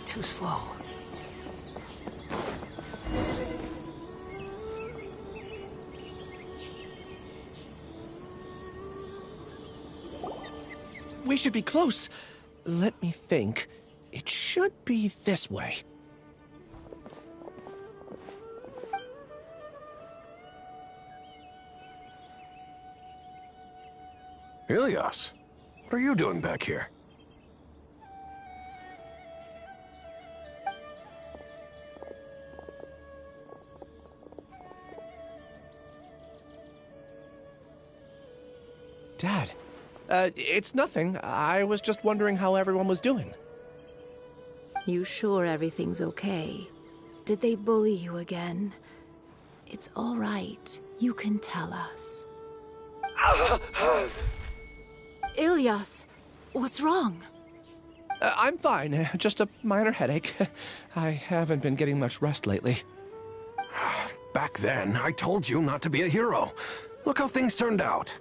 Speaker 8: Too slow.
Speaker 4: We should be close. Let me think. It should be this way.
Speaker 18: Ilias, what are you doing back here?
Speaker 4: Dad, it's nothing. I was just wondering how everyone was doing.
Speaker 19: You sure everything's okay? Did they bully you again? It's all right. You can tell us. Ilias, what's wrong?
Speaker 4: I'm fine. Just a minor headache. I haven't been getting much rest lately.
Speaker 18: Back then, I told you not to be a hero. Look how things turned out.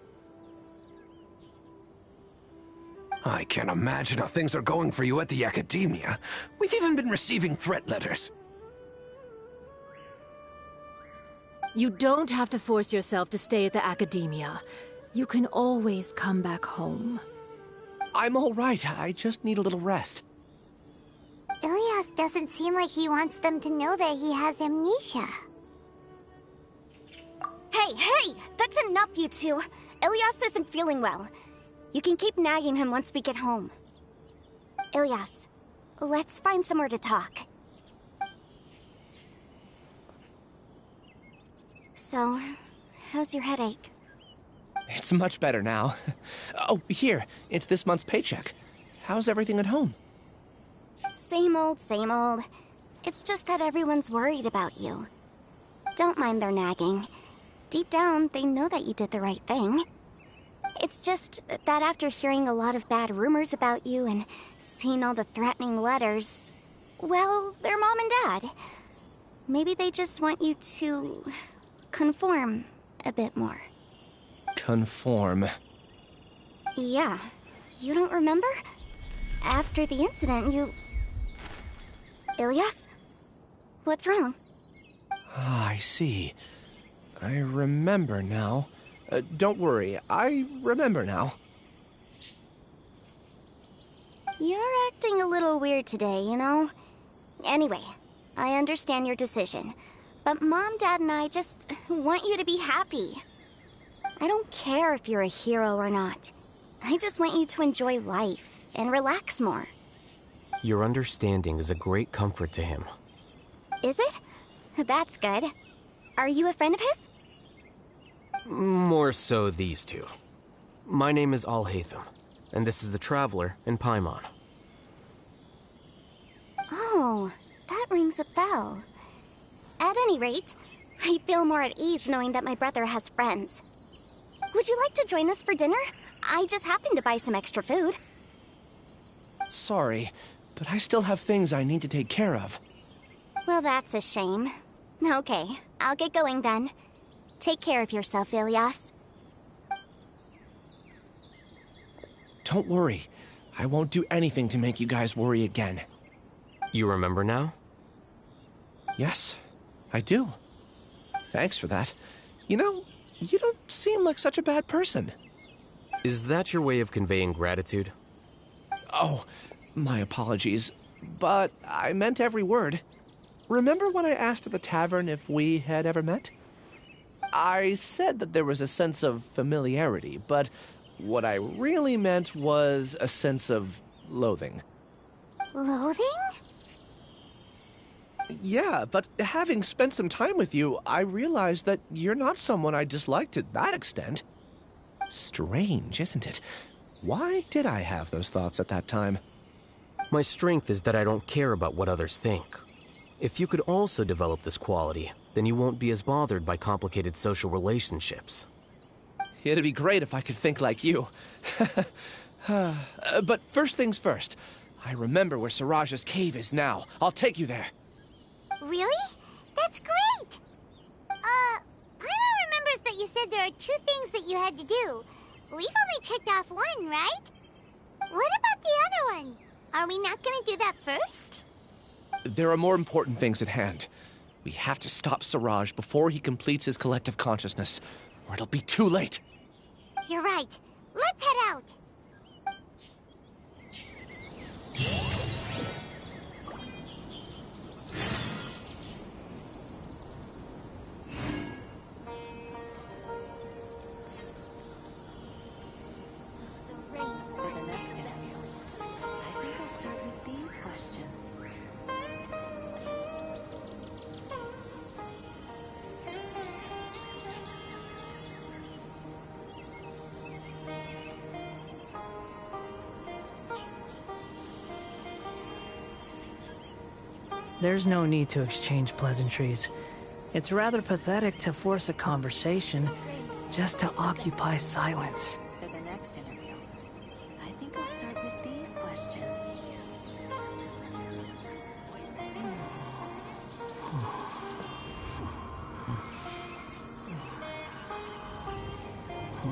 Speaker 18: I can't imagine how things are going for you at the Academia. We've even been receiving threat letters.
Speaker 19: You don't have to force yourself to stay at the Academia. You can always come back home.
Speaker 4: I'm all right. I just need a little rest.
Speaker 2: Ilias doesn't seem like he wants them to know that he has amnesia.
Speaker 13: Hey! That's enough, you two. Ilias isn't feeling well. You can keep nagging him once we get home. Ilias, let's find somewhere to talk. So, how's your headache?
Speaker 4: It's much better now. Oh, here. It's this month's paycheck. How's everything at home?
Speaker 13: Same old, same old. It's just that everyone's worried about you. Don't mind their nagging. Deep down, they know that you did the right thing. It's just that after hearing a lot of bad rumors about you and seeing all the threatening letters, well, they're mom and dad. Maybe they just want you to conform a bit more.
Speaker 4: Conform.
Speaker 13: Yeah. You don't remember? After the incident, you... Ilias? What's wrong?
Speaker 4: Ah, I see. I remember now. Don't worry, I remember now.
Speaker 13: You're acting a little weird today, you know? Anyway, I understand your decision. But Mom, Dad, and I just want you to be happy. I don't care if you're a hero or not. I just want you to enjoy life and relax more.
Speaker 5: Your understanding is a great comfort to him.
Speaker 13: Is it? That's good. Are you a friend of his?
Speaker 5: More so these two. My name is Alhaitham, and this is the Traveler in Paimon.
Speaker 13: Oh, that rings a bell. At any rate, I feel more at ease knowing that my brother has friends. Would you like to join us for dinner? I just happened to buy some extra food.
Speaker 4: Sorry, but I still have things I need to take care of.
Speaker 13: Well, that's a shame. Okay, I'll get going then. Take care of yourself, Ilias.
Speaker 4: Don't worry. I won't do anything to make you guys worry again.
Speaker 5: You remember now?
Speaker 4: Yes, I do. Thanks for that. You know, you don't seem like such a bad person.
Speaker 5: Is that your way of conveying gratitude?
Speaker 4: Oh, my apologies. But I meant every word. Remember when I asked at the tavern if we had ever met? I said that there was a sense of familiarity, but what I really meant was a sense of loathing.
Speaker 2: Loathing?
Speaker 4: Yeah, but having spent some time with you, I realized that you're not someone I dislike to that extent. Strange, isn't it? Why did I have those thoughts at that time?
Speaker 5: My strength is that I don't care about what others think. If you could also develop this quality, then you won't be as bothered by complicated social relationships.
Speaker 4: It'd be great if I could think like you. But first things first. I remember where Siraj's cave is now. I'll take you there.
Speaker 2: Really? That's great! Paimon remembers that you said there are 2 things that you had to do. We've only checked off 1, right? What about the other one? Are we not gonna do that first?
Speaker 4: There are more important things at hand. We have to stop Siraj before he completes his collective consciousness, or it'll be too late.
Speaker 2: You're right. Let's head out.
Speaker 8: There's no need to exchange pleasantries. It's rather pathetic to force a conversation just to occupy silence.
Speaker 7: For the next interview, I think I'll start with these questions. The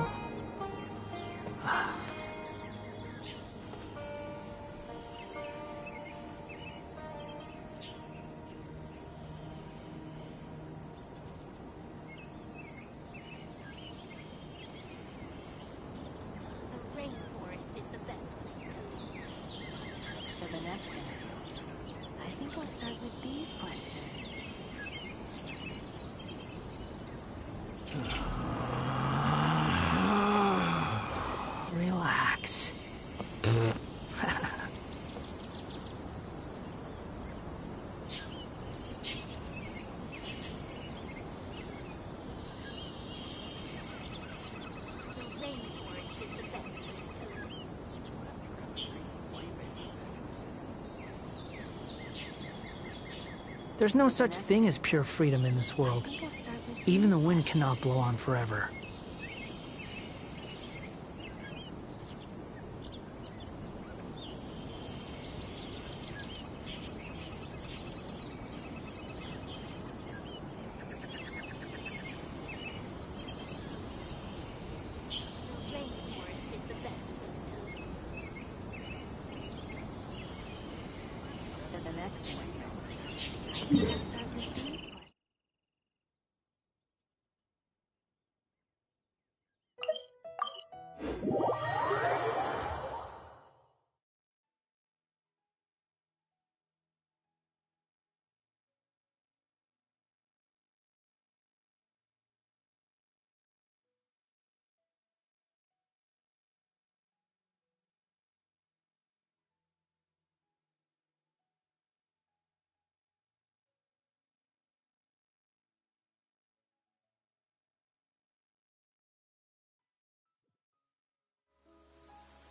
Speaker 7: rainforest is the best place to live. For the next interview, I think I'll start with these questions.
Speaker 8: Relax.
Speaker 7: The rainforest is the best place to live.
Speaker 8: There's no such thing as pure freedom in this world. Even the wind cannot blow on forever.
Speaker 7: The rainforest is the best place to live. For the next interview, I think I'll start with these questions.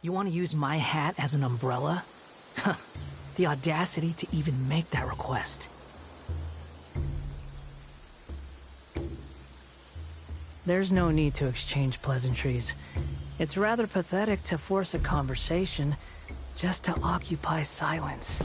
Speaker 8: You want to use my hat as an umbrella? Huh. The audacity to even make that request. There's no need to exchange pleasantries. It's rather pathetic to force a conversation just to occupy silence.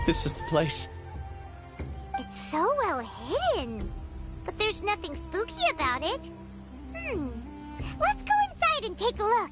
Speaker 4: This is the place.
Speaker 2: It's so well hidden. But there's nothing spooky about it. Let's go inside and take a look.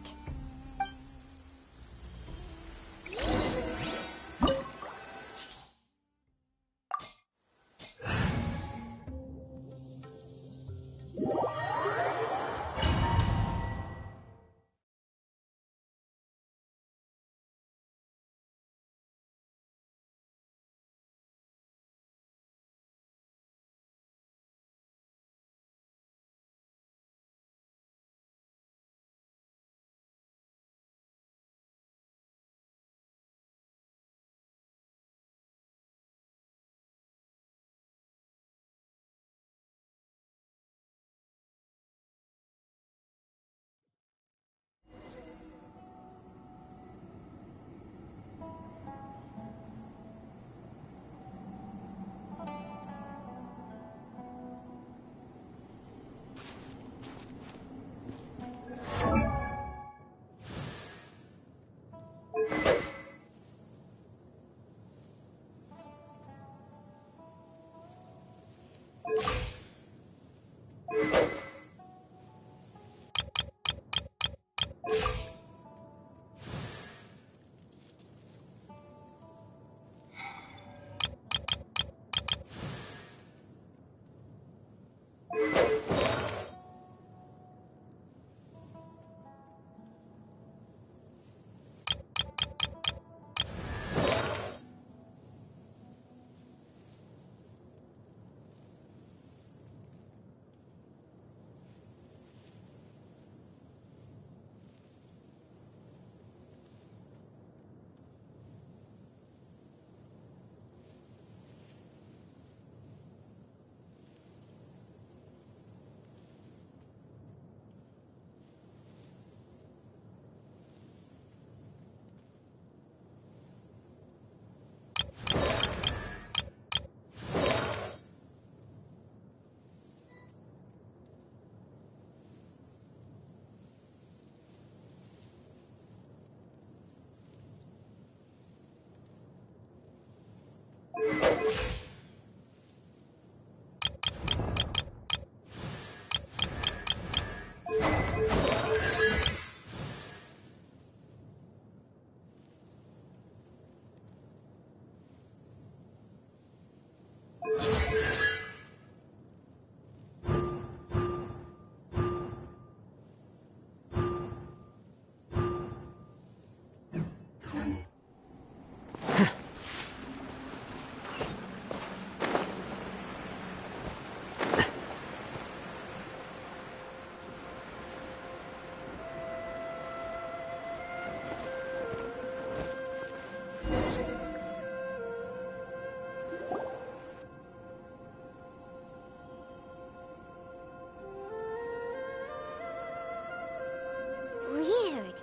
Speaker 2: Weird.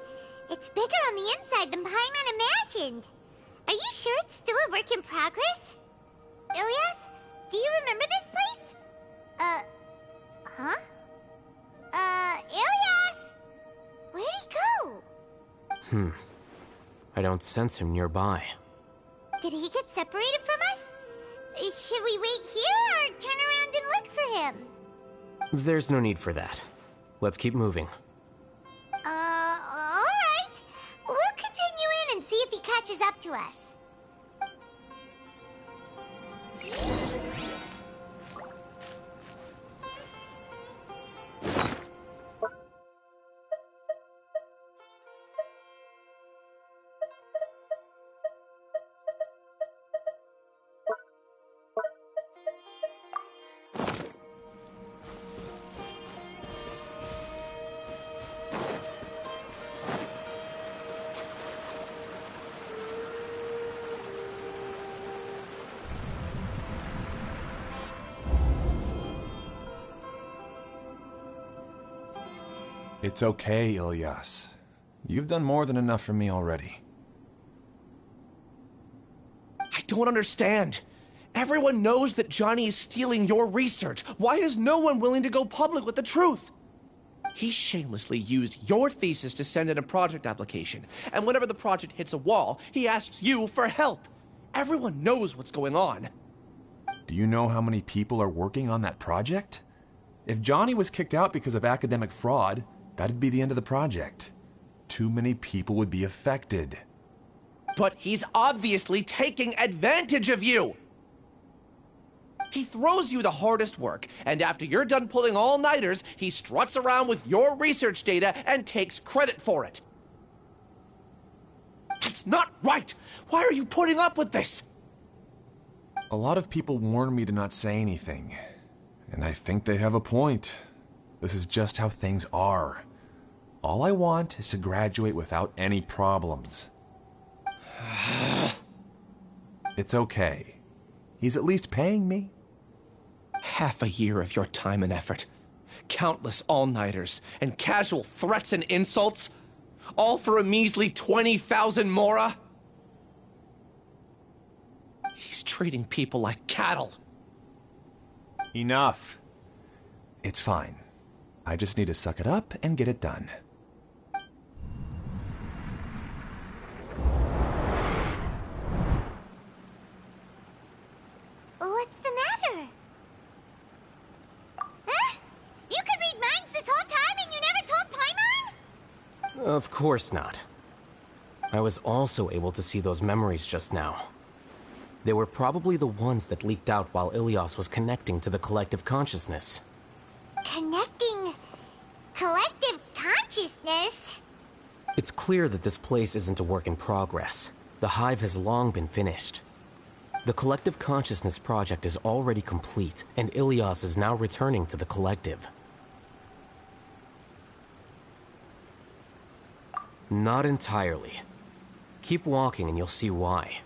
Speaker 2: It's bigger on the inside than Paimon imagined. Are you sure it's still a work in progress? Ilias, do you remember this place? Huh? Ilias! Where'd he go?
Speaker 5: I don't sense him nearby.
Speaker 2: Did he get separated from us? Should we wait here or turn around and look for him?
Speaker 5: There's no need for that. Let's keep moving.
Speaker 2: Alright. We'll continue in and see if he catches up to us.
Speaker 20: It's okay, Ilias. You've done more than enough for me already.
Speaker 4: I don't understand. Everyone knows that Johnny is stealing your research. Why is no one willing to go public with the truth? He shamelessly used your thesis to send in a project application, and whenever the project hits a wall, he asks you for help. Everyone knows what's going on.
Speaker 20: Do you know how many people are working on that project? If Johnny was kicked out because of academic fraud, that'd be the end of the project. Too many people would be affected.
Speaker 4: But he's obviously taking advantage of you! He throws you the hardest work, and after you're done pulling all-nighters, he struts around with your research data and takes credit for it. That's not right! Why are you putting up with this?
Speaker 20: A lot of people warn me to not say anything, and I think they have a point. This is just how things are. All I want is to graduate without any problems. It's okay. He's at least paying me.
Speaker 4: Half a year of your time and effort. Countless all-nighters and casual threats and insults. All for a measly 20,000 mora? He's treating people like cattle.
Speaker 20: Enough. It's fine. I just need to suck it up and get it done.
Speaker 2: What's the matter? Huh? You could read minds this whole time and you never told Paimon?
Speaker 5: Of course not. I was also able to see those memories just now. They were probably the ones that leaked out while Ilias was connecting to the collective consciousness.
Speaker 2: Connecting collective consciousness?
Speaker 5: It's clear that this place isn't a work in progress. The hive has long been finished. The collective consciousness project is already complete, and Ilias is now returning to the collective. Not entirely. Keep walking and you'll see why.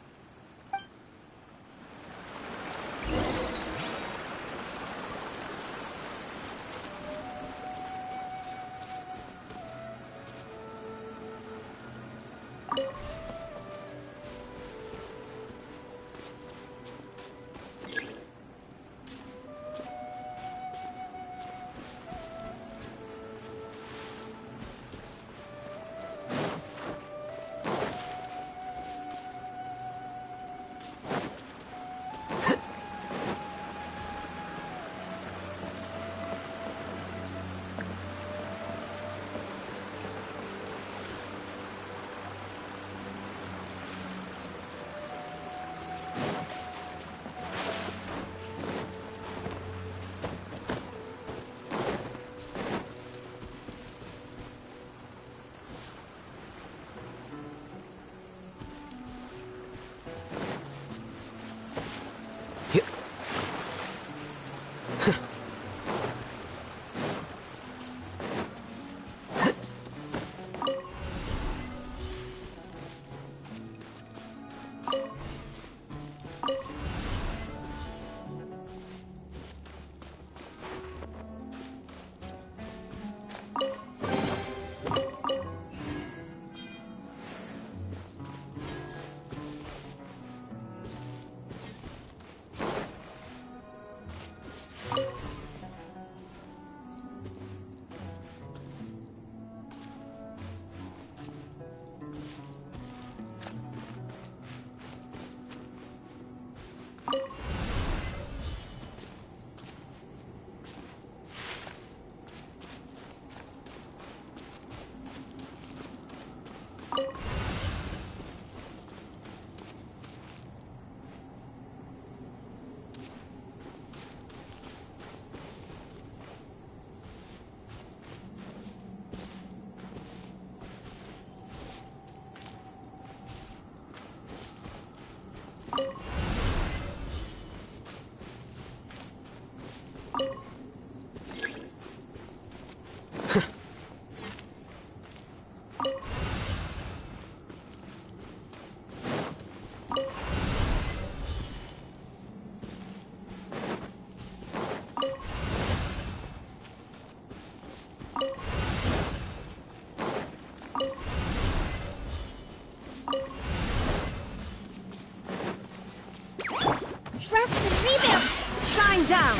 Speaker 14: down!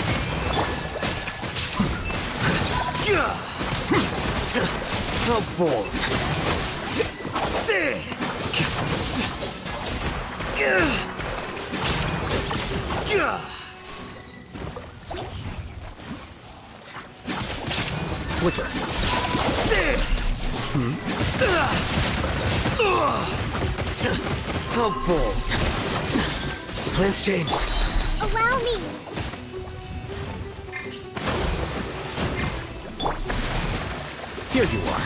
Speaker 5: How bold! Flicker. How bold! Plans changed.
Speaker 2: Allow me.
Speaker 5: Here you are.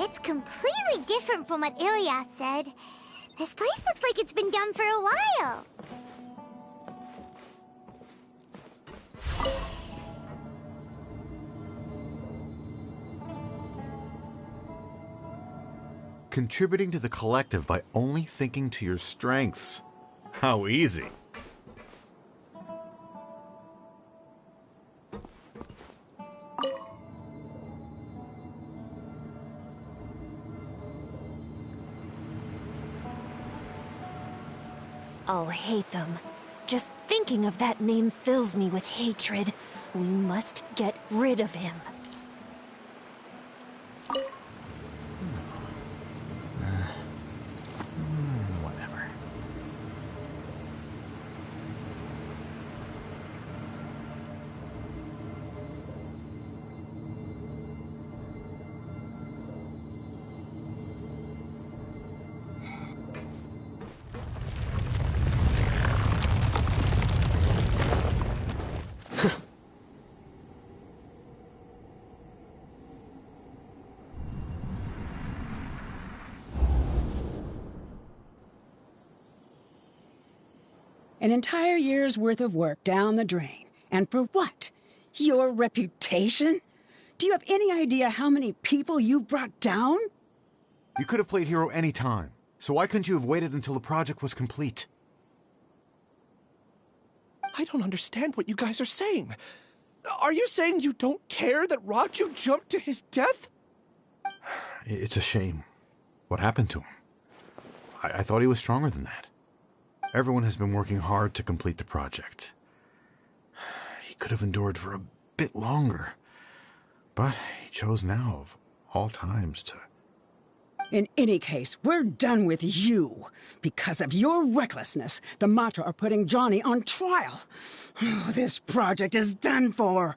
Speaker 2: It's completely different from what Ilyas said. This place looks like it's been done for a while. Contributing to the collective by only thinking to your strengths. How easy.
Speaker 7: I'll hate them. Just thinking of that name fills me with hatred. We must get rid of him.
Speaker 1: Whatever.
Speaker 11: An entire year's worth of work down the drain. And for what? Your reputation? Do you have any idea how many people you brought down?
Speaker 2: You could have played hero any time, so why couldn't you have waited until the project was complete?
Speaker 4: I don't understand what you guys are saying. Are you saying you don't care that Raju jumped to his death?
Speaker 2: It's a shame. What happened to him? I thought he was stronger than that. Everyone has been working hard to complete the project. He could have endured for a bit longer, but he chose now, of all times, to...
Speaker 11: In any case, we're done with you. Because of your recklessness, the Matra are putting Johnny on trial. This project is done for.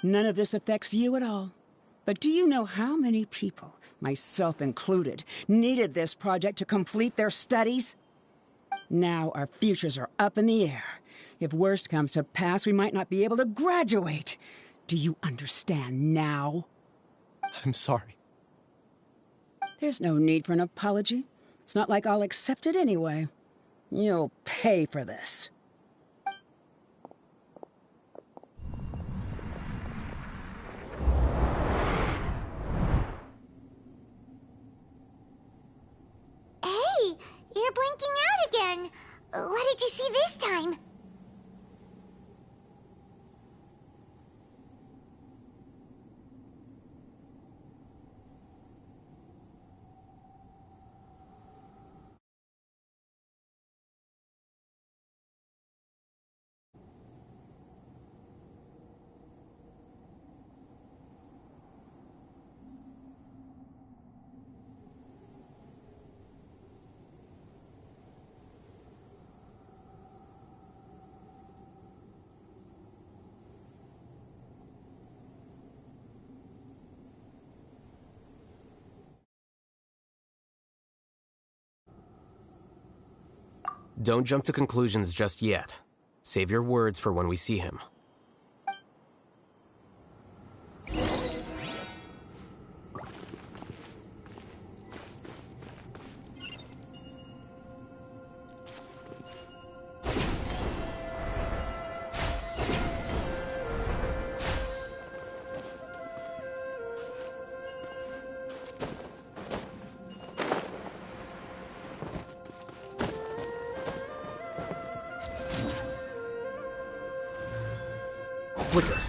Speaker 11: None of this affects you at all. But do you know how many people, myself included, needed this project to complete their studies? Now our futures are up in the air. If worst comes to pass, we might not be able to graduate. Do you understand now?
Speaker 4: I'm sorry.
Speaker 11: There's no need for an apology. It's not like I'll accept it anyway. You'll pay for this.
Speaker 2: Hey, you're blinking out again. What did you see this time?
Speaker 5: Don't jump to conclusions just yet. Save your words for when we see him. quicker.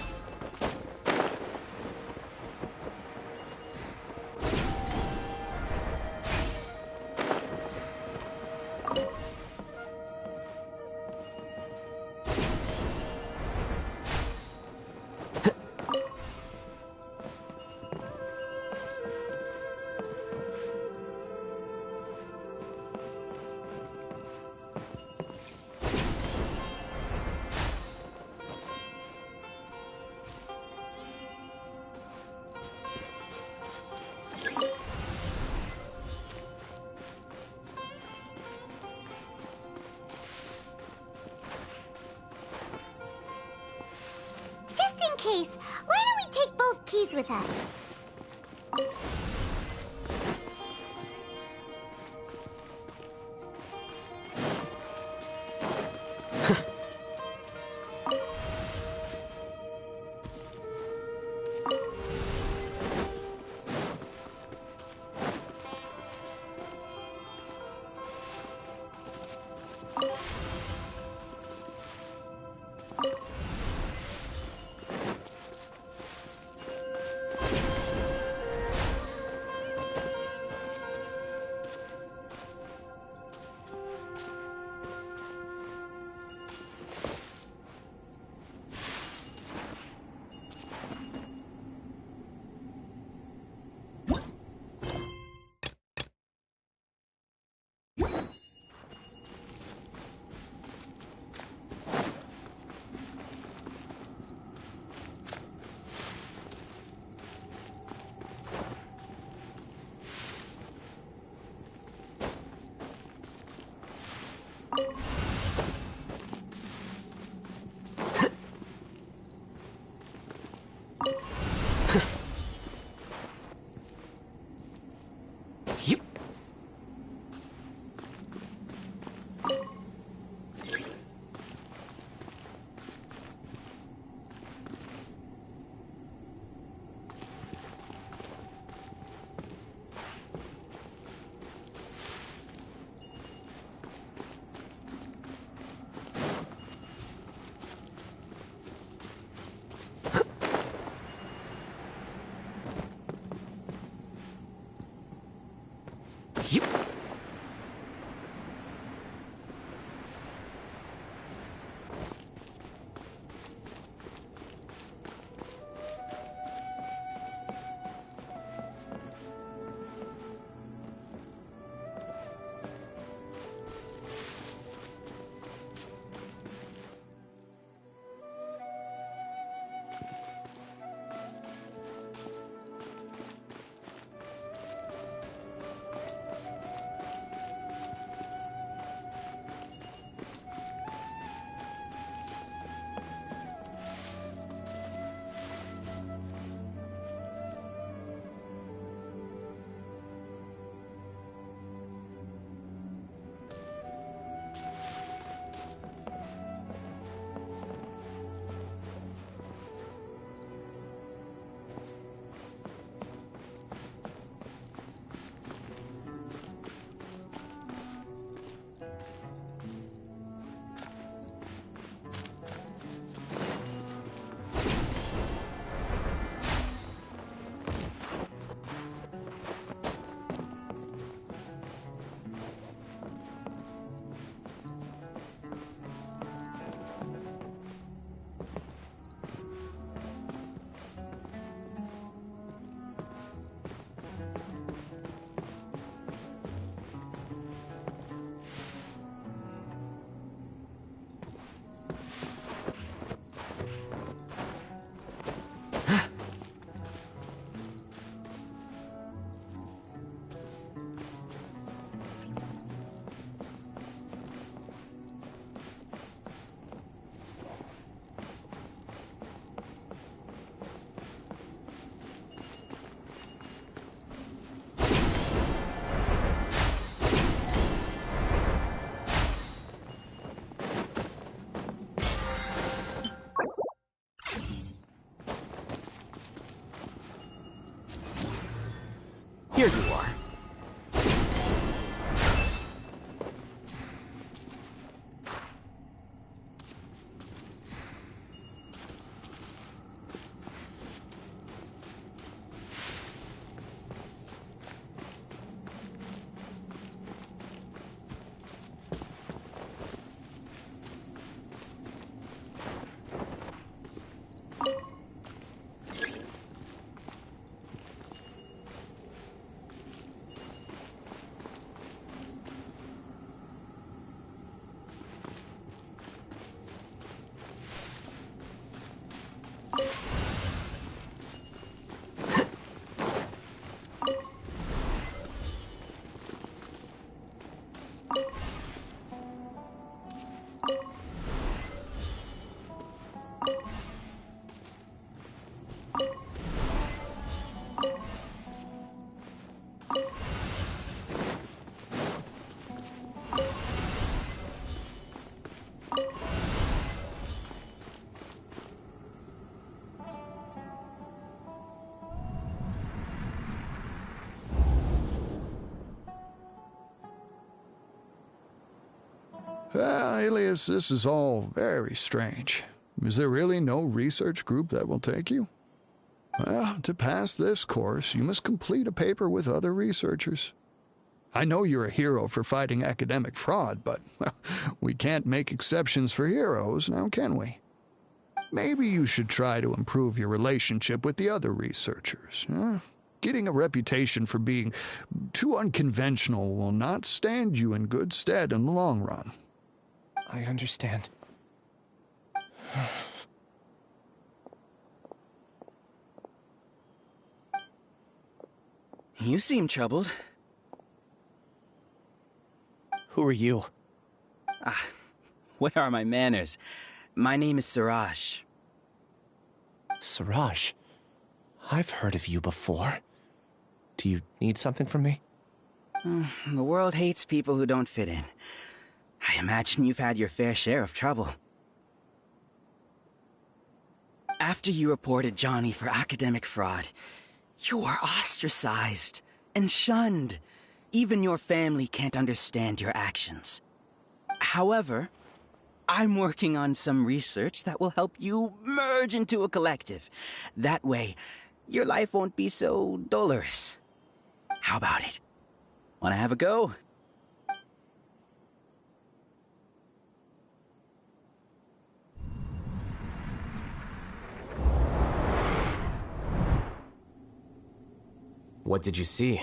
Speaker 2: Just in case, why don't we take both keys with us?
Speaker 5: Here you are.
Speaker 21: Alias, this is all very strange. Is there really no research group that will take you? Well, to pass this course, you must complete a paper with other researchers. I know you're a hero for fighting academic fraud, but well, we can't make exceptions for heroes, now can we? Maybe you should try to improve your relationship with the other researchers. Huh? Getting a reputation for being too unconventional will not stand you in good stead in the long run.
Speaker 4: I understand.
Speaker 22: You seem troubled.
Speaker 4: Who are you?
Speaker 22: Where are my manners? My name is Siraj.
Speaker 4: Siraj? I've heard of you before. Do you need something from me?
Speaker 22: The world hates people who don't fit in. I imagine you've had your fair share of trouble. After you reported Johnny for academic fraud, you were ostracized and shunned. Even your family can't understand your actions. However, I'm working on some research that will help you merge into a collective. That way, your life won't be so dolorous. How about it? Wanna have a go?
Speaker 5: What did you see?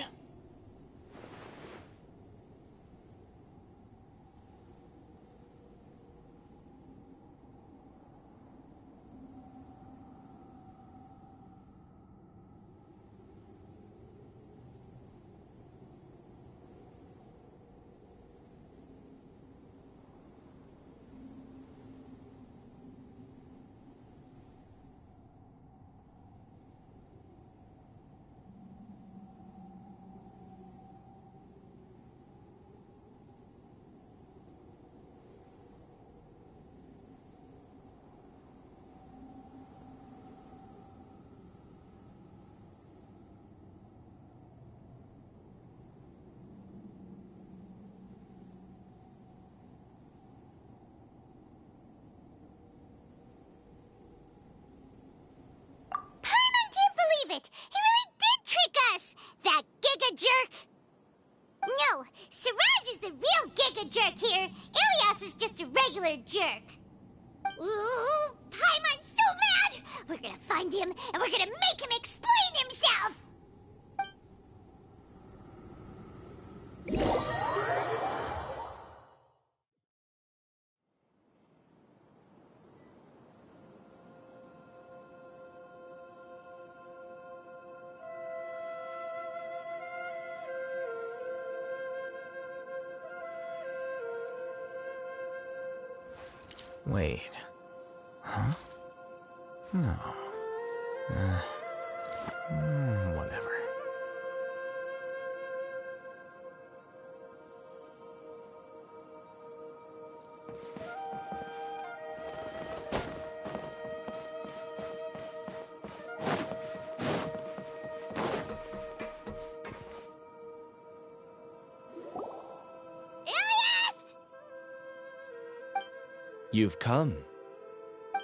Speaker 2: He really did trick us! That Giga Jerk! No, Siraj is the real Giga Jerk here. Ilias is just a regular jerk. Ooh, Paimon's so mad! We're gonna find him, and we're gonna make him explain himself!
Speaker 1: Wait. Huh? No. Whatever.
Speaker 4: You've come.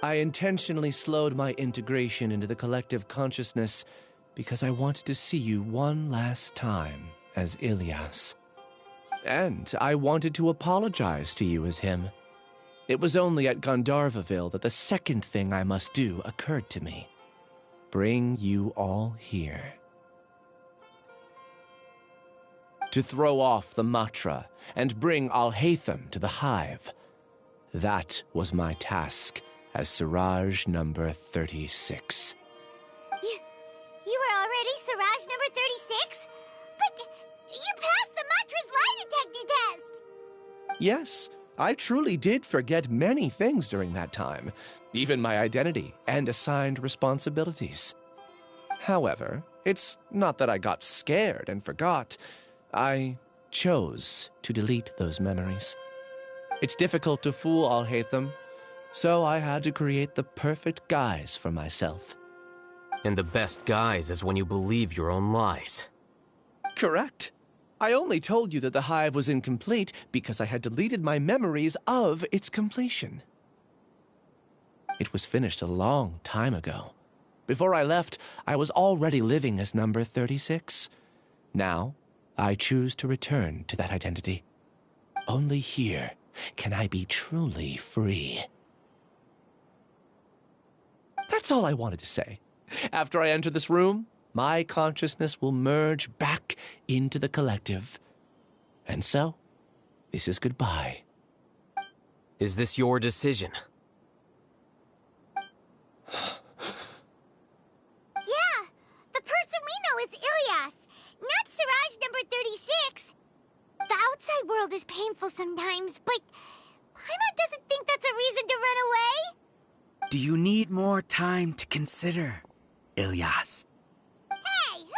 Speaker 4: I intentionally slowed my integration into the collective consciousness because I wanted to see you one last time as Ilias. And I wanted to apologize to you as him. It was only at Gandharvaville that the second thing I must do occurred to me. Bring you all here. To throw off the Matra and bring Alhaitham to the Hive. That was my task as Siraj number 36.
Speaker 2: You were already Siraj number 36? But you passed the Matra's lie detector test!
Speaker 4: Yes, I truly did forget many things during that time, even my identity and assigned responsibilities. However, it's not that I got scared and forgot. I chose to delete those memories. It's difficult to fool Alhaitham, so I had to create the perfect guise for myself.
Speaker 5: And the best guise is when you believe your own lies.
Speaker 4: Correct. I only told you that the hive was incomplete because I had deleted my memories of its completion. It was finished a long time ago. Before I left, I was already living as number 36. Now, I choose to return to that identity. Only here can I be truly free. That's all I wanted to say. After I enter this room, my consciousness will merge back into the collective. And so, this is goodbye.
Speaker 5: Is this your decision?
Speaker 2: Yeah, the person we know is Ilyas, not Siraj number 36. The outside world is painful sometimes, but Paimon doesn't think that's a reason to run away.
Speaker 22: Do you need more time to consider, Ilyas?
Speaker 2: Hey, who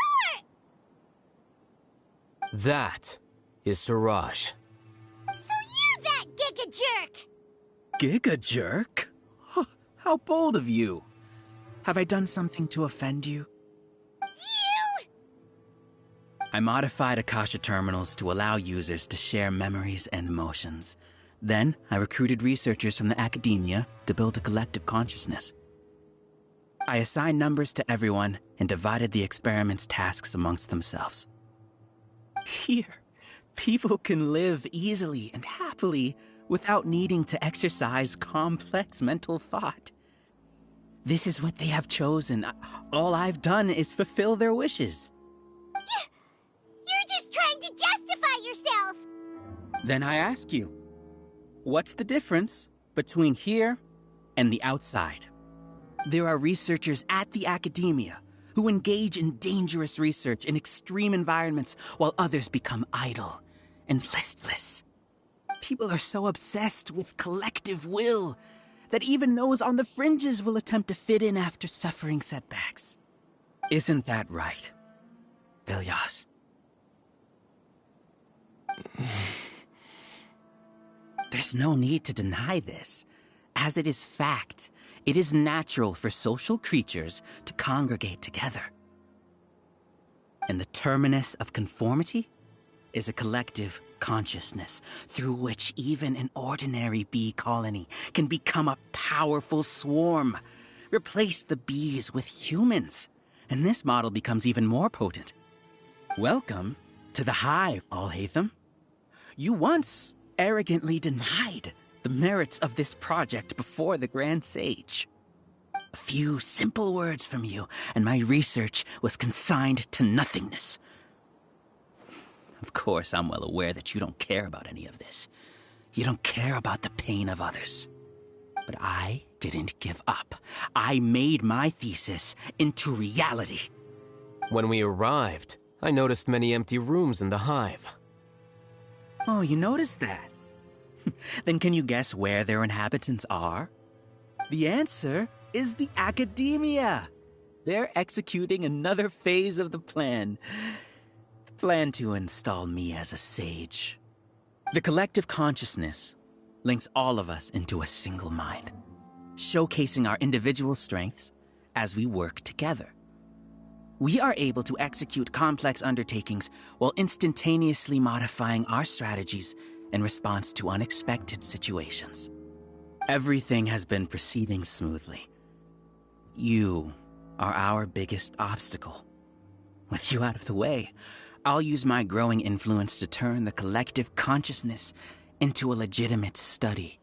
Speaker 2: are...
Speaker 5: That is Siraj.
Speaker 2: So you're that Giga Jerk!
Speaker 22: Giga Jerk? Huh, how bold of you. Have I done something to offend you?
Speaker 2: You!
Speaker 22: I modified Akasha terminals to allow users to share memories and emotions. Then, I recruited researchers from the academia to build a collective consciousness. I assigned numbers to everyone and divided the experiment's tasks amongst themselves. Here, people can live easily and happily without needing to exercise complex mental thought. This is what they have chosen. All I've done is fulfill their wishes.
Speaker 2: You're just trying to justify yourself!
Speaker 22: Then I ask you, what's the difference between here and the outside? There are researchers at the academia who engage in dangerous research in extreme environments while others become idle and listless. People are so obsessed with collective will that even those on the fringes will attempt to fit in after suffering setbacks. Isn't that right, Ilyas? There's no need to deny this, as it is fact. It is natural for social creatures to congregate together. And the terminus of conformity is a collective consciousness through which even an ordinary bee colony can become a powerful swarm. Replace the bees with humans, and this model becomes even more potent. Welcome to the hive, Alhaitham. You once arrogantly denied the merits of this project before the Grand Sage. A few simple words from you, and my research was consigned to nothingness. Of course, I'm well aware that you don't care about any of this. You don't care about the pain of others. But I didn't give up. I made my thesis into reality.
Speaker 5: When we arrived, I noticed many empty rooms in the hive.
Speaker 22: Oh, you noticed that? Then can you guess where their inhabitants are? The answer is the academia. They're executing another phase of the plan. The plan to install me as a sage. The collective consciousness links all of us into a single mind, showcasing our individual strengths as we work together. We are able to execute complex undertakings while instantaneously modifying our strategies in response to unexpected situations. Everything has been proceeding smoothly. You are our biggest obstacle. With you out of the way, I'll use my growing influence to turn the collective consciousness into a legitimate study.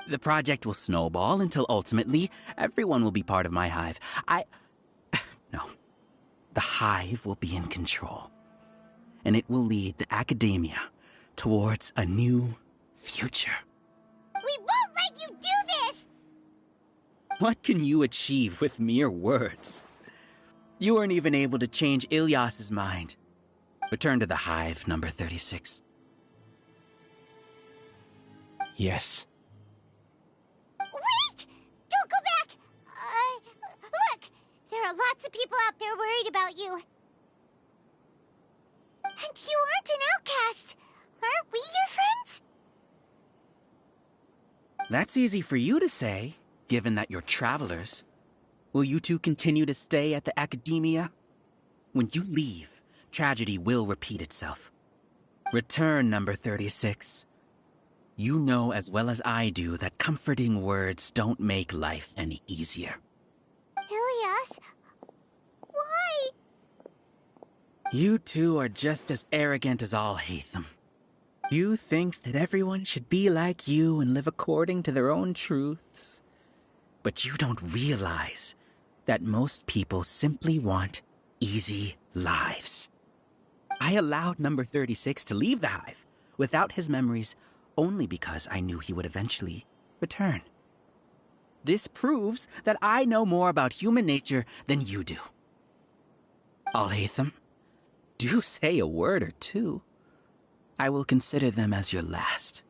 Speaker 22: The project will snowball until ultimately everyone will be part of my hive. No. The hive will be in control. And it will lead the academia towards a new future.
Speaker 2: We won't let you do this!
Speaker 22: What can you achieve with mere words? You weren't even able to change Ilyas's mind. Return to the hive, number 36.
Speaker 4: Yes.
Speaker 2: Wait! Don't go back! Look! There are lots of people out there worried about you. And you aren't an outcast. Aren't we your friends?
Speaker 22: That's easy for you to say, given that you're travelers. Will you two continue to stay at the academia? When you leave, tragedy will repeat itself. Return, number 36. You know as well as I do that comforting words don't make life any easier.
Speaker 2: Ilias? Why?
Speaker 22: You two are just as arrogant as Alhaitham. You think that everyone should be like you and live according to their own truths. But you don't realize that most people simply want easy lives. I allowed number 36 to leave the hive without his memories only because I knew he would eventually return. This proves that I know more about human nature than you do. Alhaitham, do say a word or two. I will consider them as your last.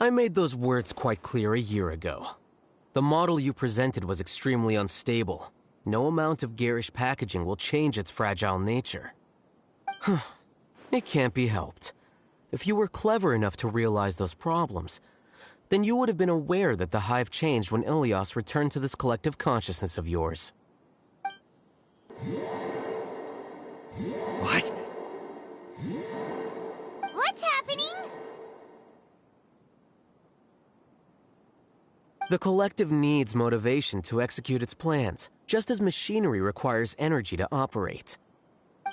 Speaker 5: I made those words quite clear a year ago. The model you presented was extremely unstable. No amount of garish packaging will change its fragile nature. It can't be helped. If you were clever enough to realize those problems, then you would have been aware that the hive changed when Ilias returned to this collective consciousness of yours.
Speaker 22: What?
Speaker 2: What's happening?
Speaker 5: The collective needs motivation to execute its plans, just as machinery requires energy to operate.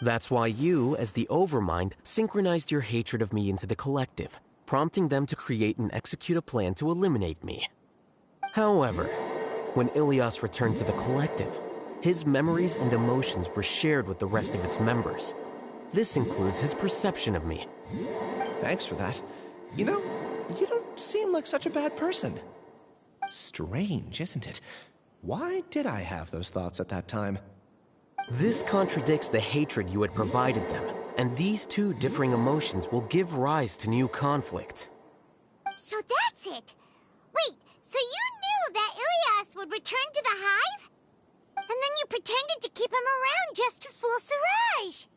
Speaker 5: That's why you, as the Overmind, synchronized your hatred of me into the collective, prompting them to create and execute a plan to eliminate me. However, when Ilias returned to the collective, his memories and emotions were shared with the rest of its members. This includes his perception of me.
Speaker 4: Thanks for that. You know, you don't seem like such a bad person. Strange, isn't it? Why did I have those thoughts at that time?
Speaker 5: This contradicts the hatred you had provided them, and these two differing emotions will give rise to new conflict.
Speaker 2: So that's it. Wait, so you knew that Ilias would return to the hive? And then you pretended to keep him around just to fool Siraj.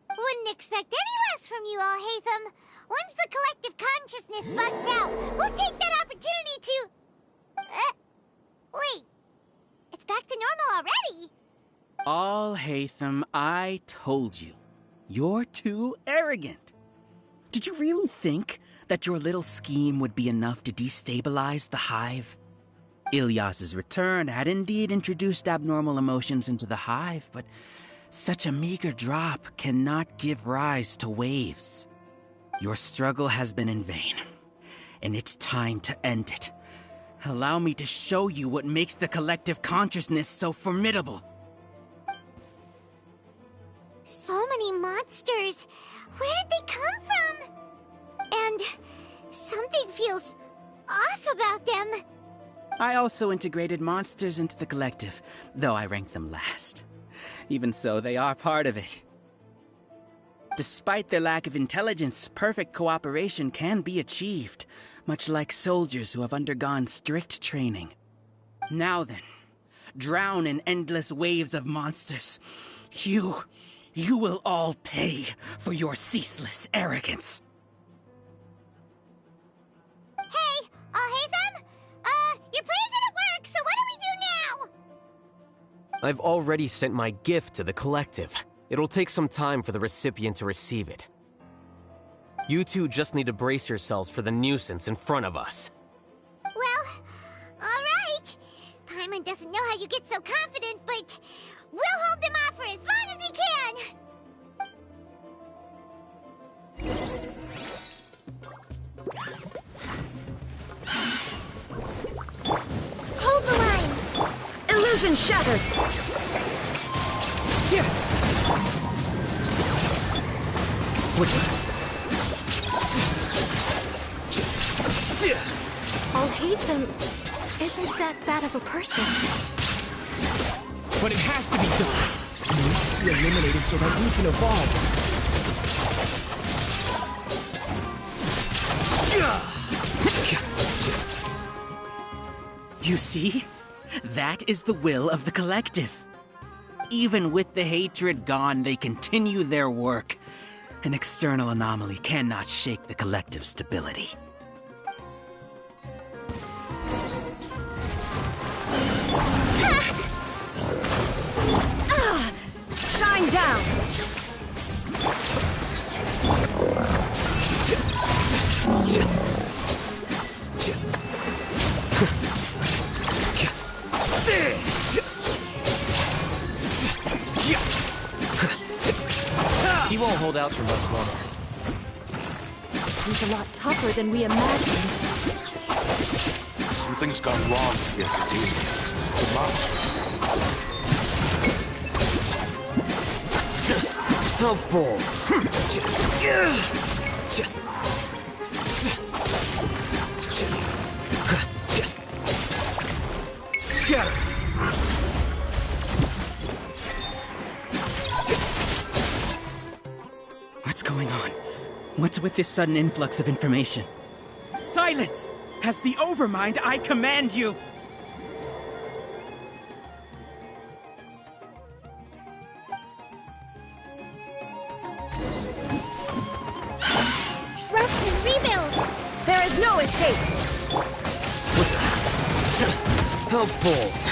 Speaker 2: Wouldn't expect any less from you, Alhaitham. Once the collective consciousness bugs out, we'll take that opportunity to... wait. It's back to normal already.
Speaker 22: Alhaitham, I told you. You're too arrogant. Did you really think that your little scheme would be enough to destabilize the hive? Ilias's return had indeed introduced abnormal emotions into the hive, but such a meager drop cannot give rise to waves. Your struggle has been in vain, and it's time to end it. Allow me to show you what makes the collective consciousness so formidable.
Speaker 2: So many monsters. Where did they come from? And something feels off about them.
Speaker 22: I also integrated monsters into the collective, though I ranked them last. Even so, they are part of it. Despite their lack of intelligence, perfect cooperation can be achieved, much like soldiers who have undergone strict training. Now then, drown in endless waves of monsters. You will all pay for your ceaseless arrogance.
Speaker 2: Hey, Alhaitham? Your plan didn't work, so what do we do now?
Speaker 5: I've already sent my gift to the collective. It'll take some time for the recipient to receive it. You two just need to brace yourselves for the nuisance in front of us.
Speaker 2: Well, alright. Paimon doesn't know how you get so confident, but we'll hold them off for as long as we can. Hold the line!
Speaker 14: Illusion shattered!
Speaker 19: Alhaitham isn't that bad of a person.
Speaker 12: But it has to be done. You must be eliminated so that we can evolve.
Speaker 22: You see? That is the will of the collective. Even with the hatred gone, they continue their work. An external anomaly cannot shake the collective's stability.
Speaker 14: Shine down!
Speaker 5: after much longer.
Speaker 6: He's a lot tougher than we imagined.
Speaker 4: Something's gone wrong here, Dean. The monster.
Speaker 1: How bold. Scatter.
Speaker 22: What's going on? What's with this sudden influx of information?
Speaker 10: Silence! As the Overmind, I command you!
Speaker 2: Rest and rebuild!
Speaker 6: There is no escape!
Speaker 1: How bold.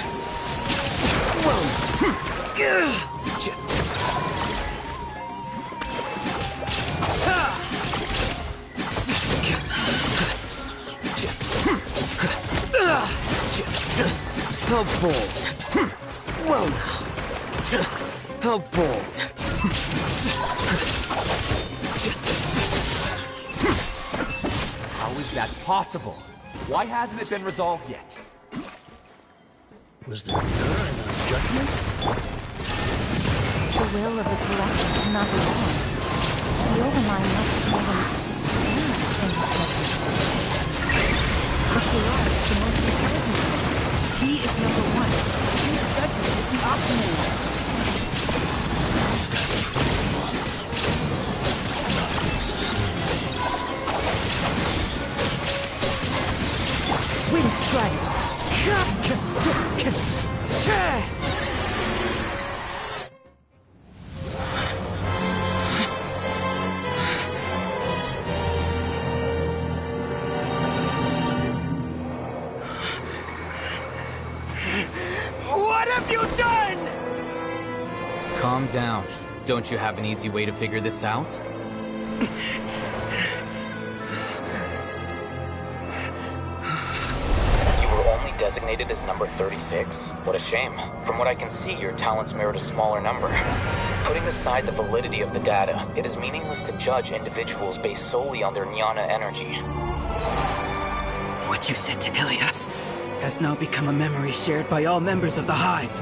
Speaker 1: How bold. Well now. How bold.
Speaker 4: How is that possible? Why hasn't it been resolved yet?
Speaker 12: Was there error in our judgment?
Speaker 7: The will of the collective cannot be wrong. The Overmind must have more than error in his judgment. It's Siraj, the most intelligent. He is number one. His judgment is the optimal one.
Speaker 12: Is that true? Not necessarily.
Speaker 10: Wind strike! What have you done?
Speaker 1: Calm down. Don't you have an easy way to figure this out? Designated as number 36? What a shame. From what I can see, your talents merit a smaller number. Putting aside the validity of the data, it is meaningless to judge individuals based solely on their jnana energy.
Speaker 22: What you said to Ilias has now become a memory shared by all members of the Hive.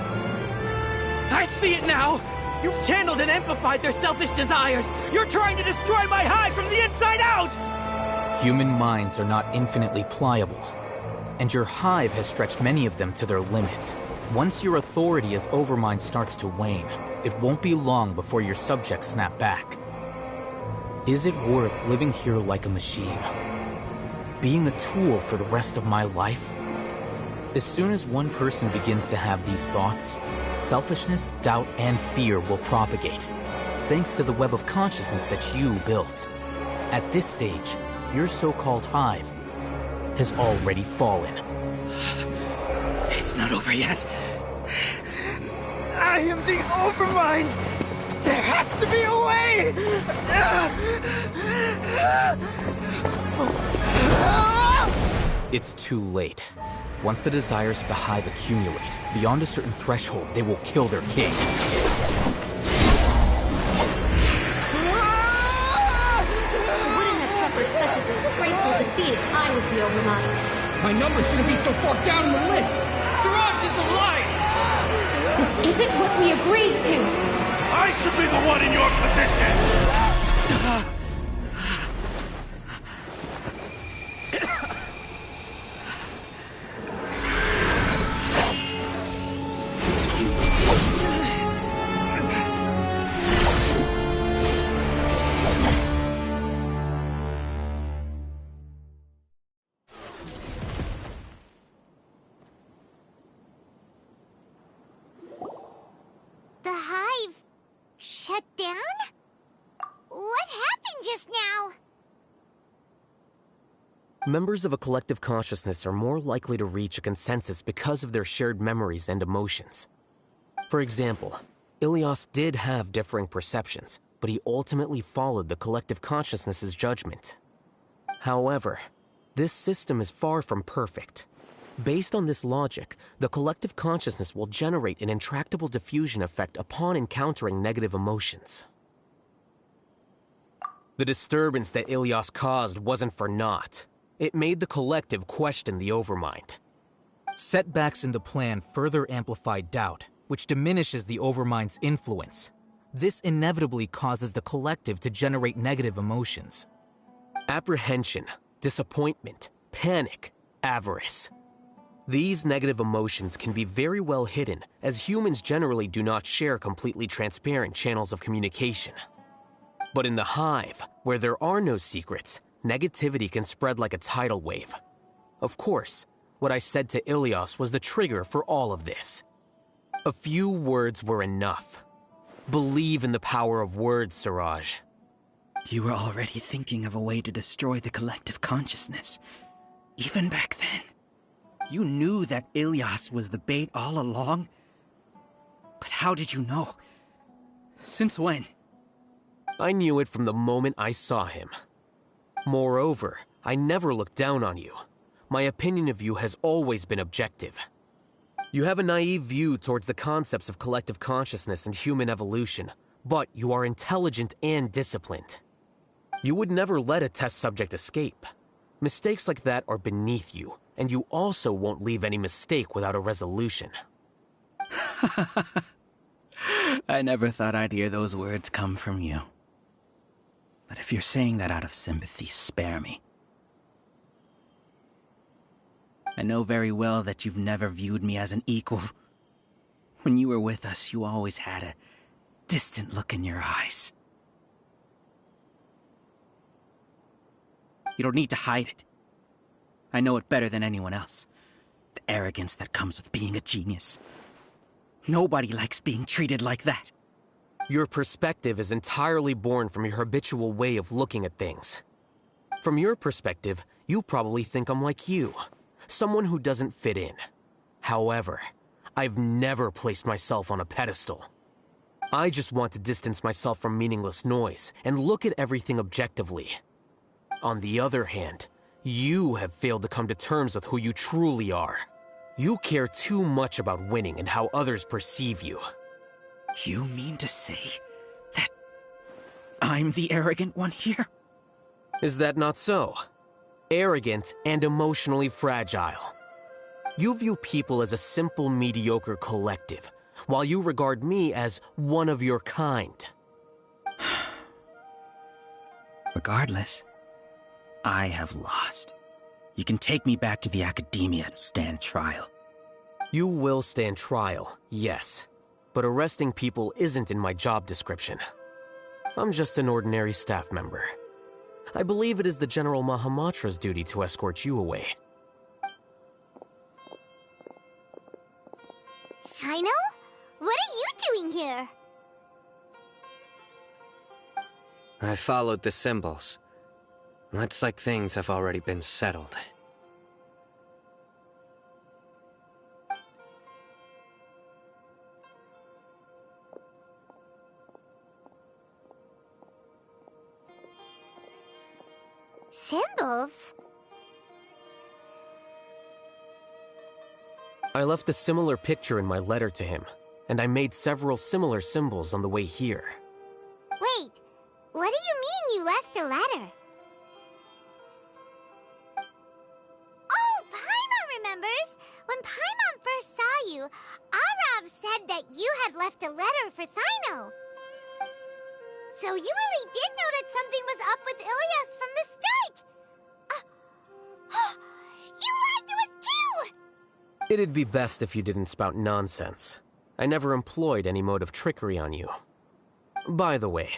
Speaker 10: I see it now! You've channeled and amplified their selfish desires! You're trying to destroy my Hive from the inside out!
Speaker 1: Human minds are not infinitely pliable. And your Hive has stretched many of them to their limit. Once your authority as Overmind starts to wane, it won't be long before your subjects snap back. Is it worth living here like a machine? Being a tool for the rest of my life? As soon as one person begins to have these thoughts, selfishness, doubt, and fear will propagate, thanks to the web of consciousness that you built. At this stage, your so-called Hive has already fallen.
Speaker 22: It's not over yet.
Speaker 10: I am the Overmind! There has to be a way!
Speaker 1: It's too late. Once the desires of the Hive accumulate, beyond a certain threshold, they will kill their king.
Speaker 15: Such a disgraceful defeat if I was the Overmind.
Speaker 12: My number shouldn't be so far down the list! Siraj is alive!
Speaker 15: This isn't what we agreed to!
Speaker 12: I should be the one in your position!
Speaker 2: The Hive shut down? What happened just now?
Speaker 5: Members of a collective consciousness are more likely to reach a consensus because of their shared memories and emotions. For example, Ilias did have differing perceptions, but he ultimately followed the collective consciousness's judgment. However, this system is far from perfect. Based on this logic, the collective consciousness will generate an intractable diffusion effect upon encountering negative emotions. The disturbance that Ilias caused wasn't for naught. It made the collective question the Overmind.
Speaker 1: Setbacks in the plan further amplify doubt, which diminishes the Overmind's influence. This inevitably causes the collective to generate negative emotions.
Speaker 5: Apprehension, disappointment, panic, avarice. These negative emotions can be very well hidden, as humans generally do not share completely transparent channels of communication. But in the hive, where there are no secrets, negativity can spread like a tidal wave. Of course, what I said to Ilias was the trigger for all of this. A few words were enough. Believe in the power of words, Siraj.
Speaker 22: You were already thinking of a way to destroy the collective consciousness. Even back then. You knew that Ilias was the bait all along. But how did you know? Since when?
Speaker 5: I knew it from the moment I saw him. Moreover, I never looked down on you. My opinion of you has always been objective. You have a naive view towards the concepts of collective consciousness and human evolution, but you are intelligent and disciplined. You would never let a test subject escape. Mistakes like that are beneath you, and you also won't leave any mistake without a resolution.
Speaker 22: I never thought I'd hear those words come from you. But if you're saying that out of sympathy, spare me. I know very well that you've never viewed me as an equal. When you were with us, you always had a distant look in your eyes. You don't need to hide it. I know it better than anyone else. The arrogance that comes with being a genius. Nobody likes being treated like that.
Speaker 5: Your perspective is entirely born from your habitual way of looking at things. From your perspective, you probably think I'm like you, someone who doesn't fit in. However, I've never placed myself on a pedestal. I just want to distance myself from meaningless noise and look at everything objectively. On the other hand, you have failed to come to terms with who you truly are. You care too much about winning and how others perceive you.
Speaker 22: You mean to say that I'm the arrogant one here?
Speaker 5: Is that not so? Arrogant and emotionally fragile. You view people as a simple, mediocre collective, while you regard me as one of your kind.
Speaker 22: Regardless, I have lost. You can take me back to the academia to stand trial.
Speaker 5: You will stand trial, yes. But arresting people isn't in my job description. I'm just an ordinary staff member. I believe it is the General Mahamatra's duty to escort you away.
Speaker 2: Sino? What are you doing here?
Speaker 3: I followed the symbols. Looks like things have already been settled.
Speaker 2: Symbols?
Speaker 5: I left a similar picture in my letter to him, and I made several similar symbols on the way here.
Speaker 2: Wait, what do you mean you left a letter? Oh, Paimon remembers! When Paimon first saw you, Arav said that you had left a letter for Sino. So you really did know that something was up with Ilias from the start! You lied to us too!
Speaker 5: It'd be best if you didn't spout nonsense. I never employed any mode of trickery on you. By the way,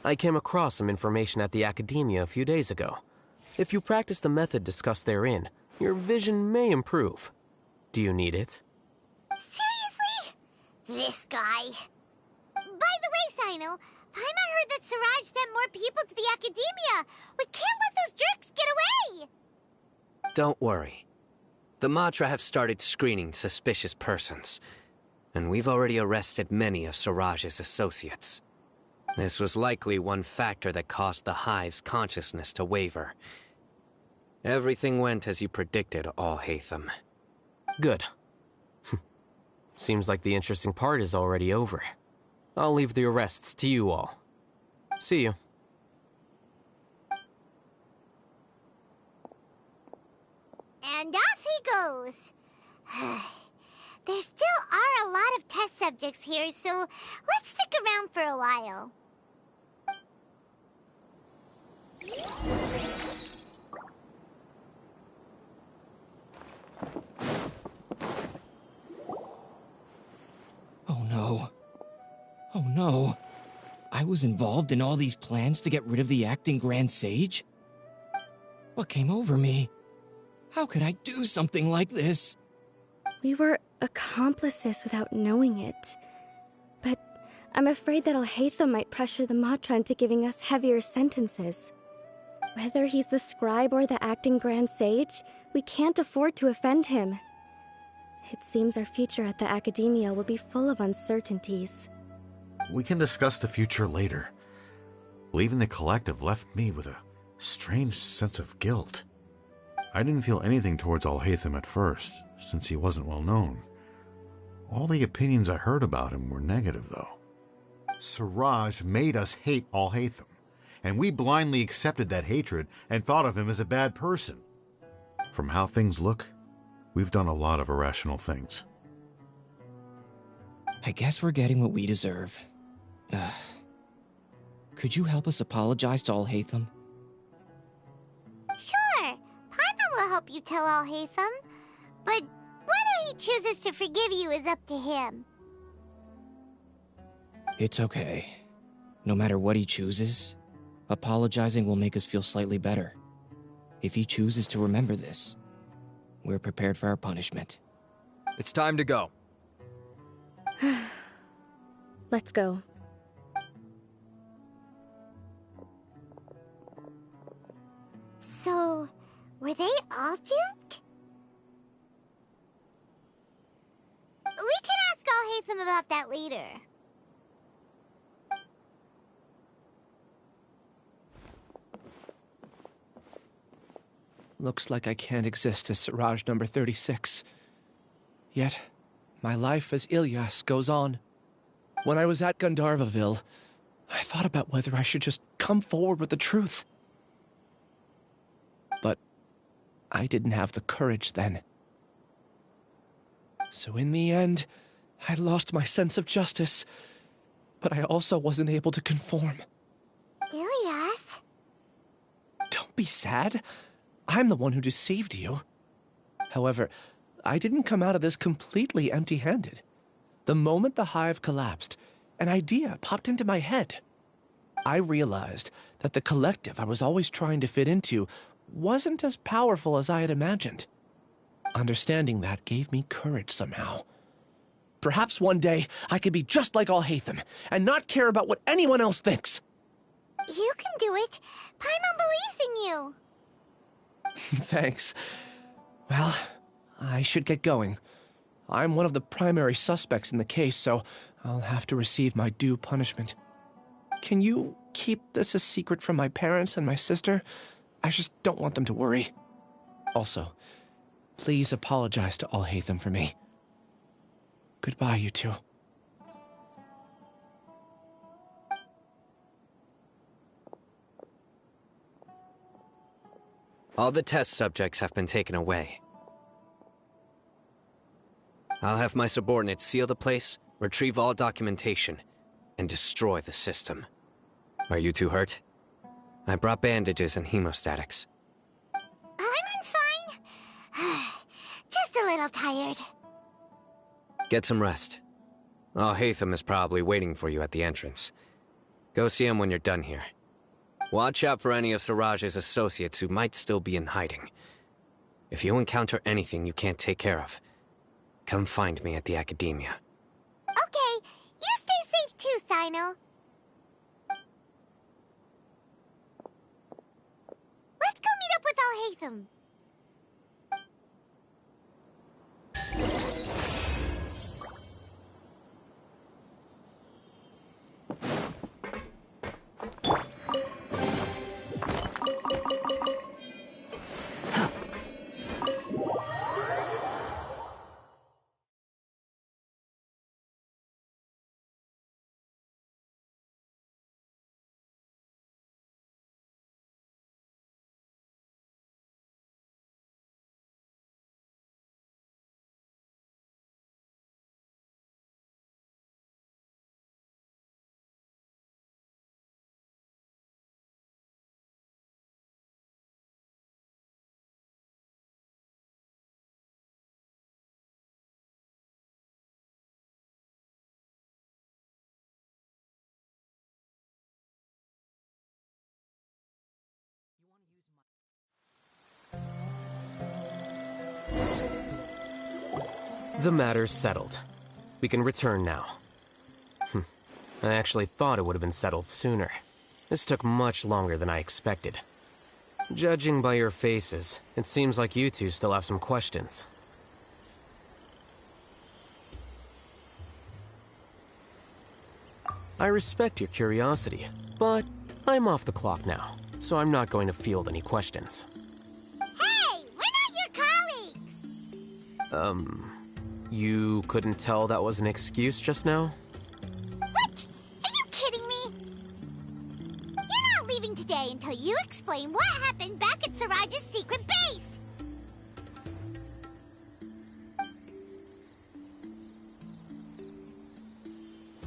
Speaker 5: I came across some information at the Academia a few days ago. If you practice the method discussed therein, your vision may improve. Do you need it?
Speaker 2: Seriously? This guy. By the way, Sino, Paimon heard that Siraj sent more people to the Academia. We can't let those jerks get away!
Speaker 3: Don't worry. The Matra have started screening suspicious persons, and we've already arrested many of Siraj's associates. This was likely one factor that caused the Hive's consciousness to waver. Everything went as you predicted, Al-Haytham.
Speaker 5: Good. Seems like the interesting part is already over. I'll leave the arrests to you all. See you.
Speaker 2: And off he goes. There still are a lot of test subjects here, so let's stick around for a while.
Speaker 16: Oh no. Oh no. I was involved in all these plans to get rid of the acting Grand Sage? What came over me? How could I do something like this?
Speaker 17: We were accomplices without knowing it. But I'm afraid that Alhaitham might pressure the Matra into giving us heavier sentences. Whether he's the scribe or the acting Grand Sage, we can't afford to offend him. It seems our future at the Academia will be full of uncertainties.
Speaker 23: We can discuss the future later. Leaving the collective left me with a strange sense of guilt. I didn't feel anything towards Alhaitham at first, since he wasn't well known. All the opinions I heard about him were negative, though. Siraj made us hate Alhaitham, and we blindly accepted that hatred and thought of him as a bad person. From how things look, we've done a lot of irrational things.
Speaker 16: I guess we're getting what we deserve. Could you help us apologize to Alhaitham?
Speaker 2: Sure, Paimon will help you tell Alhaitham, but whether he chooses to forgive you is up to him.
Speaker 16: It's okay. No matter what he chooses, apologizing will make us feel slightly better. If he chooses to remember this, we're prepared for our punishment.
Speaker 10: It's time to go.
Speaker 17: Let's go.
Speaker 2: So, were they all duped? We can ask Alhaitham about that later.
Speaker 4: Looks like I can't exist as Siraj number 36. Yet, my life as Ilyas goes on. When I was at Gandharvaville, I thought about whether I should just come forward with the truth. But I didn't have the courage then. So in the end, I lost my sense of justice, but I also wasn't able to conform.
Speaker 2: Ilyas?
Speaker 4: Don't be sad. I'm the one who deceived you. However, I didn't come out of this completely empty-handed. The moment the hive collapsed, an idea popped into my head. I realized that the collective I was always trying to fit into wasn't as powerful as I had imagined. Understanding that gave me courage somehow. Perhaps one day I could be just like Alhaitham and not care about what anyone else thinks.
Speaker 2: You can do it. Paimon believes in you.
Speaker 4: Thanks. Well, I should get going. I'm one of the primary suspects in the case, so I'll have to receive my due punishment. Can you keep this a secret from my parents and my sister? I just don't want them to worry. Also, please apologize to Alhaitham for me. Goodbye, you two.
Speaker 3: All the test subjects have been taken away. I'll have my subordinates seal the place, retrieve all documentation, and destroy the system. Are you two hurt? I brought bandages and hemostatics.
Speaker 2: Paimon's fine. Just a little tired.
Speaker 3: Get some rest. Alhaitham is probably waiting for you at the entrance. Go see him when you're done here. Watch out for any of Siraj's associates who might still be in hiding. If you encounter anything you can't take care of, come find me at the Academia.
Speaker 2: Okay, you stay safe too, Cyno. Let's go meet up with Alhaitham.
Speaker 5: The matter's settled. We can return now. I actually thought it would have been settled sooner. This took much longer than I expected. Judging by your faces, it seems like you two still have some questions. I respect your curiosity, but I'm off the clock now, so I'm not going to field any questions.
Speaker 2: Hey, we're not your colleagues!
Speaker 5: You couldn't tell that was an excuse just now?
Speaker 2: What? Are you kidding me? You're not leaving today until you explain what happened back at Siraj's secret base!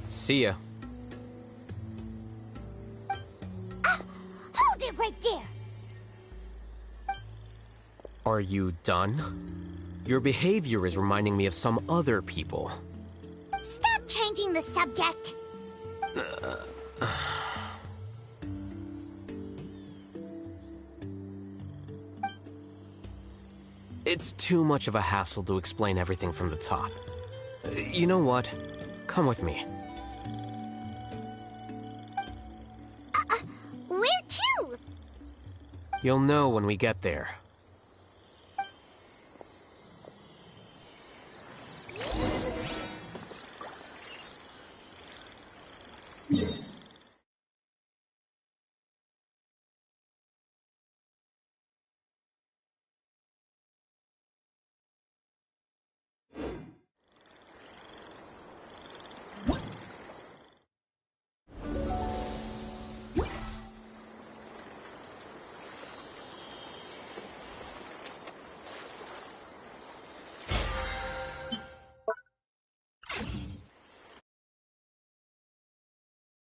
Speaker 5: See ya.
Speaker 2: Hold it right there!
Speaker 5: Are you done? Your behavior is reminding me of some other people.
Speaker 2: Stop changing the subject!
Speaker 5: It's too much of a hassle to explain everything from the top. You know what? Come with me.
Speaker 2: Where to?
Speaker 5: You'll know when we get there.